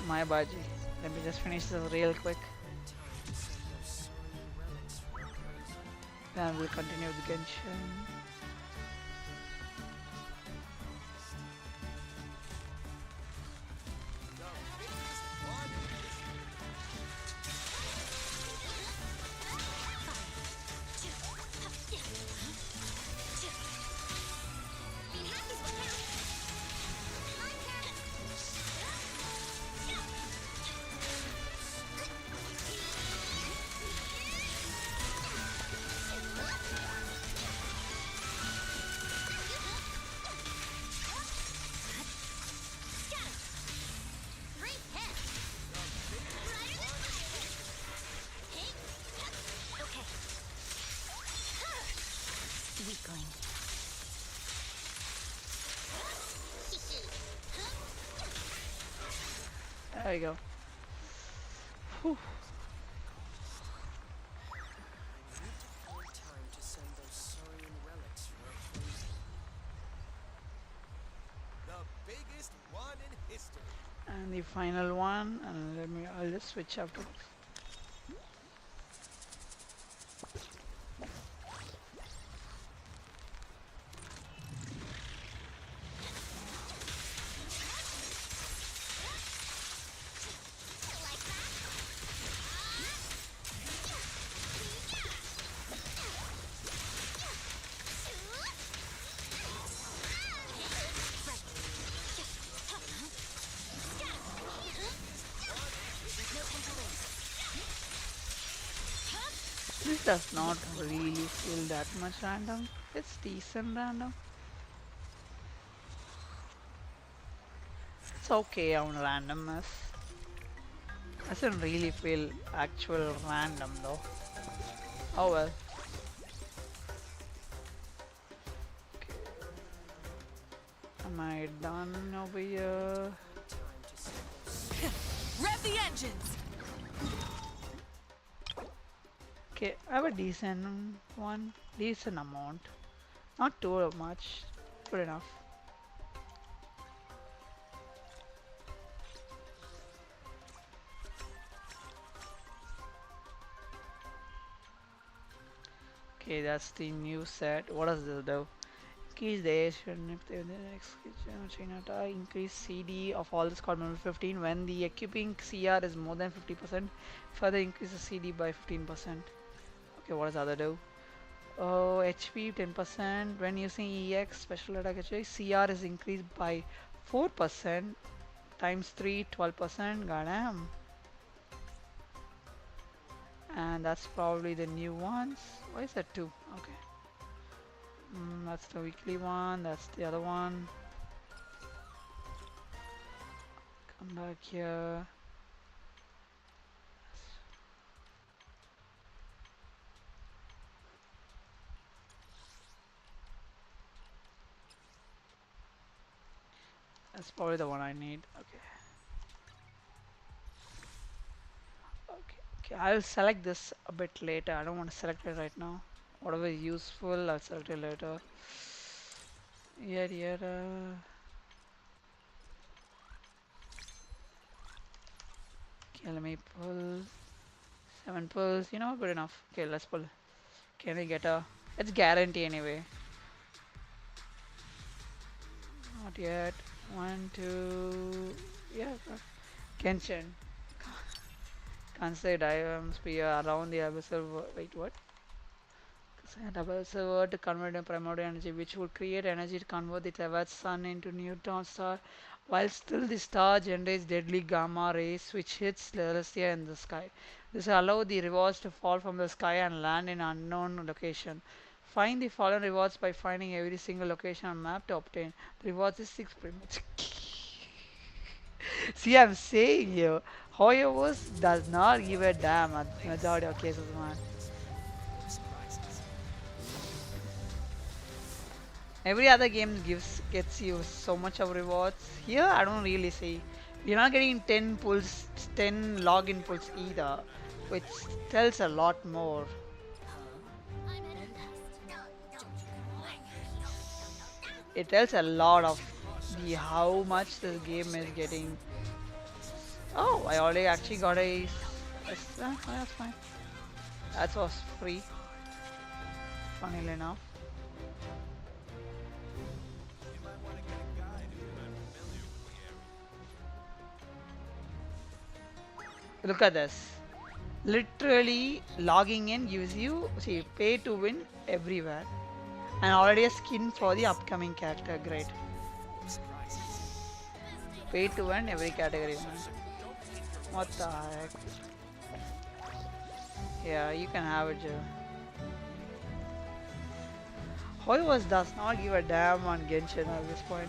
My baji. Let me just finish this real quick. Then we'll continue with Genshin. you go. Whew. And the final one, and I'll just switch after. This does not really feel that much random. It's decent random. It's okay on randomness. Doesn't really feel actual random though. Oh well. Okay. Am I done over here? Rev the engines! Okay, I have a decent one. Decent amount. Not too much. Good enough. Okay, that's the new set. What does this do? Increase the Asian if they China increase CD of all the squad members 15 when the equipping CR is more than 50%. Further increase the CD by 15%. Okay, what does the other do? Oh, HP 10% when using EX special attack HP. CR is increased by 4% times 3 12%. Goddamn. And that's probably the new ones. Why is that 2? Okay. That's the weekly one. That's the other one. Come back here. That's probably the one I need. Okay. Okay, I'll select this a bit later. I don't want to select it right now. Whatever is useful, I'll select it later. Yada. Okay, let me pull 7 pulls. You know, good enough. Okay, let's pull. Can we get a? It's guarantee anyway. Not yet. 1, 2. Yeah. Genshin. Consider diagram spear around the abyssal. Wait, what? Abyssal world to convert into primordial energy, which would create energy to convert the Tevat sun into neutron star, while still the star generates deadly gamma rays, which hits Celestia in the sky. This allows the rewards to fall from the sky and land in unknown location. Find the fallen rewards by finding every single location on map to obtain. The rewards is 6 primordial. See, I'm saying you. However, does not give a damn at majority of cases, man. Every other game gets you so much of rewards. Here, I don't really see. We're not getting 10 pulls, 10 login pulls either, which tells a lot more. It tells a lot of how much this game is getting. Oh, I already actually got a. That's fine. That was free. Funnily enough. Look at this. Literally logging in gives you, see, pay to win everywhere. And already a skin for the upcoming character. Great. Pay to win every category, man. What the heck? Yeah, you can have it, Joe. However, does not give a damn on Genshin at this point.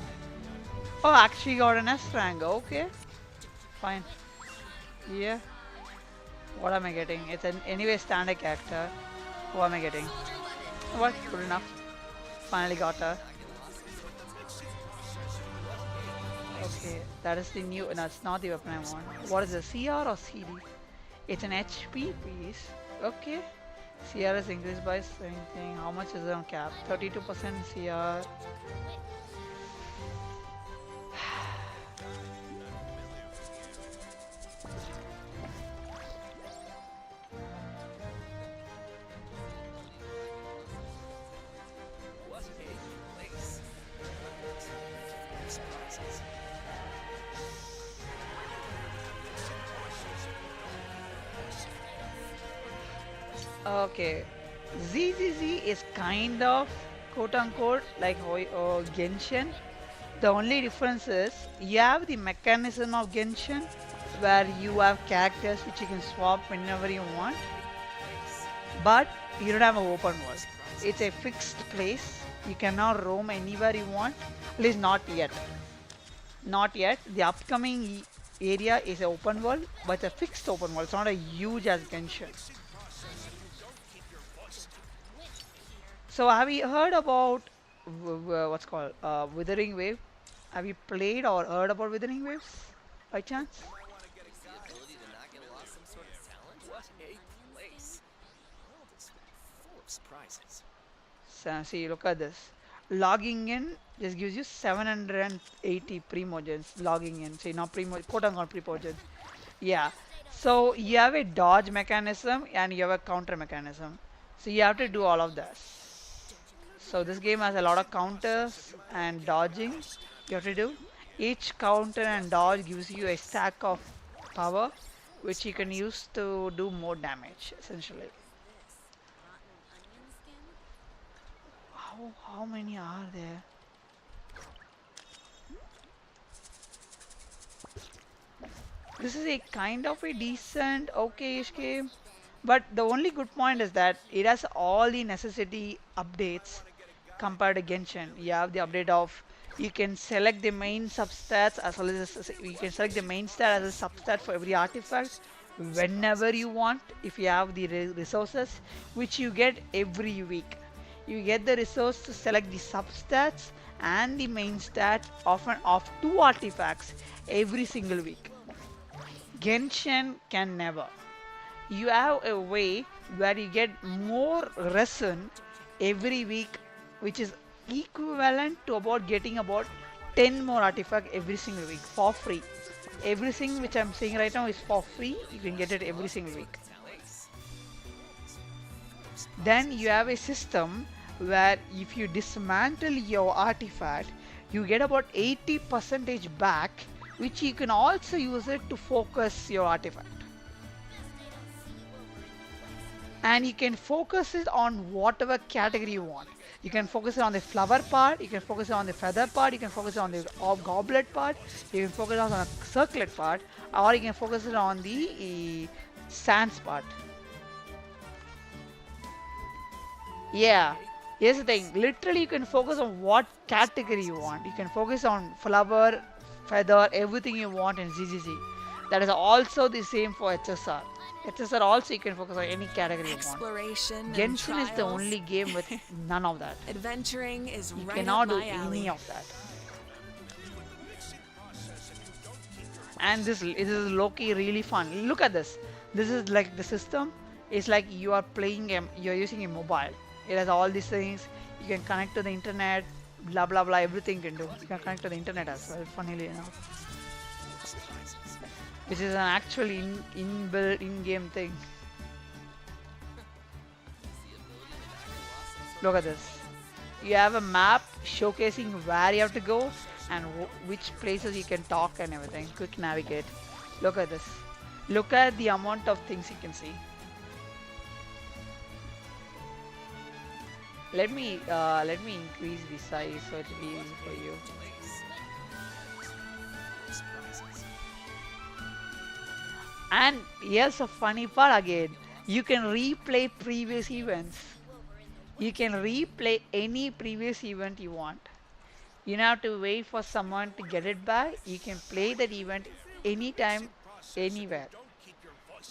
Oh, actually got an S rank. Okay. Fine. Yeah. What am I getting? It's an anyway standard character. What am I getting? What? Good enough. Finally got her. Okay, that is the new. No, it's not the weapon I want. What is it? CR or CD? It's an HP piece. Okay. CR is increased by anything. How much is it on cap? 32% CR. Okay, ZZZ is kind of quote unquote like Genshin. The only difference is you have the mechanism of Genshin where you have characters which you can swap whenever you want, but you don't have an open world. It's a fixed place. You cannot roam anywhere you want. At least not yet. Not yet. The upcoming area is an open world, but it's a fixed open world. It's not a huge as Genshin. So have you heard about what's called Withering Wave? Have you played or heard about Withering Waves by chance? So, see, look at this. Logging in just gives you 780 primogens logging in. See, not quote unquote primogens. Yeah. So you have a dodge mechanism and you have a counter mechanism. So you have to do all of this. So this game has a lot of counters and dodging you have to do. Each counter and dodge gives you a stack of power which you can use to do more damage essentially. How many are there? This is a kind of a decent okay-ish game. But the only good point is that it has all the necessity updates compared to Genshin. You have the update of you can select the main substats as well as you can select the main stat as a substat for every artifact whenever you want if you have the resources which you get every week. You get the resource to select the substats and the main stat of 2 artifacts every single week. Genshin can never. You have a way where you get more resin every week which is equivalent to about getting about 10 more artifacts every single week for free. Everything which I'm saying right now is for free. You can get it every single week. Then you have a system where if you dismantle your artifact, you get about 80% back, which you can also use it to focus your artifact. And you can focus it on whatever category you want. You can focus it on the flower part, you can focus it on the feather part, you can focus it on the goblet part, you can focus it on the circlet part, or you can focus it on the sands part. Yeah, here's the thing, literally you can focus on what category you want. You can focus on flower, feather, everything you want in ZZZ. That is also the same for HSR. HSR also you can focus on any category you want. Genshin is the only game with none of that. Adventuring is you right cannot up do my alley. any of that. And this is low-key really fun. Look at this. This is like the system. It's like you are playing you're using a mobile. It has all these things. You can connect to the internet, blah blah blah, everything you can do. You can connect to the internet as well, funnily enough. Which is an actual inbuilt in-game thing. Look at this. You have a map showcasing where you have to go and which places you can talk and everything. Quick navigate. Look at this. Look at the amount of things you can see. Let me increase the size so it'll be easy for you. And here's a funny part again. You can replay previous events. You can replay any previous event you want. You don't have to wait for someone to get it back. You can play that event anytime, anywhere.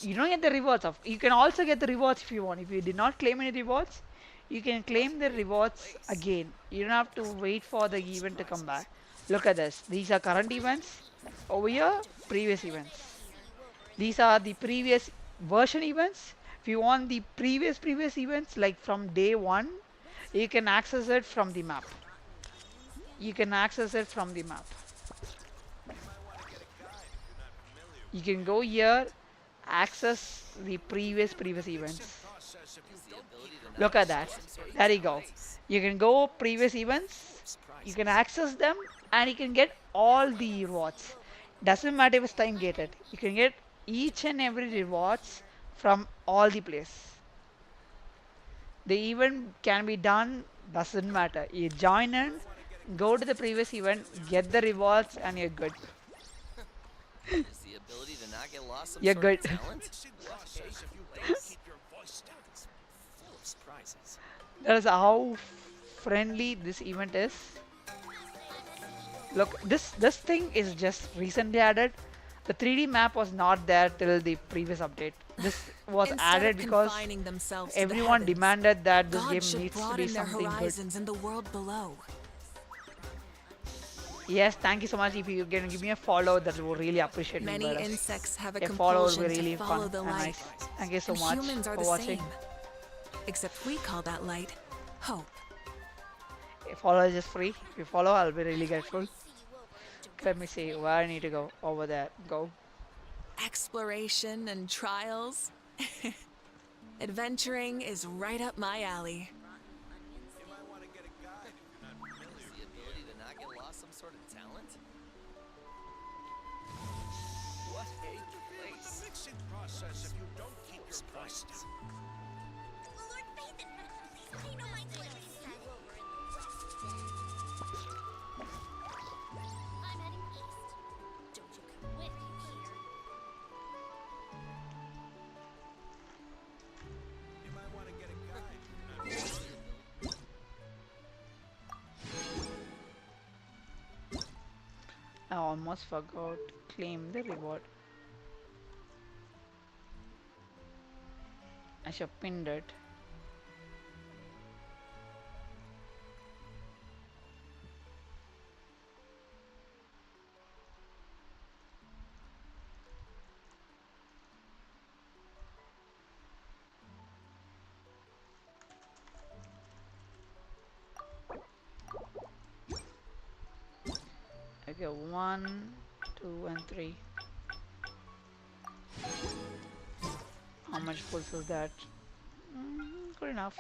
You don't get the rewards. You can also get the rewards if you want. If you did not claim any rewards, you can claim the rewards again. You don't have to wait for the event to come back. Look at this. These are current events. Over here, previous events. These are the previous version events. If you want the previous events, like from day one, you can access it from the map. You can access it from the map. You can go here, access the previous events. Look at that. There you go. You can go previous events, you can access them, and you can get all the rewards. Doesn't matter if it's time gated. You can get each and every rewards from all the place. The event can be done, doesn't matter. You join in, go to the previous event, get the rewards, and you're good. Is the ability to not get lost some You're sort good. of talent? That is how friendly this event is. Look, this thing is just recently added. The 3D map was not there till the previous update. This was Instead added of because confining themselves to the everyone heavens, demanded that this God game should needs to be broaden their something good. horizons in the world below. Yes, thank you so much. If you can give me a follow, that will really appreciate me. Many Brother. insects have a A follow will compulsion be really to follow fun the and light. nice. Thank you so And much humans are for the watching. same. Except we call that light hope. If follow is just free. If you follow, I'll be really grateful. Let me see where I need to go. Over there. Go. Exploration and trials. Adventuring is right up my alley. Is the ability to not get lost some sort of talent? What a place. Fixing process if you don't keep your voice down. Lord Nathan, please pay no mind to what he said. I'm heading east. Don't you come with me here. You might want to get a guide. I almost forgot to claim the reward. I should have pinned it. Okay, 1, 2, and 3. How much fulfills that? Good enough.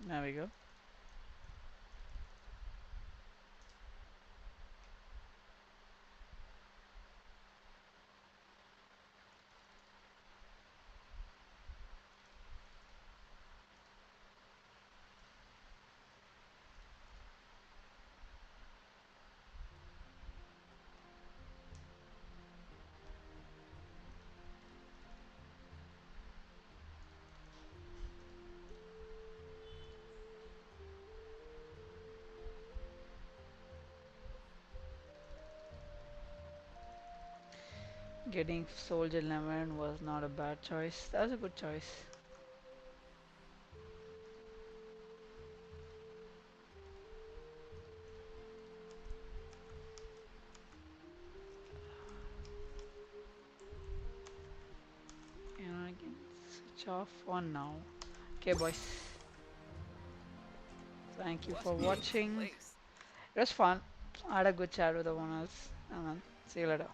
There we go. Getting Soldier 11 was not a bad choice. That was a good choice. And I can switch off on now. Okay, boys. Thank you for watching. It was fun. I had a good chat with everyone else. See you later.